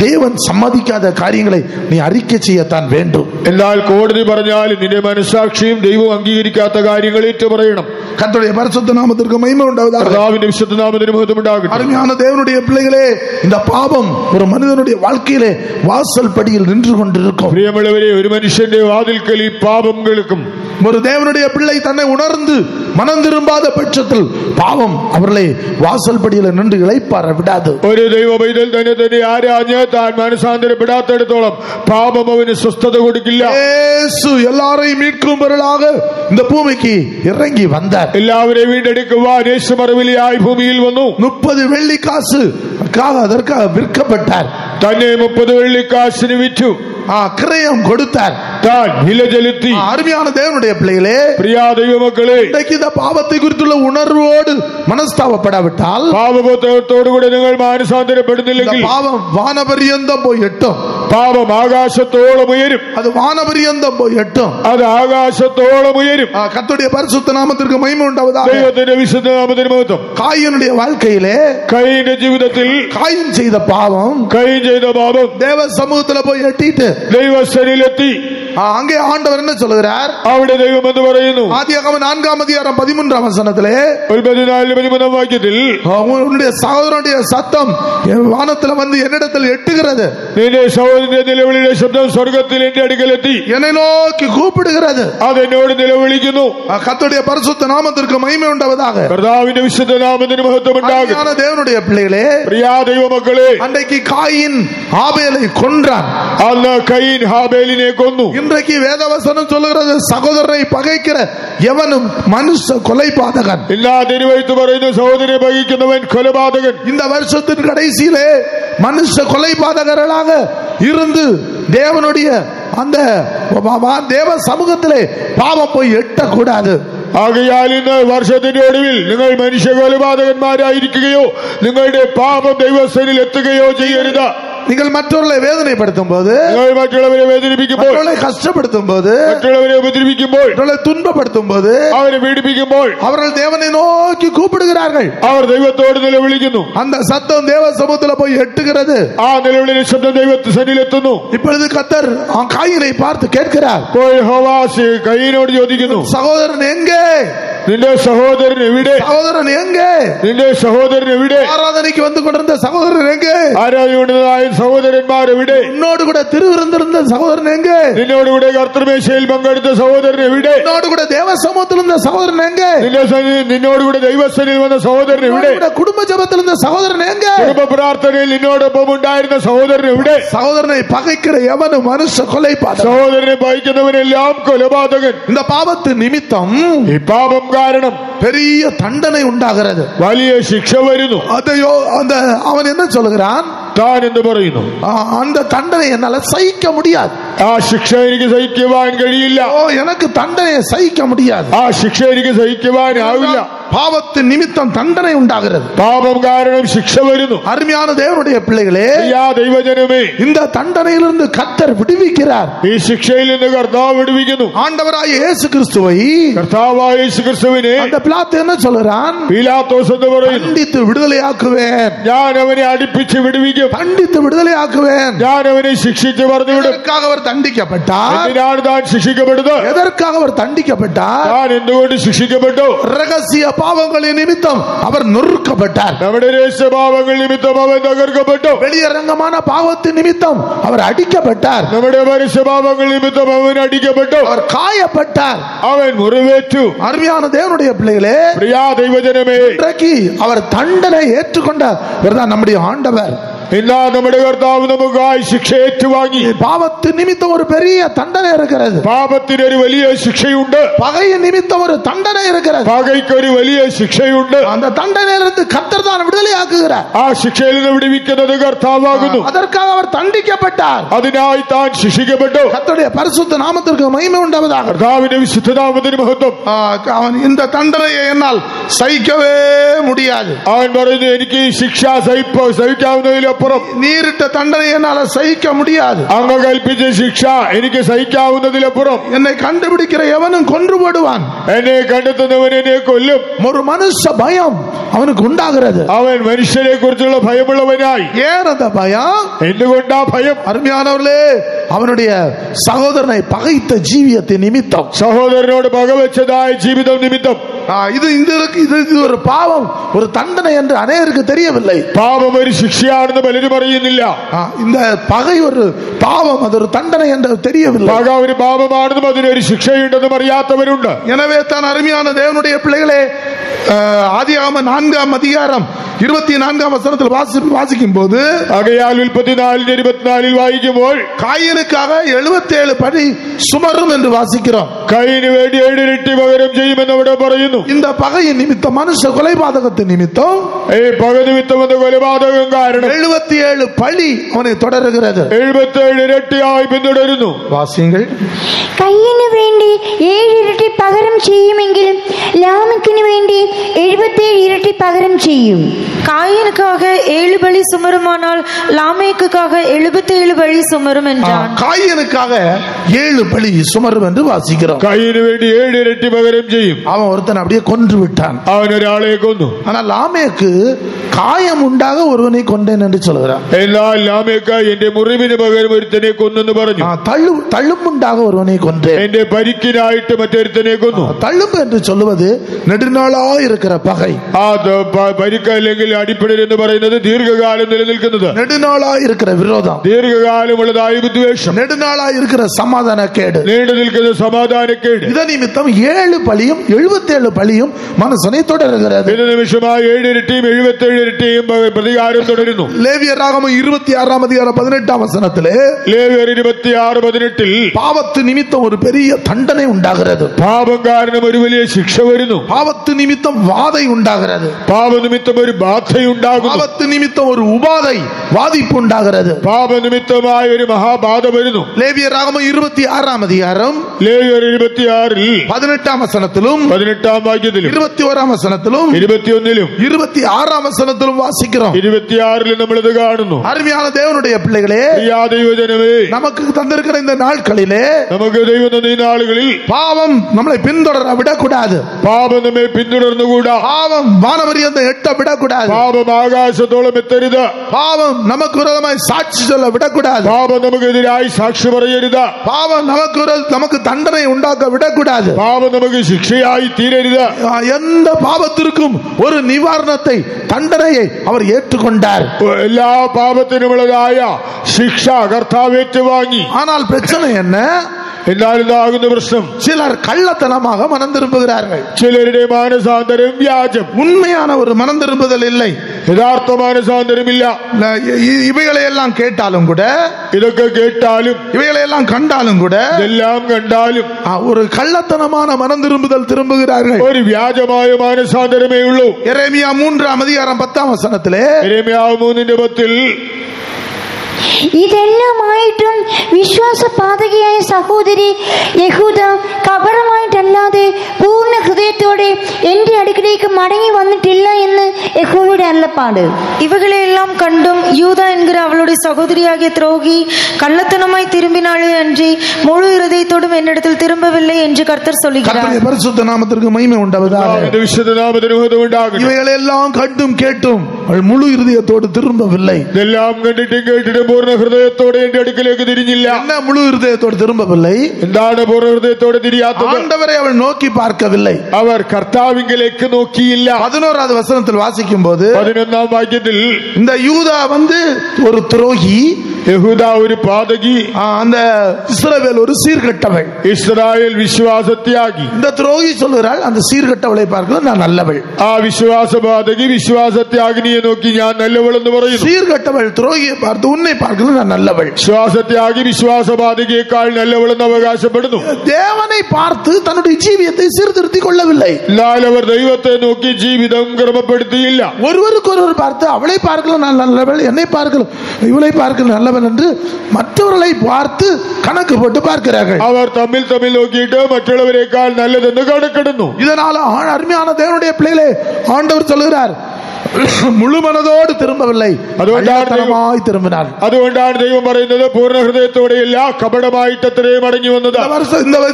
தேவன் சம்மதிக்காத காரியங்களை நீ அறிக்கை செய்யத்தான் வேண்டும். എന്നാൽ കോടതി പറഞ്ഞാൽ നിന്റെ മനസാക്ഷിയും ദൈവം അംഗീകരിക്കാത്ത കാര്യങ്ങൾ ഏറ്റുപറയണം. கர்த்தருடைய பரிசுத்த நாமத்திற்கு மகிமை உண்டாவதாக. കർത്താവിന്റെ വിശുദ്ധ നാമത്തിന് മഹത്വം ഉണ്ടാകട്ടെ. அருமையான தேவனுடைய பிள்ளைகளே, இந்த பாவம் ஒரு மனிதனுடைய வாழ்க்கையிலே வாசல் படியில் நின்று கொண்டிருக்கும். പ്രിയമുള്ളവരെ, ഒരു മനുഷ്യന്റെ വാതിൽക്കൽ ഈ പാപം കേൾക്കും. ஒரு தேவனுடைய பிள்ளை தன்னை உணர்ந்து மனம் திரும்பாத பட்சத்தில் பாவம் அவர்களை வாசல் படியில நின்று இளைப்பாற விடாது. ഒരു ദൈവ പൈതൽ തന്നെ ആരാഞ്ഞ് താൻ മനസാന്തരപ്പെടാത്തിടത്തോളം പാപം അവന് സ്വസ്ഥത കൊടുക്കില്ല. இயேசு எல்லாரையும் மீட்கும் பொருளாக இந்த பூமிக்கு இறங்கி வந்தார். എല്ലാവരെയും വീണ്ടെടുക്കുവാൻ യേശു മറുവിലയായി ഭൂമിയിൽ വന്നു. 30 வெள்ளிக்காசு அதற்காக விற்கப்பட்டார். തന്നെ 30 വെള്ളിക്കാശിന് വിറ്റു. கிரயம் கொடுத்தார். താൻ വില ചെലുത്തി. அருமையான தேவனுடைய பிள்ளைகளே, പ്രിയ ദൈവമക്കളെ, இன்றைக்கு இந்த பாவத்தை குறித்துள்ள உணர்வோடு மனஸ்தாபப்படாவிட்டால், പാപബോധത്തോടുകൂടെ നിങ്ങൾ മാനസാന്തരപ്പെടുന്നില്ലെങ്കിൽ பாவம் வானபரியந்தம் போய் எட்டும். പാപം ആകാശത്തോളം ഉയരും. அது வானபரியந்தம் போய் எட்டும். അത് ആകാശത്തോളം ഉയരും. கர்த்தருடைய பரிசுத்த நாமத்திற்கு மகிமை உண்டாவதாக. ദൈവത്തിന്റെ വിശുദ്ധ നാമത്തിന് മഹത്വം. காயினுடைய வாழ்க்கையிலே, കയീന്റെ ജീവിതത്തിൽ காயின் செய்த பாவம் കയീൻ ചെയ്ത പാപം தேவ சமூகத்துல போய் எட்டிட்டு ദൈവസന്നിധിയിലെത്തി. அங்கே ஆண்டவர் என்ன சொல்கிறார்? അവിടെ ദൈവം എന്ന് പറയുന്നു. ஆதியாகமம் 4:13 வசனத்திலே, ഉൽപ്പത്തി 4:13 വാക്യത്തിൽ, உன்னுடைய சகோதரனுடைய சத்தம் வானத்துல வந்து என்னிடத்தில் எட்டுகிறது, നിന്റെ സഹോദരന്റെ നിലവിളിയുടെ ശബ്ദം സ്വർഗത്തിൽ എന്റെ അടുക്കലെത്തി, என்னை நோக்கி கூப்பிடுகிறது. അതെന്നോട് നിലവിളിക്കുന്നു. கர்த்தருடைய பரிசுத்த நாமத்திற்கு மகிமை உண்டாவதாக. കർത്താവിന്റെ വിശുദ്ധ നാമത്തിന് മഹത്വം ഉണ്ടാകട്ടെ. அருமையான தேவனுடைய பிள்ளைகளே, പ്രിയ ദൈവമക്കളെ, அன்றைக்கு காயின் ஆபேலை கொன்றான். അന്ന് കയീൻ ഹാബേലിനെ കൊന്നു. இன்றைக்கு வேதவசனம் சொல்லுகிறது, சகோதரனை பகைக்கிற எவனும் மனுஷ கொலைபாதகன். എല്ലാ തിരുവെഴുത്ത് പറയുന്നു, സഹോദരനെ പകയ്ക്കുന്നവൻ കൊലപാതകൻ. இந்த வருஷத்தின் கடைசியிலே மனுஷ கொலைபாதகர்களாக இருந்து தேவனுடைய அந்த தேவ சமூகத்திலே பாவம் போய் எட்டக்கூடாது. ആകയാൽ ഇന്ന് വർഷത്തിന്റെ ഒടുവിൽ നിങ്ങൾ മനുഷ്യ കൊലപാതകന്മാരായിരിക്കുകയോ നിങ്ങളുടെ പാപം ദൈവസന്നിധിയിൽ എത്തുകയോ ചെയ്യരുത്. நீங்கள் மற்றவர்களை வேதனைப்படுத்தும் போது, നിങ്ങൾ മറ്റുള്ളവരെ വേദനിപ്പിക്കുമ്പോൾ, மற்றவர்களை கஷ்டப்படுத்தும் போது, മറ്റുള്ളവരെ ഉപദ്രവിക്കുമ്പോൾ, மற்றவர்களை துன்பப்படுத்தும் போது, അവരെ പീഡിപ്പിക്കുമ്പോൾ அவர்கள் தேவனை நோக்கி கூப்பிடுகிறார்கள். അവർ ദൈവത്തോട് നിലവിളിക്കുന്നു. அந்த சத்தம் தேவ சமூகத்துல போய் எட்டுகிறது. ആ നിലവിളിയുടെ ശബ്ദം ദൈവസന്നിധിയിൽ എത്തുന്നു. இப்பொழுது கர்த்தர் காயினை பார்த்து கேட்கிறார், കയീനോട് ചോദിക്കുന്നു, சகோதரன் எங்கே? നിന്റെ സഹോദരൻ എവിടെ? சகோதரன் எங்கே? നിന്റെ സഹോദരൻ എവിടെ? ஆராதனைக்கு வந்து கொண்டிருந்த சகோதரன் எங்கே? ആരാധനയുടേതായ സഹോദരന്മാർ എവിടെ? உன்னோடு கூட திருவிருந்திருந்த சகோதரன் எங்கே? നിന്നോടുകൂടെ കർത്തൃമേശയിൽ പങ്കെടുത്ത സഹോദരൻ എവിടെ? உன்னோடு கூட தேவ சமூகத்தில் இருந்த சகோதரன் எங்கே? നിന്നോടുകൂടെ ദൈവസന്നിധിയിൽ വന്ന സഹോദരൻ എവിടെ? குடும்ப ஜெபத்தில் இருந்த சகோதரன் எங்கே? കുടുംബ പ്രാർത്ഥനയിൽ നിന്നോടൊപ്പം ഉണ്ടായിരുന്ന സഹോദരൻ എവിടെ? சகோதரனை பகைக்கிற எவனும் மனுஷ கொலைபாதகன். സഹോദരനെ പകയ്ക്കുന്നവനെല്ലാം കൊലപാതകൻ. இந்த பாவத்து நிமித்தம் ഈ പാപം കാരണം பெரிய தண்டனை உண்டாகிறது. വലിയ ശിക്ഷ വരുന്നു. அதையோ அந்த அவன் என்ன சொல்கிறான்? താൻ എന്ത് പറയുന്നു? அந்த தண்டனை என்னால சகிக்க முடியாது. ആ ശിക്ഷ എനിക്ക് സഹിക്കുവാൻ കഴിയില്ല. எனக்கு தண்டனையை சகிக்க முடியாது. ആ ശിക്ഷ എനിക്ക് സഹിക്കുവാൻ ആവില്ല. பாவத்தின் நிமித்தம் தண்டனை உண்டாகிறது. പാപം കാരണം ശിക്ഷ വരുന്നു. அருமையான தேவனுடைய பிள்ளைகளே, ദൈവജനമേ, இந்த தண்டனையிலிருந்து கர்த்தர் விடுவிக்கிறார். ഈ ശിക്ഷയിൽ നിന്ന് കർത്താവ് വിടുവിക്കുന്നു. ஆண்டவராகிய இயேசு கிறிஸ்துவை, കർത്താവായ യേശു ക്രിസ്തുവിനെ அந்த பிலாத்து என்ன சொல்றான்? പീലാത്തോസ് എന്ന് പറയുന്നു, தண்டித்து விடுதலையாக்குவேன், ഞാൻ അവനെ അടിപ്പിച്ച് വിടുവിക്കും. தண்டித்து விடுதலையாக்குவேன். ഞാൻ അവനെ ശിക്ഷിച്ച് പറഞ്ഞു വിടും. எதற்காக அவர் தண்டிக்கப்பட்டார்? എന്തിനാണ് താൻ ശിക്ഷിക്കപ്പെടുന്നത്? எதற்காக அவர் தண்டிக்கப்பட்டார்? താൻ എന്തുകൊണ്ട് ശിക്ഷിക്കപ്പെട്ടു? ரகசிய பாவங்களின் நிமித்தம் அவர் நொறுக்கப்பட்டார். നമ്മുടെ രഹസ്യപാപങ്ങൾ നിമിത്തം അവൻ തകർക്കപ്പെട്ടു. வெளியரங்கமான பாவத்தின் நிமித்தம் அவர் அடிக்கப்பட்டார். നമ്മുടെ പരസ്യപാപങ്ങൾ നിമിത്തം അവൻ അടിക്കപ്പെട്ടു. அவர் காயப்பட்டார். അവൻ മുറിവേറ്റു. அருமையான தேவனுடைய பிள்ளைகளே, പ്രിയ ദൈവജനമേ, இன்றைக்கு அவர் தண்டனை ஏற்றுக்கொண்டவர் தான் நம்முடைய ஆண்டவர். ഇന്നാ നമ്മുടെ കർത്താവ് നമുക്കായി ശിക്ഷ ഏറ്റുവാങ്ങി. பாவத்தின் நிமித்தம் ஒரு பெரிய தண்டனை இருக்கிறது. പാപത്തിന് ഒരു വലിയ ശിക്ഷയുണ്ട്. பகையின் நிமித்தம் ஒரு தண்டனை இருக்கிறது. പകയ്ക്ക് ഒരു വലിയ ശിക്ഷയുണ്ട്. அந்த தண்டனையிலிருந்து கர்த்தர் தான் விடுதலையாக்குகிறார். ആ ശിക്ഷയിൽ നിന്ന് വിടുവിക്കുന്നത് കർത്താവാകുന്നു. அதற்காக அவர் தண்டிக்கப்பட்டார். അതിനായി താൻ ശിക്ഷിക്കപ്പെട്ടു. கர்த்தருடைய பரிசுத்த நாமத்திற்கு மகிமை உண்டாவதாக. കർത്താവിന്റെ വിശുദ്ധനാമത്തിന് മഹത്വം. அவன் இந்த தண்டனையை என்னால் சகிக்கவே முடியாது. അവൻ പറയുന്നു, എനിക്ക് ഈ ശിക്ഷ സഹിക്കാവുന്നതിലപ്പുറം நீரிட்ட தண்டனை என்னால சகிக்க முடியாது. അങ്ങ് കൽപ്പിച്ച ശിക്ഷ എനിക്ക് സഹിക്കാവുന്നതിലപ്പുറം. என்னை கண்டுபிடிக்கிற எவனும் கொன்று போடுவான். എന്നെ കണ്ടെത്തുന്നവൻ എന്നെ കൊല്ലും. ஒரு மனுஷ பயம் அவனுக்கு உண்டாகிறது. അവൻ മനുഷ്യരെ കുറിച്ചുള്ള ഭയമുള്ളവനായി. ஏன் அந்த பயம்? എന്തുകൊണ്ടാ ഭയം? அருமையானவர்களே, அவனுடைய சகோதரனை பகைத்த ஜீவியத்தின் நிமித்தம், സഹോദരനോട് പകവെച്ചതായ ജീവിതം നിമിത്തം. இது ஒரு பாவம், ஒரு தண்டனை என்று அநேகருக்கு தெரியவில்லை. പാപം ഒരു ശിക്ഷയാണെന്ന് പലരും അറിയുന്നില്ല. இந்த பகை ஒரு பாவம், அது ஒரு தண்டனை என்று தெரியவில்லை. പക ഒരു പാപമാണെന്നും അതിനൊരു ശിക്ഷയുണ്ടെന്നും അറിയാത്തവരുണ്ട്. எனவே தான் அருமையான தேவனுடைய பிள்ளைகளே, ஆதியாகமம் 4ஆம் அதிகாரம் 24ஆம் வசனத்தில் வாசிக்கும் போது, ആകയാൽ ഉൽപ്പത്തി 4:24 വായിക്കുമ്പോൾ காயினுக்காக 77 பழி சுமரும் என்று வாசிக்கிறோம். കയ്യിന് വേണ്ടി 7 ഇരട്ടി പകരം ചെയ്യുമെന്ന് അവിടെ പറയുന്നു. இந்த பகையின் நிமித்தம், மனுஷ கொலைபாதகத்தின் நிமித்தம், പക നിമിത്തം എന്ന കൊലപാതകം കാരണം 77 பழி அவனை தொடരുகிறது. 77 ഇരട്ടിയായി പിന്തുടരുന്നു. வாசியுங்கள். കയ്യിനു വേണ്ടി 7 ഇരട്ടി പകരം ചെയ്യുമെങ്കിലും ലാമെക്കിനു വേണ്ടി 77 ഇരട്ടി പകരം ചെയ്യും. காயினுக்காக 7 பலி சுமருமானால் லாமேக்குக்காக 77 பலி சுமரும் என்றான். காயினுக்காக 7 பலி சுமரும் என்று வாசிக்கிறோம். കയ്യിന് വേണ്ടി 7 ഇരട്ടി പകരം ചെയ്യും. அவன் ஒருத்தன் அப்படியே கொன்று விட்டான். അവൻ ഒരാളെ കൊന്നു. ஆனால் லாமேக்கு காயம் உண்டாக ஒருவனை கொண்டேன் என்று சொல்கிறான். എന്നാൽ ലാമേക്ക എന്റെ മുറിവിന് പകരം ഒരുത്തനെ കൊന്നെന്ന് പറഞ്ഞു. தள்ளுமுண்டாக ஒருவனை கொன்றேன். എന്റെ പരിക്കിനായിട്ട് മറ്റൊരുത്തനെ കൊന്നു. தள்ளும்பு என்று சொல்லுவது நெடுநாளாய் இருக்கிற பகை. ആ പരിക്ക് അല്ലെങ്കിൽ അടിപ്പിടൽ എന്ന് പറയുന്നത് ദീർഘകാലം നിലനിൽക്കുന്നത്, நெடுநாளாய் இருக்கிற விரோதம், ദീർഘകാലമുള്ളതായ വിദ്വേഷം, நெடுநாளாய் இருக்கிற சமாதானக்கேடு, നീണ്ടു നിൽക്കുന്ന സമാധാനക്കേട്. இத நிமித்தம் 7 பலியும் 77 பலியும் மனுஷனை தொடരുகிறது. ഇതിന് നിമിഷമായി 7 ഇരട്ടിയും 77 ഇരട്ടിയും പ്രതികാരം തുടരുന്നു. லேவியராகமம் 26ஆம் அதிகாரம் 18ஆம் வசனத்திலே, ലേവ്യർ 26:18 பாவத்து நிமித்தம் ஒரு பெரிய தண்டனை உண்டாகிறது. പാപം കാരണം ഒരു വലിയ ശിക്ഷ വരുന്നു. பாவத்து நிமித்தம் வாதை உண்டாகிறது. പാപനിമിത്തം ഒരു ബാധയുണ്ടാകുന്നു. பாவத்து நிமித்தம் ஒரு உபாதை, வாதிப்பு உண்டாகிறது. പാപനിമിത്തമായ ഒരു മഹാബാധ വരുന്നു. லேவியராகமம் 26ஆம் அதிகாரம் ലേവ്യർ 26 18ஆம் வசனத்திலும் 18ஆം വാക്യത്തിലും 21ஆம் வசனத்திலும் 21 26ஆம் வசனத்திலும் வாசிக்கிறோம். 26 നമ്മളിത് കാണുന്നു. அருமையான தேவனுடைய பிள்ளைகளே, ദൈവജനമേ, நமக்கு தந்திருக்கிற இந்த நாட்களிலே നമുക്ക് ദൈവം തന്ന ഈ നാളുകളിൽ பாவம் நம்மளை பின்தொடர விடக்கூடாது. പാപം നമ്മെ പിന്തുടർന്നുകൂടാ. பாவம் வானவரியத்தை எட்ட விடக்கூடாது. പാപം ആകാശത്തോളം എത്തരുത്. பாவம் நமக்கு விரோதமாய் சாட்சி சொல்ல விடக்கூடாது. പാപം നമുക്കെതിരായി സാക്ഷി പറയരുത്. பாவம் நமக்கு தண்டனை உண்டாக்க விடக்கூடாது. പാപം നമുക്ക് ശിക്ഷയായി തീരരുത്. எந்த பாவத்திற்கும் ஒரு நிவாரணத்தை, தண்டனையை அவர் ஏற்றுக்கொண்டார். എല്ലാ പാപത്തിനുമുള്ളതായ ശിക്ഷ കർത്താവ് ഏറ്റുവാങ്ങി. ஆனால் பிரச்சனை என்ன? എന്നാൽ ഇതാകുന്ന പ്രശ്നം, சிலர் கள்ளத்தனமாக மனம் திரும்புகிறார்கள். ചിലരുടെ മാനസാന്തരം വ്യാജം. உண்மையான ஒரு மனம் திரும்புதல் இல்லை. യഥാർത്ഥ മാനസാന്തരമില്ല. இவைகளை எல்லாம் கேட்டாலும் கூட, ഇതൊക്കെ കേട്ടാലും இவைகளை எல்லாம் கண்டாலும் கூட, ഇതെല്ലാം കണ്ടാലും ஒரு கள்ளத்தனமான மனம் திரும்புதல் திரும்புகிறார்கள். ഒരു വ്യാജമായ മാനസാന്തരമേ ഉള്ളൂ. எரேமியா 3ஆம் அதிகாரம் 10ஆம் வசனத்திலே, യെരമ്യാവ് 3:10 ഇതെല്ലാമായിട്ടും വിശ്വാസപാതകയായ സഹോദരി യഹൂദ കപടമായിട്ടല്ലാതെ പൂർണ്ണ ഹൃദയത്തോടെ എന്റെ അടുക്കിലേക്ക് മടങ്ങി വന്നിട്ടില്ല എന്ന് യഹോവയുടെ അരുളപ്പാട്. இவைகளையெல்லாம் கண்டும் யூதா என்கிற அவளுடைய சகோதரியாகிய துரோகி கள்ளத்தனமாய் திரும்பினாளே அன்றி முழு இருதயத்தோடும் என்னிடத்தில் திரும்பவில்லை என்று கர்த்தர் சொல்லுகிறார். கர்த்தருடைய பரிசுத்த நாமத்திற்கு மகிமை உண்டாவதாக. இவைகளெல்லாம் கண்டும் கேட்டும் அவள் முழு இருதயத்தோடு திரும்பவில்லை. എല്ലാം കണ്ടിട്ടും കേട്ടിട്ടും പൂർണ്ണ ഹൃദയത്തോടെ എന്റെ അടുക്കിലേക്ക് തിരിഞ്ഞില്ല. என்ன முழு இருதயத்தோடு திரும்பவில்லை? എന്താണ് പൂർണ്ണ ഹൃദയത്തോടെ തിരിയാത്തത്? ஆண்டவரை அவள் நோக்கி பார்க்கவில்லை. അവർ കർത്താവിങ്കലേക്ക് നോക്കിയില്ല. 11வது வசனத்தில் வாசிக்கும் போது 11ஆம் വാക്യത്തിൽ இந்த யூதா ஒரு துரோகி, യഹൂദ ഒരു പാതകി, அந்த இஸ்ரவேல் ஒரு சீர்கெட்டவள். ഇസ്രായേൽ വിശ്വാസത്യാഗി. இந்த துரோகி சொல்கிறாள், அந்த சீர்கெட்டவளை பார்க்கலாம் நான் நல்லவள். ആ വിശ്വാസപാതകി വിശ്വാസത്യാഗിനിയെ നോക്കി ഞാൻ നല്ലവൾ എന്ന് പറയുന്നു. சீர்கெட்டவள் துரோகியை பார்த்து உன்னை பார்க்கலாம் நான் நல்லவள். വിശ്വാസത്യാഗി വിശ്വാസപാതകിയേക്കാൾ നല്ലവൾ എന്ന് അവകാശപ്പെടുന്നു. தேவனை பார்த்து தன்னுடைய ஜீவியத்தை சீர்திருத்திக் கொள்ளவில்லை. എന്നാൽ അവർ ദൈവത്തെ നോക്കി ജീവിതം ക്രമപ്പെടുത്തിയില്ല. ஒருவருக்கொருவர் பார்த்து அவளை பார்க்கலாம் நான் நல்லவள், என்னை பார்க்கலாம் இவளை பார்க்கலாம் நல்லவள் என்று மற்றவர்களை பார்த்து கணக்கு போட்டு பார்க்கிறார்கள். അവർ തമ്മിൽ നോക്കിയിട്ട് മറ്റുള്ളവരെക്കാൾ നല്ലതെന്ന് കണക്കിടുന്നു. இதனால அருமையான தேவனுடைய பிள்ளைகளே, ஆண்டவர் சொல்கிறார் முழு மனதோடு திரும்பவில்லை, അതുകൊണ്ടാണ് திரும்பினார். അതുകൊണ്ടാണ് ദൈവം പറയുന്നത് പൂർണ്ണ ഹൃദയത്തോടെയല്ല കപടമായിട്ട് അത്രയും മടങ്ങി വന്നത്.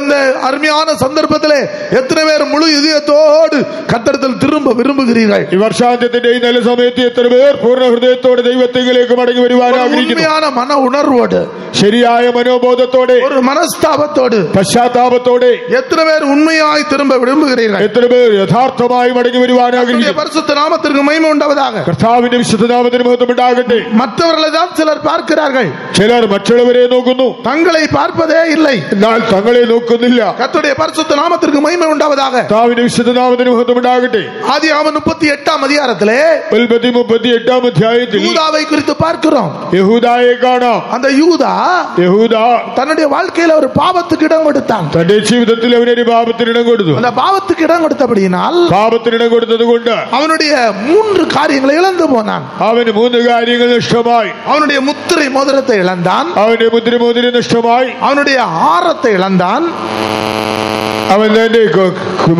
இந்த அருமையான சந்தர்ப்பத்திலே எத்தனை பேர் முழு இதயத்தோடு கர்த்தரிடத்தில் திரும்ப விரும்புகிறீர்கள்? ഈ വർഷാന്ത്യത്തിന്റെ ഈ നല്ല സമയത്ത് എത്ര പേർ പൂർണ്ണ ഹൃദയത്തോടെ ദൈവത്തിലേക്ക് മടങ്ങി വരുവാൻ ആഗ്രഹിക്കുന്നു? ഉണ്മயான മന ഉണർവോடு, ശരിയായ മനോബോധത്തോടെ, ഒരു മനസ്താപത്തോട്, പശ്ചാത്താപത്തോടെ എത്ര പേർ ഉണ്മയായി திரும்ப விரும்புகிறீர்கள்? എത്ര പേർ യഥാർത്ഥമായി മടങ്ങി വരുവാൻ ആഗ്രഹിക്കുന്നു? பரிசுத்த நாமத்திற்கு மகிமை உண்டாவதாக. കർത്താവിന്റെ വിശുദ്ധ നാമത്തിന് മഹത്വം ഉണ്ടാകട്ടെ. மற்றவர்களை தான் சிலர் பார்க்கிறார்கள், ചിലർ മറ്റുള്ളവരെ നോക്കുന്നു, தங்களை பார்ப்பதே இல்லை. എന്നാൽ തങ്ങളെ നോക്കുന്നില്ല. கர்த்தருடைய பரிசுத்த நாமத்திற்கு மகிமை உண்டாவதாக. കർത്താവിന്റെ വിശുദ്ധ നാമത്തിന് മഹത്വം ഉണ്ടാകട്ടെ. ஆதியாகமம் 38ஆம் அதிகாரத்திலே 38ஆം അധ്യായത്തിൽ யூதாவை குறித்து பார்க்கிறோம். യഹൂദായെ കാണാം. அந்த யூதா தன்னுடைய வாழ்க்கையில ஒரு பாவத்துக்கு இடம் கொடுத்தான். തന്റെ ജീവിതത്തിൽ അവനൊരു പാപത്തിന് ഇടം കൊടുത്തു. அந்த பாவத்துக்கு இடம் கொடுத்தபடியினால், പാപത്തിന് ഇടം കൊടുത്തത് കൊണ്ട് அவனுடைய 3 காரியங்களை இழந்து போனான். അവന് 3 കാര്യങ്ങൾ നഷ്ടമായി. அவனுடைய முத்திரை மோதிரத்தை இழந்தான், അവന്റെ മുദ്ര നഷ്ടമായി. அவனுடைய ஆரத்தை இழந்தான், അവൻ തന്റെ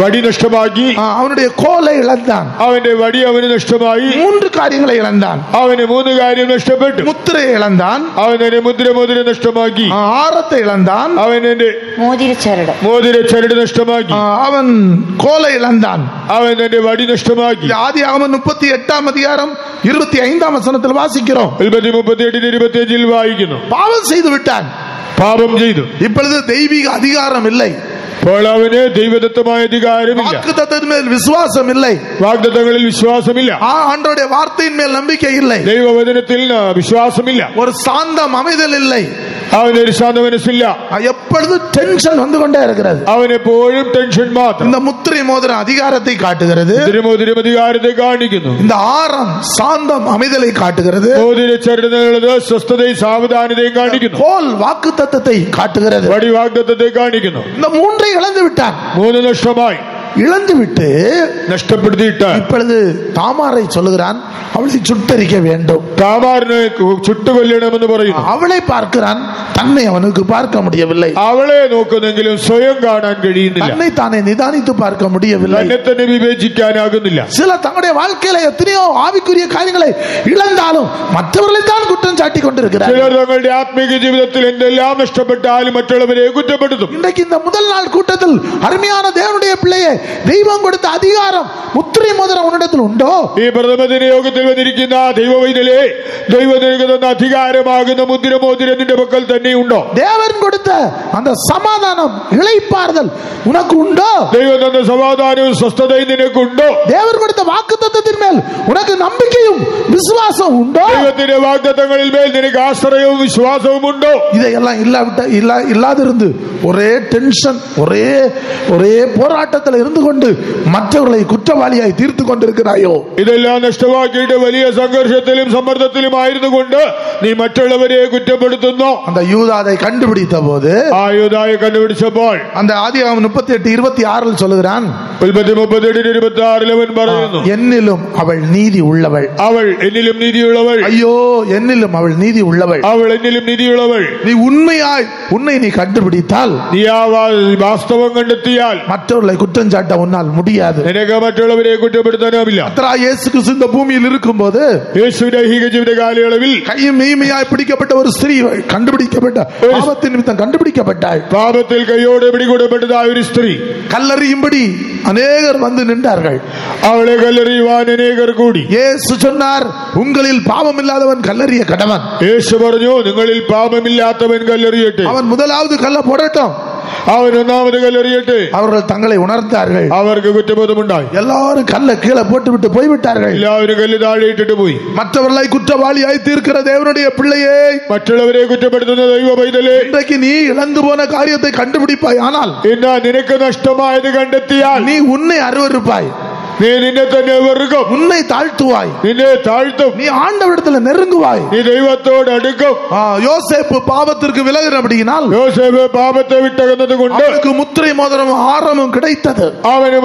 വടി നഷ്ടമാക്കി. அவனுடைய கோலை இழந்தான், അവന്റെ വടി അവന് നഷ്ടമായി. 3 காரியங்களை இழந்தான். അവന് 3 കാര്യം നഷ്ടപ്പെട്ടു. முத்திரையை இழந்தான், അവൻ തന്റെ മുദ്ര നഷ്ടമാക്കി. ஆரத்தை இழந்தான், അവൻ തന്റെ മോതിരച്ചരട് നഷ്ടമാക്കി. அவன் கோலை இழந்தான், അവൻ തന്റെ വടി നഷ്ടമാക്കി. ஆதியாகமம் 38ஆம் அதிகாரம் 25ஆம் வசனத்தில் வாசிக்கிறோம். 38-25 വായിക്കുന്നു. பாவம் செய்து விட்டான், പാപം ചെയ്തു. இப்பொழுது தெய்வீக அதிகாரம் இல்லை, അപ്പോൾ അവന് ദൈവദത്തമായ അധികാരമില്ല, வாக்குத்தத்தத்தின் மேல் விசுவாசம் இல்லை, വാഗ്ദത്തങ്ങളിൽ വിശ്വാസമില്ല, ஆண்டவருடைய வார்த்தையின் மேல் நம்பிக்கை இல்லை, ദൈവവചനത്തിൽ വിശ്വാസമില്ല, ஒரு சாந்தம் அமைதல் இல்லை, അവനൊരു ശാന്ത മനസ്സില്ല, எப்பொழுது டென்ஷன் வந்து கொண்டே இருக்கிறது. അവൻ എപ്പോഴും ടെൻഷൻ മാത്രം. இந்த முத்திரை மோதிரம் அதிகாரத்தை காட்டுகிறது, മോതിരം അധികാരത്തെ കാണിക്കുന്നു. இந்த ஆரம் சாந்தம் அமைதலை காட்டுகிறது, മോതിരച്ചരട് സ്വസ്ഥതയും സാവധാനതയും കാണിക്കുന്നു. கோல் வாக்குத்தத்தத்தை காட்டுகிறது, വടി വാഗ്ദത്തത്തെ കാണിക്കുന്നു. இந்த 3 இழந்து விட்டான். 3 നഷ്ടമായി. இழந்து விட்டு നഷ്ടപ്പെടുത്തിയിട്ട് இப்பொழுது தாமாரை சொல்லுகிறான், அவளை சுட்டரிக்க வேண்டும், താമാറിനെ ചുട്ടുകൊല്ലണമെന്ന് പറയുന്നു. அவளை பார்க்கிறான், தன்னை அவனுக்கு பார்க்க முடியவில்லை, അവളെ നോക്കുന്നെങ്കിലും സ്വയം കാണാൻ കഴിയുന്നില്ല, தன்னை தானே நிதானித்து பார்க்க முடியவில்லை, തന്നെ തന്നെ വിവേചിക്കാനാകുന്നില്ല. சில தங்களுடைய வாழ்க்கையில எத்தனையோ ஆவிக்குரிய காரியங்களை இழந்தாலும் மற்றவர்களை தான் குற்றம் சாட்டி கொண்டிருக்கிறார். ചിലർ തങ്ങളുടെ ആത്മീയ ജീവിതത്തിൽ എന്തെല്ലാം നഷ്ടപ്പെട്ടാലും മറ്റുള്ളവരെ കുറ്റപ്പെടുത്തും. இன்றைக்கு இந்த முதல் நாள் கூட்டத்தில் அருமையான தேவனுடைய பிள்ளையே, தெய்வம் கொடுத்த அதிகாரம் முத்திரை மோதிரம் உன்னிடத்தில் உண்டோ? ഈ പ്രഥമ ദിന യോഗത്തിൽ വന്നിരിക്കുന്ന ദൈവവൈതലേ, ദൈവത്തിനു തന്ന അധികാരമാകുന്ന മുദ്രമോതിരം നിന്റെ പക്കൽ തന്നെ ഉണ്ടോ? தேவன் கொடுத்த அந்த சமாதானம் இளைப்பாறுதல் உனக்கு உண்டோ? ദൈവം തന്ന സമാധാനവും സ്വസ്ഥതയും നിനക്കുണ്ടോ? தேவன் கொடுத்த வாக்குத்தத்தத்தின் மேல் உனக்கு நம்பிக்கையும் விசுவாசம் உண்டோ? ദൈവത്തിന്റെ വാഗ്ദത്തങ്ങളിൽ മേൽ നിനക്ക് ആശ്രയവും വിശ്വാസവും ഉണ്ടോ? இதையெல்லாம் இல்லாதிருந்து ஒரே டென்ஷன், ஒரே போராட்டத்தில் இருந்து கொண்டு மற்றவர்களை குற்றவாளியாய் தீர்த்து கொண்டிருக்கிறாயோ? ഇതെല്ലാം നഷ്ടമാക്കിയിട്ട് വലിയ സംഘർഷത്തിലും സമ്മർദ്ദത്തിലും ആയിരുന്നു കൊണ്ട് നീ മറ്റുള്ളവരെ കുറ്റപ്പെടുത്തുന്നു. அந்த யூதாவை கண்டுபிடித்த போது, ആ യൂദായെ കണ്ടുപിടിച്ചപ്പോൾ அந்த ஆதியாகமம் 38:26 சொல்லுகிறான், 38:26 അവൻ പറയുന്നു, என்னிலும் அவள் நீதி உள்ளவள். അവൾ എന്നിലും നീതിയുള്ളവൾ. ஐயோ, என்னிலும் அவள் நீதி உள்ளவள். അവൾ എന്നിലും നീതിയുള്ളവൾ. நீ உன்னை நீ கண்டுபிடித்தால், നീ ആ വാസ്തവം കണ്ടെത്തിയാൽ மற்றவர்களை குற்றம் சாட்ட உன்னால் முடியாது. നിനക്ക് മറ്റുള്ളവരെ കുറ്റപ്പെടുത്താനാവില്ല. இயேசு கிறிஸ்து இந்த பூமியில் இருக்கும்போது, യേശുവിന്റെ ഐഹിക ജീവിത കാലയളവിൽ கையும் மெய்மையாய் பிடிக்கப்பட்ட ஒரு ஸ்திரீ கண்டுபிடிக்கப்பட்ட பாவத்தின் நிமித்தம் கண்டுபிடிக்கப்பட்டாள். പാപത്തിൽ കൈയോടെ പിടികൂടപ്പെട്ടതായ ഒരു സ്ത്രീ கல்லறியும்படி அநேகர் வந்து நின்றார்கள். அவளை கல்லறிയുവാൻ അനേകർ കൂടി. இயேசு சொன்னார், உங்களில் பாவம் இல்லாதவன் கல்லறிய கடவன். യേശു പറഞ്ഞു, നിങ്ങളിൽ പാപമില്ലാത്തവൻ കല്ലെറിയട്ടെ. அவன் முதலாவது கல்ல போடட்டும். അവൻ ഒന്നാമത് കല്ലെറിയട്ടെ. அவர்கள் தங்களை உணர்ந்தார்கள். അവർക്ക് കുറ്റബോധമുണ്ടായി. எல்லாரும் கல்ல கீழே போட்டுவிட்டு போய்விட்டார்கள். എല്ലാവരും കല്ല് താഴെ ഇട്ടിട്ട് പോയി. மற்றவர்களை குற்றவாளியாய் தீர்க்கிற தேவனுடைய பிள்ளையே, മറ്റുള്ളവരെ കുറ്റപ്പെടുത്തുന്ന ദൈവ പൈതലേ, இன்றைக்கு நீ இழந்து போன காரியத்தை கண்டுபிடிப்பாய். ஆனால் എന്നാ നിനക്ക് നഷ്ടമായത് കണ്ടെത്തിയാൽ நீ உன்னை அருவருப்பாய். നീ നിന്നെ തന്നെ വെറുക്കും. உன்னை தாழ்த்துவாய். നിന്നെ താഴ്ത്തും. நீ ஆண்டவரிடத்தில் நெருங்குவாய். നീ ദൈവത്തോട് അടുക്കും. யோசேப்பு பாவத்திற்கு விலகினபடியினால் യോസേഫ് പാപത്തെ വിട്ടകന്നത് കൊണ്ട് அவனுக்கு முத்திரை மோதிரமும் ஆரமும் கிடைத்தது. അവന്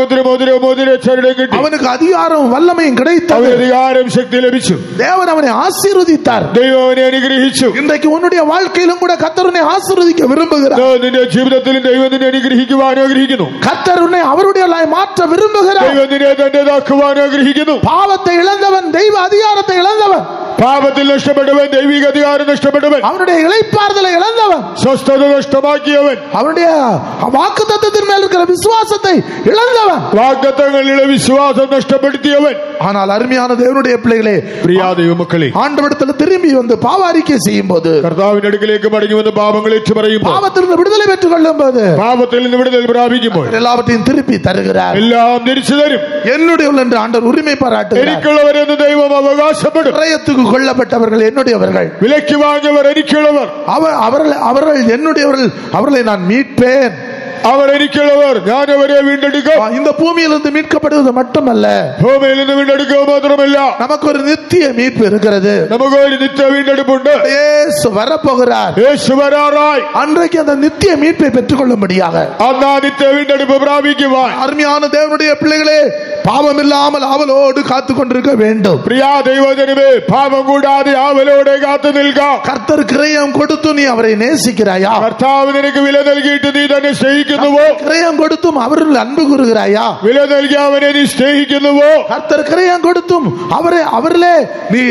മോതിരച്ചരടും കിട്ടി. அவனுக்கு அதிகாரமும் வல்லமையும் கிடைத்தது. അവന് അധികാരം ശക്തി ലഭിച്ചു. தேவன் அவனை ஆசீர்வதித்தார். ദൈവം അവനെ അനുഗ്രഹിച്ചു. இன்றைக்கு உன்னுடைய வாழ்க்கையிலும் கூட கர்த்தர் உன்னை ஆசீர்வதிக்க விரும்புகிறார். നിന്റെ ജീവിതത്തിലും ദൈവം നിന്നെ അനുഗ്രഹിക്കുവാൻ ആഗ്രഹിക്കുന്നു. கர்த்தர் உன்னை அவருடையவளாய் மாற்ற விரும்புகிறார். ദൈവം നിന്നെ തന്റേതാക്കുവാൻ ആഗ്രഹിക്കുന്നു. பாவத்தை இழந்தவன், தெய்வ அதிகாரத்தை இழந்தவன், പാപത്തിൽ നഷ്ടപ്പെട്ടവൻ, ദൈവിക അധികാരം നഷ്ടപ്പെട്ടവൻ, அவனுடைய இளைப்பாறுதலை இழந்தவன், സ്വസ്ഥത നഷ്ടമാക്കിയവൻ, அவனுடைய வாக்குத்தத்தத்தின் மேல் இருக்கிற விசுவாசத்தை இழந்தவன், വാഗ്ദത്തങ്ങളിലെ വിശ്വാസം നഷ്ടപ്പെടുത്തിയവൻ. ஆனால் அருமையான தேவனுடைய பிள்ளைகளே, പ്രിയ ദൈവമക്കളെ, ஆண்டவரிடத்தில் திரும்பி வந்து பாவ அறிக்கை செய்யும் போது, കർത്താവിന്റെ അടുക്കലേക്ക് മടങ്ങി വന്ന് പാപങ്ങൾ ഏറ്റുപറയുമ്പോൾ, பாவத்திலிருந்து விடுதலை பெற்றுக் கொள்ளும் போது, പാപത്തിൽ നിന്ന് വിടുതൽ പ്രാപിക്കുമ്പോൾ எல்லாவற்றையும் திருப்பி தருகிறார். എല്ലാം തിരിച്ചു തരും. என்னுடையவள் என்று ஆண்டவர் உரிமை பாராட்டுகிறார். എനിക്കുള്ളവരെന്ന് ദൈവം അവകാശപ്പെടും. கிரயத்துக்கு கொள்ளப்பட்டவர்கள் என்னுடையவர்கள், വിലയ്ക്ക് വാങ്ങിയവർ എനിക്കുള്ളവർ. அவர்கள் என்னுடையவர்கள், அவர்களை நான் மீட்பேன். അവർ എനിക്കുള്ളവർ, ഞാൻ അവരെ വീണ്ടെടുക്കും. இந்த பூமியிலிருந்து மீட்கப்படுவது மட்டுமல்ல, ഭൂമിയിൽ നിന്ന് വീണ്ടെടുക്കുക മാത്രമല്ല, நமக்கு ஒரு நித்திய மீட்பு இருக்கிறது. നമുക്ക് ഒരു നിത്യ വീണ്ടെടുപ്പുണ്ട്. இயேசு வரப்போகிறார். യേശു വരാറായി. அன்றைக்கு அந்த நித்திய மீட்பை பெற்றுக் கொள்ளும்படியாக അന്ന് ആ നിത്യ വീണ്ടെടുപ്പ് പ്രാപിക്കുവാൻ அருமையான தேவனுடைய பிள்ளைகளே, பாவம் இல்லாமல் அவளோடு காத்து கொண்டிருக்க வேண்டும். പ്രിയ ദൈവജനമേ, പാപം കൂടാതെ ആവലോടെ കാത്തു നിൽക്കാം. கர்த்தர் கிரயம் கொடுத்து நீ அவரை நேசிக்கிறாயா? കർത്താവ് നിനക്ക് വില നൽകിയിട്ട് നീ തന്നെ സ്നേഹിക്കുന്നുവോ? கிரயம் கொடுத்தும் அவரில் அன்பு கூறுகிறாயா? വില നൽകി അവനെ നീ സ്നേഹിക്കുന്നുവോ? கர்த்தர் கிரயம் கொடுத்தும் அவரிலே நீ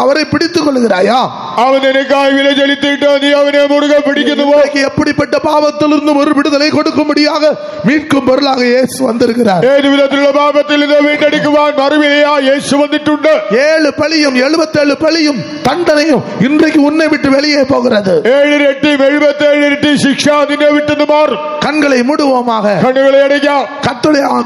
அவரை பிடித்துக் கொள்கிறாயா? അവൻ നിനക്കായി വില ചെലുത്തിയിട്ട് നീ അവനെ മുറുകെ പിടിക്കുന്നുവോ? எப்படிப்பட்ட பாவத்திலிருந்து ஒரு விடுதலை கொடுக்கும்படியாக மீட்கும் பொருளாக இயேசு வந்திருக்கிறார். ഏത് വിധത്തിലുള്ള പാപത്തിൽ നിന്ന് വീണ്ടെടുക്കുവാൻ മറുവിലയാ യേശു വന്നിട്ടുണ്ട്. 7 பழியும் 77 பழியும் தண்டனையும் இன்றைக்கு உன்னை விட்டு வெளியே போகிறது. 7 ഇരട്ടി 77 ഇരട്ടി ശിക്ഷ നിന്നെ വിട്ടുന്ന് മാറും. கண்களை மூடுவோமாக. കണ്ണുകളെ അടയ്ക്കാം.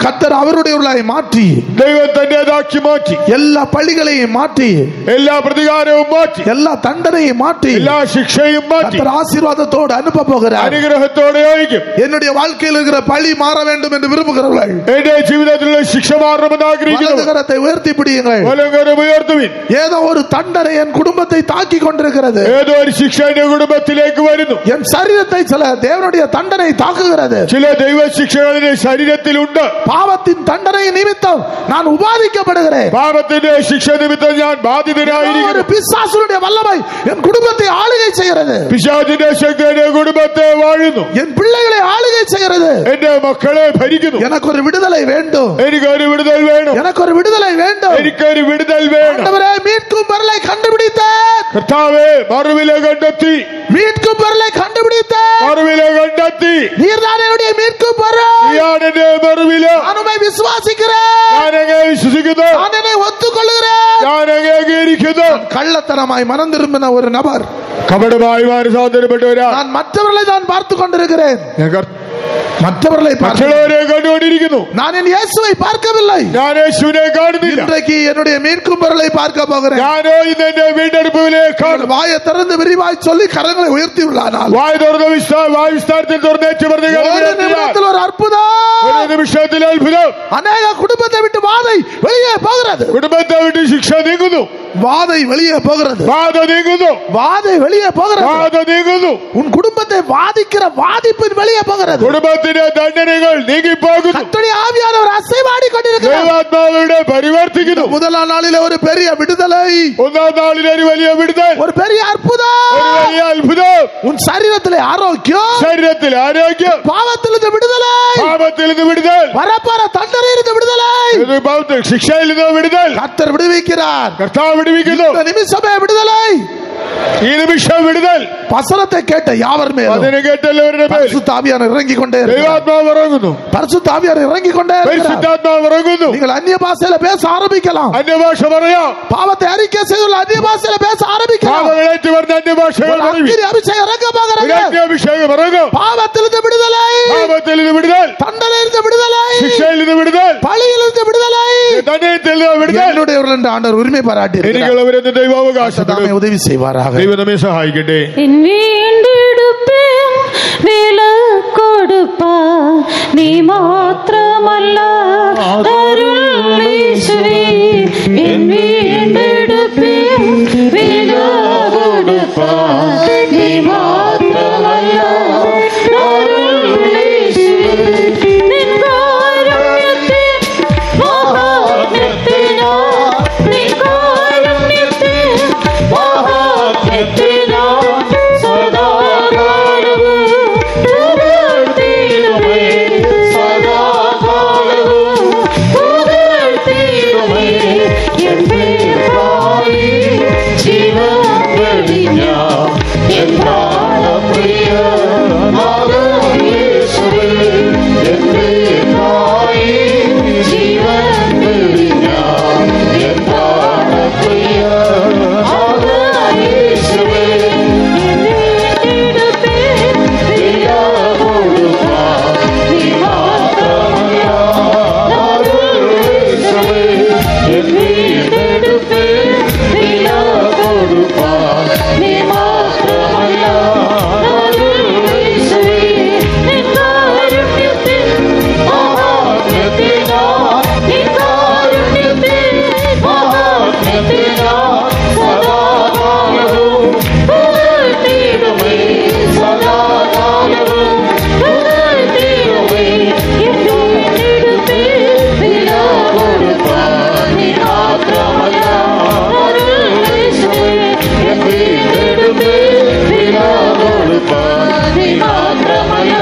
கர்த்தர் அவருடையவர்களாய் மாற்றி, ദൈവം തന്റേതാക്കി മാറ്റി, எல்லா பழிகளையும் மாற்றி, എല്ലാ പ്രതികാരവും മാറ്റി, எல்லா தண்டனையும் மாற்றி, എല്ലാ ശിക്ഷയും മാറ്റി, கர்த்தர் ஆசீர்வாதத்தோடு அனுப்ப போகிறார். അനുഗ്രഹത്തോടെ അയക്കും. என்னுடைய வாழ்க்கையில் இருக்கிற பழி மாற வேண்டும் என்று விரும்புகிறவர்கள் എന്റെ ജീവിതത്തിലുള്ള ശിക്ഷ മാറണമെന്ന് ആഗ്രഹിക്കുന്നു. கரத்தை உயர்த்தி பிடியுங்கள். വലങ്കരം ഉയർത്തുവിൻ. ஏதோ ஒரு தண்டனை என் குடும்பத்தை தாக்கி கொண்டிருக்கிறது. ഏതോ ഒരു ശിക്ഷ എന്റെ കുടുംബത്തിലേക്ക് വരുന്നു. என் சரீரத்தை சில தேவனுடைய தண்டனை தாக்குகிறது. ചില ദൈവ ശിക്ഷകൾ എന്റെ ശരീരത്തിലുണ്ട്. பாவத்தின் தண்டனை நிமித்தம் நான் உபாதிக்கப்படுகிறேன். പാപത്തിന്റെ ശിക്ഷ നിമിത്തം ഞാൻ ബാധിതനായിരിക്കുന്നു. ஒரு பிசாசுடைய வல்லமை என் குடும்பத்தை ஆளுகை செய்கிறது. പിശാചിന്റെ ശക്തി എന്റെ കുടുംബത്തെ വാഴുന്നു. என் பிள்ளைகளை ஆளுகை செய்கிறது. എന്റെ മക്കളെ ഭരിക്കുന്നു. எனக்கு ஒரு விடுதலை வேண்டும். എനിക്കൊരു വിടുതൽ വേണം. எனக்கு ஒரு விடுதலை வேண்டும். എനിക്കൊരു വിടുതൽ വേണം. ஆண்டவரே, மீட்கும் பொருளை கண்டுபிடித்தேன். കർത്താവേ, മറുവില കണ്ടെത്തി. மீட்கும் பொருளை கண்டுபிடித்தேன். മറുവില കണ്ടെത്തി. நீர்தான் என்னுடைய மீட்கும் பொருள். നീയാണ് എന്റെ മറുവില. நான் உம்மை விசுவாசிக்கிறேன். ഞാൻ അങ്ങേ വിശ്വസിക്കുന്നു. நான் என்னை ஒத்துக்கொள்கிறேன். ഞാൻ അങ്ങേ അംഗീകരിക്കുന്നു. கள்ளத்தனமாய் மனம் திரும்பின ஒரு நபர், കപടമായി മാനസാന്തരപ്പെട്ടവരാ நான் மற்றவர்களை தான் பார்த்து கொண்டிருக்கிறேன். மற்றவர்களை மற்றவരെ കണ്ടുകൊണ്ടിരിക്കുന്നു. நான் என் இயேசுவை பார்க்கவில்லை. ഞാൻ യേശുവിനെ കാണുന്നില്ല. இன்றைக்கு என்னுடைய மீட்கும் பொருளை பார்க்க போகிறேன். ഞാനോ ഇന്ന് എന്റെ വീണ്ടെടുപ്പിലേക്ക് കാണും. வாயை திறந்து விரிவாய் சொல்லி கரங்களை உயர்த்தி உள்ளானால் വായ തുറന്ന് വിസ്താരത്തിൽ തുറന്നേറ്റ് പറഞ്ഞ நிமிடத்தில் ஒரு அற்புதம். ഒരു നിമിഷത്തിൽ അത്ഭുതം. அநேக குடும்பத்தை விட்டு வாதை வெளியே போகிறது. കുടുംബത്തെ വിട്ട് ശിക്ഷ നീങ്ങുന്നു. வாதை வெளியே போகிறது. ബാധ നീങ്ങുന്നു. வாதை வெளியே போகிறது. ബാധ നീങ്ങുന്നു. உன் குடும்பத்தை வாதிக்கிற வாதிப்பின் வெளியே போகிறது. കുടുംബത്തിന്റെ ദണ്ഡനകൾ നീങ്ങിപ്പോകുന്നു. கர்த்தருடைய ஆவியானவர் அசைவாடி கொண்டிருக்கிறார். ദൈവാത്മാവിനെ പരിവർത്തിക്കുന്നു. முதலாம் நாளிலே ஒரு பெரிய விடுதலை. ഒന്നാം നാളിൽ ഒരു വലിയ വിടുതൽ. ஒரு பெரிய அற்புதம். ഒരു വലിയ അത്ഭുതം. உன் சரீரத்திலே ஆரோக்கியம். ശരീരത്തിൽ ആരോഗ്യം. பாவத்திலிருந்து விடுதலை. പാപത്തിൽ നിന്ന് വിടുതൽ. வரப்போற தண்டனையிலிருந்து விடுதலை. ശിക്ഷയിൽ നിന്ന് വിടുതൽ. கர்த்தர் விடுவிக்கிறார். കർത്താവ് വിടുവിക്കുന്നു. இந்த நிமிஷமே விடுதலை. ഈ നിമിഷം വിടുതൽ. வசனத்தை கேட்ட யாவர் மேலும் അതിനെ കേട്ട എല്ലാവരുടെ മേൽ பரிசுத்த ஆவியானவர் இறங்கிக் கொண்டே இருக்கிறார். ദൈവാത്മാവ് ഇറങ്ങുന്നു. பரிசுத்த ஆவியானவர் இறங்கிக் கொண்டே இருக்கிறார். പരിശുദ്ധാത്മാവ് ഇറങ്ങുന്നു. நீங்கள் அந்நிய பாஷையில பேச ஆரம்பிக்கலாம். അന്യഭാഷ പറയാം. பாவத்தை அறிக்கை செய்துள்ள அந்நிய பாஷையில பேச ஆரம்பிக்கலாம். പാപങ്ങളേറ്റ് വരുന്ന അന്യഭാഷകൾ പറയും. அக்கினி அபிஷேகம் இறங்க போகிறது. അഭിഷേകം ഇറങ്ങും. பாவத்திலிருந்து விடுதலை. പാപത്തിൽ നിന്ന് വിടുതൽ. தண்டனையிலிருந்து விடுதலை. ശിക്ഷയിൽ നിന്ന് വിടുതൽ. பழியிலிருந்து விடுதலை. ദണ്ഡനത്തിൽ നിന്ന് വിടുതൽ. என்னுடையவர்கள் என்று ஆண்டவர் உரிமை பாராட்டி இருக்கிறார். എനിക്കുള്ളവരെന്ന് ദൈവാവകാശം உதவி செய்வாராக. ദൈവം നമ്മെ സഹായിക്കട്ടെ. என் வீண்டெடுப்பேன் விலை கொடுப்பா நீ மாத்திரமல்ல அருளீஸ்வரி. என் வீண்டெடுப்பேன் விலை கொடுப்பா நீ மாத்திரமல்ல அருளீஸ்வரி. நின் காருண்யத்தின் மகாத்மியத்தினால் நின் காருண்யத்தின் மகாத்மியத்தினால் சதா காலமும் புகழ்ந்திடுவே. சதா காலமும் புகழ்ந்திடுவே. என் பேராய் ஜீவன் வெடிஞான் என் பிராணப்பிரிய மகன் இயேசுவே. என் பேராய் ஜீவன் வெடிஞான் என் பிராணப்பிரிய மகன் இயேசுவே. என் வீண்டெடுப்பேன் விலை கொடுப்பா நீ மாத்திரமல்ல அருளீஸ்வரி. என் வீண்டெடுப்பேன் விலை கொடுப்பா நீ மாத்திரமல்ல அருளீஸ்வரி. நின் காருண்யத்தின் மகாத்மியத்தினால் நின் காருண்யத்தின் மகாத்மியத்தினால் சதா காலமும் புகழ்ந்திடுவே. சதா காலமும் புகழ்ந்திடுவே. என் வீண்டெடுப்பேன் விலை கொடுப்பா நீ மாத்திரமல்ல அருளீஸ்வரி. என் வீண்டெடுப்பேன் விலை கொடுப்பா நீ மாத்திரமல்ல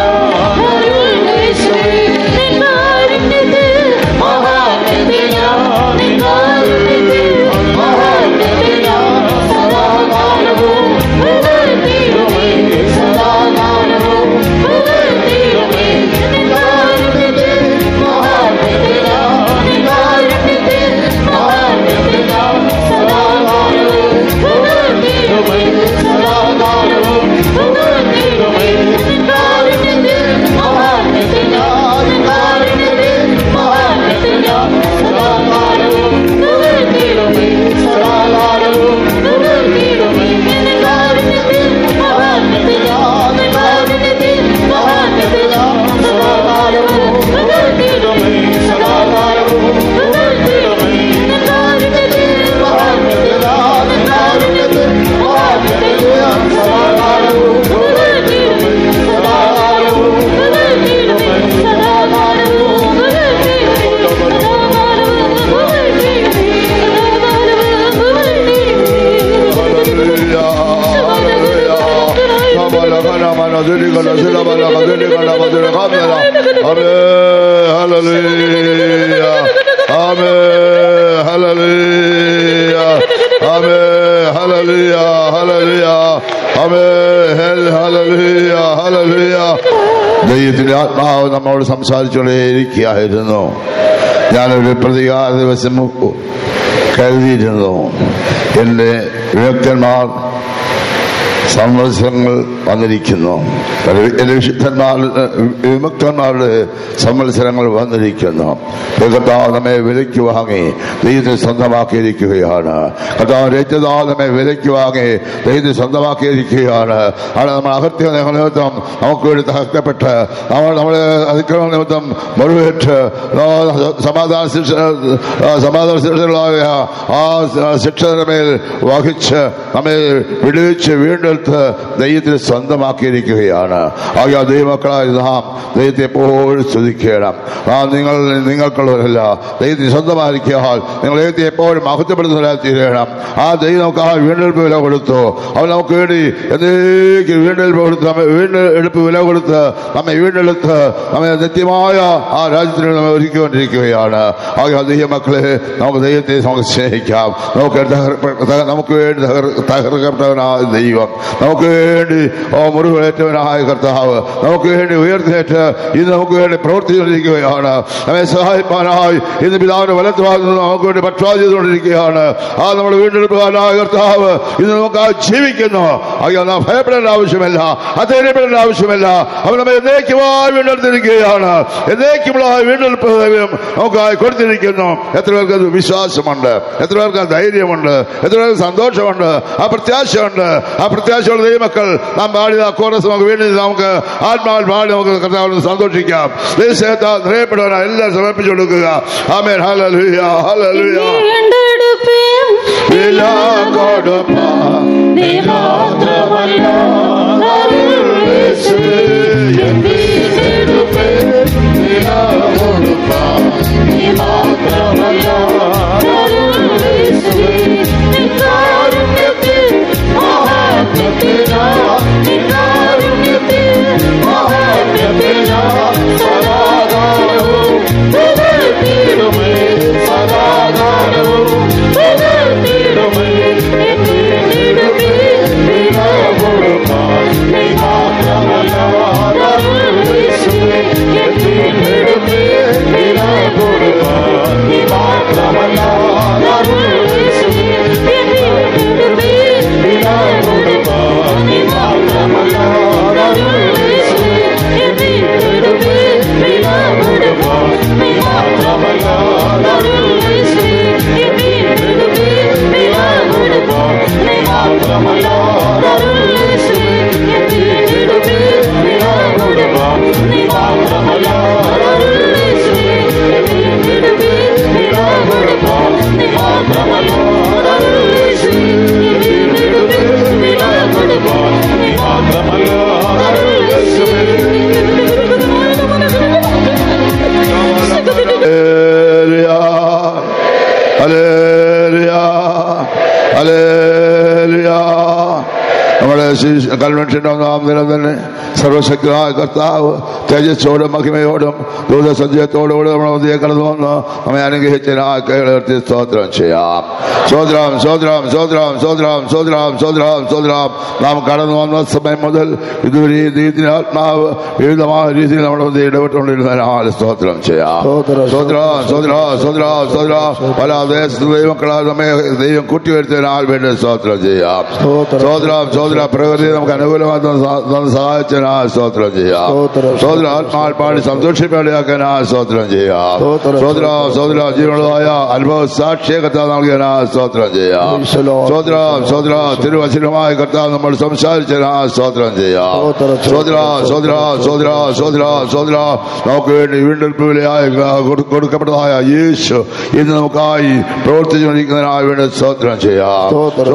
அருளீஸ்வரி. நின் காருண்யத்தின் மகாத்மியத்தினால் நின் காருண்யத்தின் மகாத்மியத்தினால் சதா காலமும் புகழ்ந்திடுவே. சதா காலமும் புகழ்ந்திடுவே. நின் காருண்யத்தின் மகாத்மியத்தினால் நின் காருண்யத்தின் மகாத்மியத்தினால் சதா காலமும் புகழ்ந்திடுவே. சதா காலமும் புகழ்ந்திடுவே. நின் காருண்யத்தின் மகாத்மியத்தினால் நின் காருண்யத்தின் மகாத்மியத்தினால் சதா காலமும் புகழ்ந்திடுவே. சதா காலமும் புகழ்ந்திடுவே. நின் காருண்யத்தின் மகாத்மியத்தினால் நின் காருண்யத்தின் மகாத்மியத்தினால் சதா காலமும் புகழ்ந்திடுவே. சதா காலமும் புகழ்ந்திடுவே. நின் காருண்யத்தின் மகாத்மியத்தினால் நின் காருண்யத்தின் மகாத்மியத்தினால் சதா காலமும் புகழ்ந்திடுவே. சதா காலமும் புகழ்ந்திடுவே. சதா காலமும் புகழ்ந்திடுவே. சதா காலமும் புகழ்ந்திடுவே. ദൈവത്തിന്റെ ആത്മാവ് നമ്മോട് സംസാരിച്ചുകൊണ്ടേയിരിക്കുകയായിരുന്നു. ഞാനൊരു പ്രതികാര ദിവസം കരുതിയിരുന്നു. എൻ്റെ വിമുക്തന്മാർ സംവത്സരങ്ങൾ വന്നിരിക്കുന്നു. വിമുക്തന്മാരുടെ സംവത്സരങ്ങൾ വന്നിരിക്കുന്നു. കർത്താവ് നമ്മെ വിലയ്ക്ക് വാങ്ങി ദൈവത്തെ സ്വന്തമാക്കിയിരിക്കുകയാണ്. കർത്താവ് രക്തത്താൽ നമ്മെ വിലയ്ക്ക് വാങ്ങി ദൈവത്തെ സ്വന്തമാക്കിയിരിക്കുകയാണ്. അവിടെ നമ്മൾ അകത്യ നിമിത്തം നമുക്ക് വേണ്ടി തകർക്കപ്പെട്ട് നമ്മുടെ അതിക്രമ നിമിത്തം മുറിവേറ്റ് സമാധാന ശിക്ഷകളായ ആ ശിക്ഷയുടെ മേൽ വഹിച്ച് നമ്മെ വിടുവിച്ച് വീണ്ടെടുത്ത് ദൈവത്തിന് സ്വന്തമാക്കിയിരിക്കുകയാണ്. ആകെ ദൈവമക്കളായ നാം ദൈവത്തെ എപ്പോഴും സ്തുതിക്കണം. നിങ്ങൾക്കുള്ളവരല്ല, ദൈവത്തെ സ്വന്തമാക്കിയാൽ നിങ്ങൾ ദൈവത്തെ എപ്പോഴും മഹത്വപ്പെടുന്നവരായി തീരണം. ആ ദൈവം നമുക്ക് ആ വീണ്ടെടുപ്പ് വില കൊടുത്തു. അവൻ നമുക്ക് വേണ്ടി എന്നേക്കും വീണ്ടെടുപ്പ് വില കൊടുത്ത് നമ്മെ വീണ്ടെടുത്ത് നമ്മെ നിത്യമായ ആ രാജ്യത്തിന് നമ്മെ ഒരുക്കിക്കൊണ്ടിരിക്കുകയാണ്. ആകെ ദൈവമക്കളെ നമുക്ക് ദൈവത്തെ നമുക്ക് സ്നേഹിക്കാം. നമുക്ക് വേണ്ടി തകർക്കപ്പെട്ടവനായ ദൈവം, നമുക്ക് വേണ്ടി മുറിവേറ്റവനായ കർത്താവ്, നമുക്ക് വേണ്ടി ഉയർത്തേറ്റ് ഇന്ന് നമുക്ക് വേണ്ടി പ്രവർത്തിച്ചുകൊണ്ടിരിക്കുകയാണ്. നമ്മെ സഹായിപ്പാനായി ഇന്ന് പിതാവിന്റെ വലത്തുഭാഗത്ത് നിന്ന് നമുക്ക് വേണ്ടി പക്ഷപാതം ചെയ്തുകൊണ്ടിരിക്കുകയാണ്. ആ നമ്മുടെ വീണ്ടെടുപ്പുകാരനായ കർത്താവ് ഇന്ന് നമുക്ക് ആ ജീവിക്കുന്നു. അയ്യോ, നാം ഭയപ്പെടേണ്ട ആവശ്യമില്ല, അധൈര്യപ്പെടേണ്ട ആവശ്യമില്ല. അവൻ നമ്മെ എന്നേക്കുമായി വീണ്ടെടുത്തിരിക്കുകയാണ്. എന്നേക്കുമുള്ള വീണ്ടെടുപ്പ് നമുക്കായി കൊടുത്തിരിക്കുന്നു. എത്ര പേർക്ക് അത് വിശ്വാസമുണ്ട്, എത്ര പേർക്ക് ധൈര്യമുണ്ട്, എത്ര പേർക്ക് സന്തോഷമുണ്ട്, ആ പ്രത്യാശയുണ്ട്. ആ പ്രത്യാശയുള്ള ദൈവമക്കൾ നാം പാടിയ കോറസ് നമുക്ക് വീണ്ടും നമുക്ക് ആത്മാവിൽ പാടി നമുക്ക് കർത്താവിനെ സന്തോഷിക്കാം. ദൈവസേവത്താൽ നിറയപ്പെടുവാൻ എല്ലാം സമർപ്പിച്ചു കൊടുക്കുക. ആമേൻ. ഹല്ലേലൂയ, ഹല്ലേലൂയ. നമ്മുടെ കൺവെൻഷന്റെ ഒന്നാം ദിനം തന്നെ സർവശക്തനായ കർത്താവ് തേജസ്സോടും മഹിമയോടും ദൂതസഞ്ചയത്തോടുകൂടി നമ്മുടെ മധ്യേ കടന്നു വന്ന് നമ്മെ അനുഗ്രഹിച്ചതിനായ കൈകളെടുത്ത് സ്തോത്രം ചെയ്യാം. സ്തോത്രം, സ്തോത്രം, സ്തോത്രം, സ്തോത്രം, സ്തോത്രം, സ്തോത്രം, സ്തോത്രം. നാം കടന്നു വന്ന സമയം മുതൽ ഇതുവരെ ദൈവത്തിന്റെ ആത്മാവ് വിവിധമായ രീതിയിൽ നമ്മുടെ മധ്യേ ഇടപെട്ടുകൊണ്ടിരുന്നതിനാൽ സ്തോത്രം ചെയ്യാം. സ്തോത്രം, സ്തോത്രം, സ്തോത്രം, സ്തോത്രം. പല ദേശത്ത് ദൈവമക്കളാൽ നമ്മെ ദൈവം കൂട്ടിവരുത്തിയതിനാൽ വേണ്ടി സ്തോത്രം ചെയ്യാം. സ്തോത്രം, സ്തോത്രം. പ്രകൃതി നമുക്ക് അനുകൂലമായി സഹായിച്ചതിനാൽ സ്തോത്രം ചെയ്യാം. സ്തോത്രം. ആത്മാൽ പാടി സന്തോഷിപ്പാടിയാക്കാനാ സ്തോത്രം ചെയ്യാം. സ്തോത്രം, സ്തോത്രം. ജീവനുള്ളതായ അനുഭവ സാക്ഷിയെ കർത്താവ് നൽകിയതിനാൽ സ്തോത്രം ചെയ്യാം. സ്തോത്രം, സ്തോത്രം. തിരുവചനമായ കർത്താവ് നമ്മൾ സംസാരിച്ചതിനാൽ സ്തോത്രം ചെയ്യാം. സ്തോത്രം, സ്തോത്രം, സ്തോത്രം, സ്തോത്രം, സ്തോത്രം. നമുക്ക് വേണ്ടി വീണ്ടെടുപ്പ് വിലയായി കൊടുക്കപ്പെട്ടതായ യേശു ഇന്ന് നമുക്കായി പ്രവർത്തിച്ചുകൊണ്ടിരിക്കുന്നതിനായി വേണ്ടി സ്തോത്രം ചെയ്യാം. സ്തോത്രം,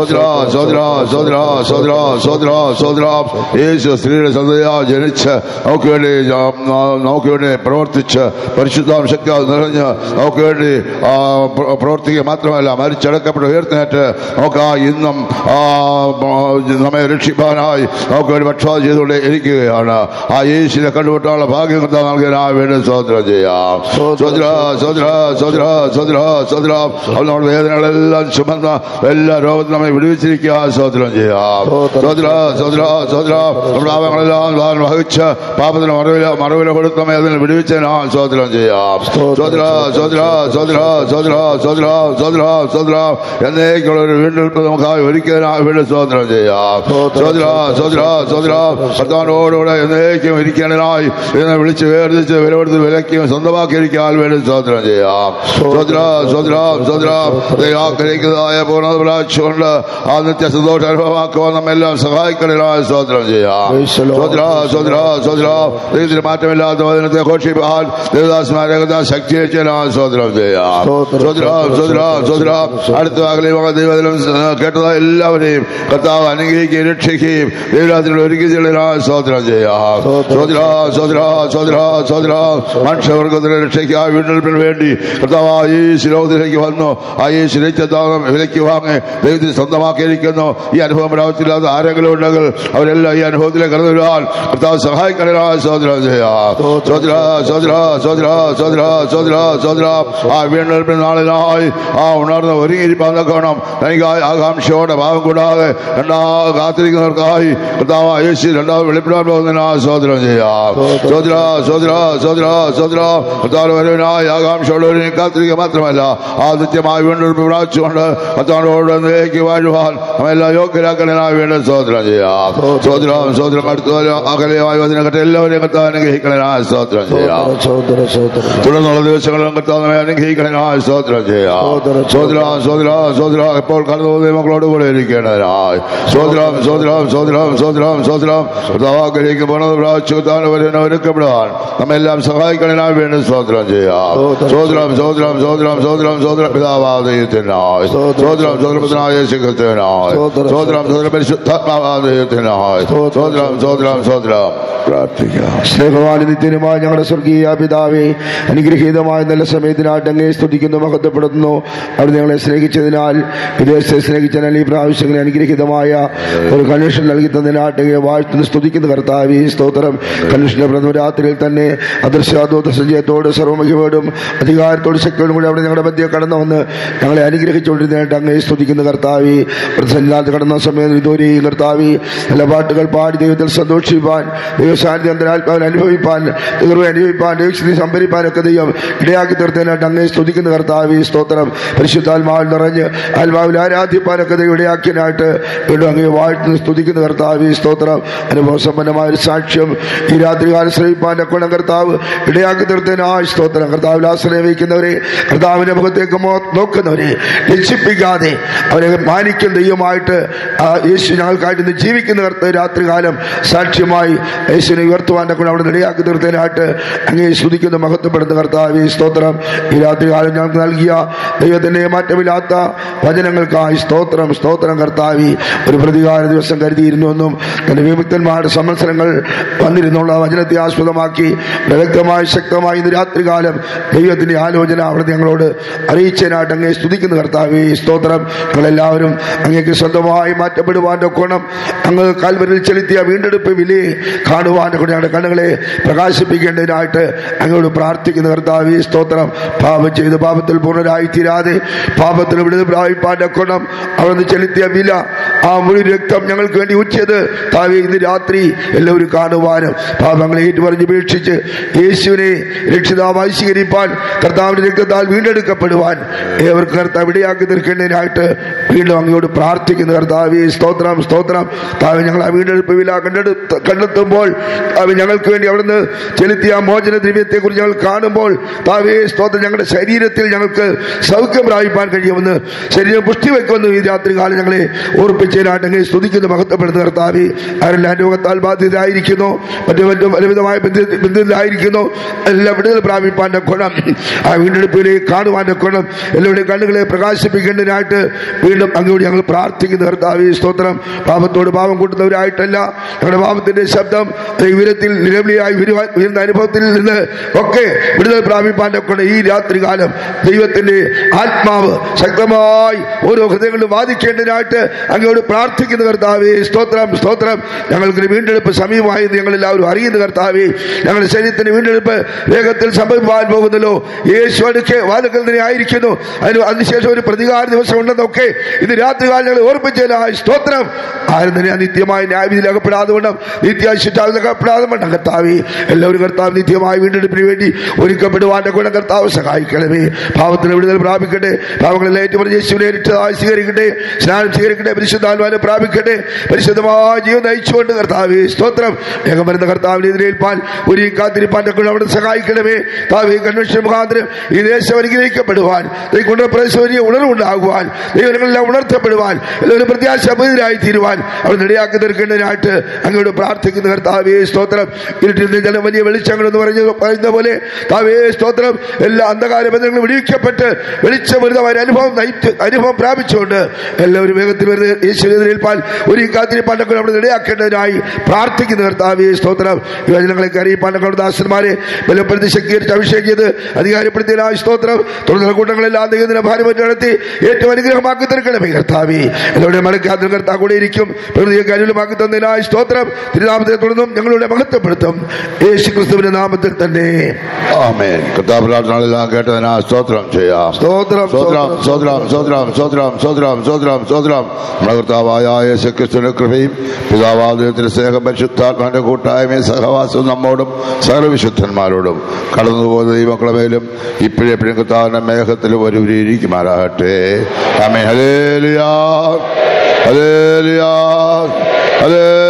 സ്തോത്രം, സ്തോത്രം, സ്തോത്രം, സ്തോത്രം, സ്തോത്രം. യേശു സ്ത്രീയുടെ സന്തതിയാ ജനിച്ച് നമുക്ക് വേണ്ടി പ്രവർത്തിച്ച് പരിശുദ്ധാം ശക്തി നിറഞ്ഞ് നമുക്ക് വേണ്ടി പ്രവർത്തിക്കുക മാത്രമല്ല മരിച്ചടക്കപ്പെട്ട് ഉയർത്തേറ്റ് നമുക്ക് ഇന്നും നമ്മെ രക്ഷിക്കാനായി നമുക്ക് വേണ്ടി പക്ഷപാതം ചെയ്തുകൊണ്ട് ഇരിക്കുകയാണ്. ആ യേശുവിനെ കണ്ടുമുട്ടാനുള്ള ഭാഗ്യം നൽകാനായി വേണ്ടി സ്തോത്രം ചെയ്യാം. നമ്മുടെ വേദനകളെല്ലാം ചുമന്ന എല്ലാ രോഗത്തിനും നമ്മെ വിടുവിച്ചിരിക്കുക. സ്തോത്രം ചെയ്യാം. സ്വോത്ര സ്വോത്ര സ്വോത്ര നമ്മുടെ പാപങ്ങളെല്ലാം വഹിച്ച് പാപത്തിന് മറവില കൊടുത്തമേ അതിന് വിടുവിച്ചതിനാൽ സ്വോത്രം ചെയ്യാം. സ്വോത്ര സ്വോത്ര സ്വോത്ര സ്വോത്ര സ്വോത്ര സ്വോത്ര സ്വോത്ര എന്നേക്കുള്ള ഒരു വീണ്ടെടുപ്പ് നമുക്കായി ഒരിക്കലിനായി വീണ്ടും സ്വോത്രം ചെയ്യാം. സ്വോത്ര സ്വോത്ര സ്വോത്ര കർത്താവിനോടുകൂടെ എന്നേക്കും ഇരിക്കേണ്ടതിനായി ഇതിനെ വിളിച്ച് വേർതിരിച്ച് വിലപ്പെടുത്തി വിലയ്ക്കും സ്വന്തമാക്കിയിരിക്കാൻ വേണ്ടി സ്വോത്രം ചെയ്യാം. സ്വോത്ര സ്വോത്ര സ്വോത്ര ആഗ്രഹിക്കുന്നതായ പൂർണ്ണത പ്രാപിച്ചുകൊണ്ട് ആ നിത്യ സന്തോഷ അനുഭവമാക്കുവാൻ നമ്മെല്ലാം സഹായിക്കുന്നതിനായി സ്വോത്രം ചെയ്യാം. സ്വോത്ര സ്വോത്ര സ്വോത്ര ദൈവത്തിന് മാറ്റമില്ലാത്ത വചനത്തെ ഘോഷിപ്പാൻ ദേവദാസന്മാരെ ശക്തി വെച്ചതിനായി സ്വോത്രം ചെയ്യാം. സ്വോത്ര സ്വോത്ര സ്വോത്ര അടുത്ത ദൈവത്തിലും കേട്ടതായ എല്ലാവരെയും കർത്താവ് അനുഗ്രഹിക്കുകയും രക്ഷിക്കുകയും ദൈവരാജ്യത്തിൽ ഒരുക്കി ചെല്ലുന്നതിനായി സ്വോത്രം ചെയ്യാം. സ്വോത്ര സ്വോത്ര സ്വോത്ര സ്വോത്ര മനുഷ്യവർഗത്തിന്റെ രക്ഷയ്ക്കായി വീണ്ടെടുപ്പിന് വേണ്ടി കർത്താവ് ഈ ലോകത്തിലേക്ക് വന്നു. ആ ഈ ശിരച്ചത്താകം വിലയ്ക്ക് വാങ്ങി ദൈവത്തിൽ സ്വന്തമാക്കിയിരിക്കുന്നു. ഈ അനുഭവം പ്രാപിച്ചില്ലാത്ത ആരെങ്കിലും ഉണ്ടെങ്കിൽ അവരെല്ലാം ഈ അനുഭവത്തിലേക്ക് കടന്നു വരുവാൻ കർത്താവ് സഹായിക്കാനായി സ്വോത്രം ചെയ്യാം. സ്വോത്ര സ്വോത്ര സ്വോത്ര സ്വോത്ര സ്വോത്ര സ്വോത്ര ആ വീണ്ടെടുപ്പിന് നാളിനായി ആ ഉണർന്ന് ഒരുങ്ങിയിരിക്കാൻ നോക്കണം. തനിക്കായി ആകാംക്ഷയോടെ ഭാവം കൂടാതെ രണ്ടാമത് കാത്തിരിക്കുന്നവർക്കായി കർത്താവ് യേശു രണ്ടാമത് വെളിപ്പെടാൻ പോകുന്നതിനായി സ്വോത്രം ചെയ്യാം. സ്വോത്ര സ്വോത്ര സ്വോത്ര സ്വോത്ര കർത്താവ് വരുവിനായി ആകാംക്ഷയോടെ ഒരുങ്ങി കാത്തിരിക്കുക മാത്രമല്ല ആ നിത്യമായി വീണ്ടെടുപ്പ് പ്രാപിച്ചുകൊണ്ട് കർത്താവിനോട് എന്നേക്ക് വാഴുവാൻ നമ്മെല്ലാം യോഗ്യരാക്കലിനായി വീണ്ടും സ്വോത്രം ചെയ്യാം. സ്വോത്രം സ്വോത്രം അടുത്ത അകലെയായി വന്നിനെ കട്ട എല്ലാവരെയും കർത്താവ് അനുഗ്രഹിക്കലിനായി സ്വോത്രം ചെയ്യാം. തുടർന്നുള്ള ദിവസങ്ങളിലും കർത്താവ് നമ്മെ അനുഗ്രഹിക്കലിനായി സ്വോത്രം ചെയ്യാം. സ്വോത്രം സ്വോത്രം സ്വോത്രം എപ്പോൾ കടന്നു പോകുന്ന മക്കളോട് കൂടെ ഇരിക്കേണ്ടതിനായി സ്വോത്രം സ്വോത്രം സ്വോത്രം സ്വോത്രം സ്വോത്രം കർത്താവ് ആഗ്രഹിക്കുമ്പോൾ പ്രാപിച്ചു കർത്താവിന് വരുന്ന ഒരുക്കപ്പെടാൻ നമ്മെല്ലാം സഹായിക്കലിനായി വീണ്ടും സ്വോത്രം ചെയ്യാം. സ്വോത്രം സ്വോത്രം സ്വോത്രം സ്വോത്രം സ്വോത്രം പിതാവാദയത്തിനായി സ്വോത്രം സ്വോത്രപുത്രനായ യേശു ക്രിസ്തുവിനായി സ്വോത്രം സ്വോത്രം പരിശുദ്ധാത്മാവാദയത്തിനായി സ്വോത്രം സ്വോത്രം സ്വോത്രം പ്രാർത്ഥിക്കാം. സ്നേഹവാൻ നിത്യനുമായ ഞങ്ങളുടെ സ്വർഗീയ പിതാവേ, അനുഗ്രഹീതമായ നല്ല സമയത്തിനായിട്ട് അങ്ങേ സ്തുതിക്കുന്നു, മഹത്വപ്പെടുത്തുന്നു. അവിടെ ഞങ്ങളെ സ്നേഹിച്ചതിനാൽ വിദേശത്തെ സ്നേഹിച്ചതിനാൽ ഈ പ്രാവശ്യങ്ങളെ അനുഗ്രഹീതമായ ഒരു കൺവെൻഷൻ നൽകി തന്നതിനായിട്ട് അങ്ങേ വാഴ്ത്തുന്നു, സ്തുതിക്കുന്ന കർത്താവേ സ്തോത്രം. കൺവെൻഷന്റെ പ്രഥമ രാത്രിയിൽ തന്നെ അദൃശ്യാദൂത സഞ്ചയത്തോട് സർവമഹിമയോടും അധികാരത്തോട് ശക്തിയോടും കൂടി അവിടെ ഞങ്ങളുടെ മധ്യ കടന്നു വന്ന് ഞങ്ങളെ അനുഗ്രഹിച്ചുകൊണ്ടിരുന്നതായിട്ട് അങ്ങേ സ്തുതിക്കുന്ന കർത്താവേ. പ്രതിസന്ധിയില്ലാത്ത കടന്ന സമയം ഇതുവരെയും കർത്താവേ നല്ല പാട്ടുകൾ പാടി ദൈവത്തിൽ സന്തോഷിപ്പാൻ, ദൈവസാന്നിധ്യം അന്തരാത്മാവിൽ അനുഭവിപ്പാൻ, അനുഭവിപ്പാൻ, ദൈവശക്തി സംഭരിപ്പാനൊക്കെ ദൈവം ഇടയാക്കി തീർത്തതിനായിട്ട് അങ്ങേ സ്തുതിക്കുന്ന കർത്താവേ സ്തോത്രം. പരിശുദ്ധാത്മാവിൽ നിറഞ്ഞ് ആത്മാവിൽ ആരാധിപ്പാനൊക്കെ ദൈവം ഇടയാക്കിയതിനായിട്ട് വീണ്ടും അങ്ങേ വാഴ്ത്തുന്നു, സ്തുതിക്കുന്ന കർത്താവേ സ്തോത്രം. അനുഭവസമ്പന്നമായ ഒരു സാക്ഷ്യം ഈ രാത്രികാലം ശ്രമിപ്പാന്റെ ഗുണം കർത്താവ് ഇടയാക്കി തീർത്തതിനായി സ്തോത്രം. കർത്താവിൽ ആശ്രയം വയ്ക്കുന്നവരെ, കർത്താവിന്റെ മുഖത്തേക്ക് നോക്കുന്നവരെ രക്ഷിപ്പിക്കാതെ അവരെ മാനിക്കുന്ന ദൈവമായിട്ട് യേശു ഞങ്ങൾക്കായിട്ട് ജീവിക്കുന്ന രാത്രികാലം സാക്ഷ്യമായി യേശുവിനെ ഉയർത്തുവാന്റെ ഗുണം അവിടെ ഇടയാക്കി തീർത്തതിനായിട്ട് അങ്ങേ സ്തുതിക്കുന്ന മഹത്വപ്പെടുന്ന കർത്താവേ സ്തോത്രം. ഈ രാത്രികാലം ഞങ്ങൾക്ക് നൽകിയ ദൈവത്തിന്റെ മാറ്റമില്ലാത്ത വചനങ്ങൾക്കായി സ്തോത്രം സ്തോത്രം കർത്താവേ. ഒരു പ്രതികാര ദിവസം കരുതിയിരുന്നുവെന്നും തന്റെ വിമുക്തന്മാരുടെ സംവത്സരങ്ങൾ വന്നിരുന്നുള്ള വചനത്തെ ആസ്പദമാക്കി വ്യക്തമായി ശക്തമായി ഇന്ന് രാത്രികാലം ദൈവത്തിന്റെ ആലോചന അവിടെ ഞങ്ങളോട് അറിയിച്ചതിനായിട്ട് അങ്ങേ സ്തുതിക്കുന്ന കർത്താവേ സ്തോത്രം. ഞങ്ങളെല്ലാവരും അങ്ങേക്ക് സ്വന്തമായി മാറ്റപ്പെടുവാൻ്റെ കോണം അങ്ങ് കാൽവരിൽ ചെലുത്തിയ വീണ്ടെടുപ്പ് വിലയെ കാണുവാൻ്റെ കൂടെ ഞങ്ങളുടെ കണ്ണുകളെ പ്രകാശിപ്പിക്കേണ്ടതിനായിട്ട് അങ്ങോട് പ്രാർത്ഥിക്കുന്ന കർത്താവേ സ്തോത്രം. പാപം ചെയ്ത് പാപത്തിൽ പൂർണ്ണരായി തീരാതെ പാപത്തിൽ വിടുതൽ പ്രാപിപ്പാൻ്റെ കോണം അവിടുന്ന് ചെലുത്തിയ വില, ആ മുഴുവൻ രക്തം ഞങ്ങൾക്ക് വേണ്ടി ഉച്ചത് താവേ ഇന്ന് രാത്രി എല്ലാവരും കാണുവാനും പാപങ്ങളെ ഏറ്റുപറഞ്ഞ് ഉപേക്ഷിച്ച് യേശുവിനെ രക്ഷിതാവായി സ്വീകരിപ്പാൻ, കർത്താവിന്റെ രക്തത്താൽ വീണ്ടെടുക്കപ്പെടുവാൻ ഏവർക്ക് കർത്താവ് ഇടയാക്കി തീർക്കേണ്ടതിനായിട്ട് വീണ്ടും അങ്ങയോട് പ്രാർത്ഥിക്കുന്ന കർത്താവേ സ്തോത്രം സ്തോത്രം. താവേ ഞങ്ങൾ ആ വീണ്ടെടുപ്പ് വില കണ്ടെത്തുമ്പോൾ താവേ ഞങ്ങൾക്ക് വേണ്ടി അവിടുന്ന് ചെലുത്തിയ മോചന ദ്രവ്യത്തെ കുറിച്ച് ഞങ്ങൾ കാണുമ്പോൾ താവേ സ്തോത്രം ഞങ്ങളുടെ ശരീരത്തിൽ ഞങ്ങൾക്ക് സൗഖ്യം പ്രാപിപ്പാൻ കഴിയുമെന്ന്, ശരീരം പുഷ്ടി വെക്കുമെന്ന് ഈ രാത്രികാലം ഞങ്ങളെ ഓർപ്പിച്ചതിനായിട്ട് അങ്ങ് സ്തുതിക്കുന്ന മഹത്വപ്പെടുന്ന കർത്താവേ. ആരെല്ലാം രോഗത്താൽ ബാധിതരായിരിക്കുന്നു, മറ്റു പലവിധമായ ബന്ധത്തിലായിരിക്കുന്നു, എല്ലാം വിടുതൽ പ്രാപിപ്പാന്റെ ഗുണം, ആ വീണ്ടെടുപ്പിലേക്ക് കാണുവാന്റെ ഗുണം എല്ലാവരുടെയും കണ്ണുകളെ പ്രകാശിപ്പിക്കേണ്ടതിനായിട്ട് വീണ്ടും അങ്ങോട്ട് ഞങ്ങൾ പ്രാർത്ഥിക്കുന്ന കർത്താവേ സ്തോത്രം. പാപത്തോട് പാപം കൂട്ടുന്നവരായിട്ടല്ല, ഞങ്ങളുടെ പാപത്തിന്റെ ശബ്ദം ഉയരത്തിൽ നിലവിളിയായി വരുന്ന അനുഭവത്തിൽ നിന്ന് ഒക്കെ വിടുതൽ പ്രാപിപ്പാന്റെ ഗുണം ഈ രാത്രികാലം ദൈവത്തിന്റെ ആത്മാവ് ശക്തമായി ഓരോ ഹൃദയങ്ങളിലും വാദിക്കേണ്ടതിനായിട്ട് അങ്ങോട്ട് അങ്ങോട്ട് പ്രാർത്ഥിക്കുന്ന കർത്താവേ, സ്തോത്രം സ്തോത്രം. ഞങ്ങൾക്ക് വീണ്ടെടുപ്പ് സമീപമായി ഞങ്ങൾ എല്ലാവരും അറിയുന്ന കർത്താവേ, ഞങ്ങളുടെ ശരീരത്തിന് വീണ്ടെടുപ്പ് വേഗത്തിൽ സംഭവിക്കാൻ പോകുന്നല്ലോ. യേശു അടുക്കെ വാതിൽക്കൽ തന്നെ ആയിരിക്കുന്നു. അതിനുശേഷം ഒരു പ്രതികാര ദിവസം ഉണ്ടെന്നൊക്കെ ഇന്ന് രാത്രികാലം ഞങ്ങൾ ഓർപ്പിച്ചതിനായി സ്തോത്രം. ആരും തന്നെ നിത്യമായ ന്യായവിധിയിൽ അകപ്പെടാതെ വേണം, നിത്യാശിഷ്ടാവിൽ അകപ്പെടാതെ വേണം കർത്താവേ. എല്ലാവരും കർത്താവ് നിത്യമായ വീണ്ടെടുപ്പിന് വേണ്ടി ഒരുക്കപ്പെടുവാന്റെ ഗുണം കർത്താവ് സഹായിക്കണമേ. പാവത്തിന് വിടുതൽ പ്രാപിക്കട്ടെ, പാവങ്ങളെല്ലാം ഏറ്റുപറഞ്ഞ് യേശുവിനെ ഏറ്റതായി സ്വീകരിക്കട്ടെ, സ്നാനം സ്വീകരിക്കട്ടെ, പരിശുദ്ധാത്മാവിനെ പ്രാപിക്കട്ടെ, പരിശുദ്ധമായ ജീവൻ നയിച്ചുകൊണ്ട് കർത്താവേ സ്തോത്രം. വേഗം വരുന്ന കർത്താവിനെ എതിരേൽപ്പാൻ ഒരു കാത്തിരിപ്പാന്റെ ഗുണം അവിടെ സഹായിക്കണമേ. താവേ കൺവെൻഷൻ മുഖാന്തരം ഈ ദേശം അനുഗ്രഹിക്കപ്പെടുവാൻ, കൊണ്ട് പ്രദേശം ഉണർവുണ്ടാകുവാൻ, ദൈവങ്ങളെല്ലാം ഉണർത്തപ്പെടുവാൻ, എല്ലാവരും പ്രത്യാശാപതിരായി തീരുവാൻ അവിടെ ഇടയാക്കി തീർക്കേണ്ടതിനായിട്ട് അങ്ങോട്ട് പ്രാർത്ഥിക്കുന്ന കർത്താവേ സ്തോത്രം. ഇരുട്ടിൽ നിന്ന് ജനം വലിയ വെളിച്ചങ്ങളെന്ന് പറയുന്ന പോലെ താവേ സ്തോത്രം, എല്ലാ അന്ധകാര ബന്ധങ്ങളും വിടിവിക്കപ്പെട്ട് വെളിച്ചമരുന്നവർ അനുഭവം പ്രാപിച്ചുകൊണ്ട് എല്ലാവരും വേഗത്തിൽ വരുന്ന യേശുവിനെതിരേൽപ്പാൻ ഒരു കാത്തിരിപ്പാണ്ടൊക്കെ നമ്മൾ ഇടയാക്കേണ്ടതിനായി പ്രാർത്ഥിക്കുന്ന കർത്താവേ സ്തോത്രം. യുവജനങ്ങളെ അറിയിപ്പാണ്ടൊക്കെ ദാസന്മാരെ ബലപ്പെടുത്തി ശക്തീകരിച്ച് അഭിഷേകം ചെയ്ത് അധികാരപ്പെടുത്തിയതിനായി സ്തോത്രം. തുടർന്നുള്ള കൂട്ടങ്ങളെല്ലാം ദൈവത്തിന്റെ ഭാരമറ്റ് നടത്തി ഏറ്റവും അനുഗ്രഹമാക്കി തീർക്കണമേ കർത്താവേ. എല്ലാവരുടെ മടക്കാത്ത കർത്താവ് കൂടെ ഇരിക്കും, പ്രകൃതിയൊക്കെ അനുകൂലമാക്കി തന്നതിനായി സ്തോത്രം. തിരുനാമത്തെ തുടർന്നും ഞങ്ങളുടെ മഹത്വപ്പെടുത്തും യേശു ക്രിസ്തുവിന്റെ നാമത്തിൽ തന്നെ ആമേൻ. കർത്താവ് പ്രാർത്ഥനകളെല്ലാം കേട്ടതിനായി സ്തോത്രം ചെയ്യാം. സ്തോത്രം സ്തോത്രം സ്തോത്രം സ്തോത്രം സ്തോത്രം സ്തോത്രം സ്തോത്രം സ്തോത്രം. നമ്മുടെ കർത്താവായ യേശു ക്രിസ്തുവിന്റെ കൃപയും പിതാവാദത്തിന്റെ സ്നേഹം പരിശുദ്ധാത്മാവിന്റെ കൂട്ടായ്മയും സഹവാസവും നമ്മോടും സർവ്വവിശുദ്ധന്മാരോടും കടന്നുപോകുന്ന ദൈവമക്കളുടെ മേലും ഇപ്പോഴെപ്പോഴും കർത്താവിന്റെ മേഘത്തിലും ഒരുവരിയിരിക്കുമാറാകട്ടെ. ആമേൻ. ഹല്ലേലൂയ ഹല്ലേലൂയ ഹല്ലേലൂയ.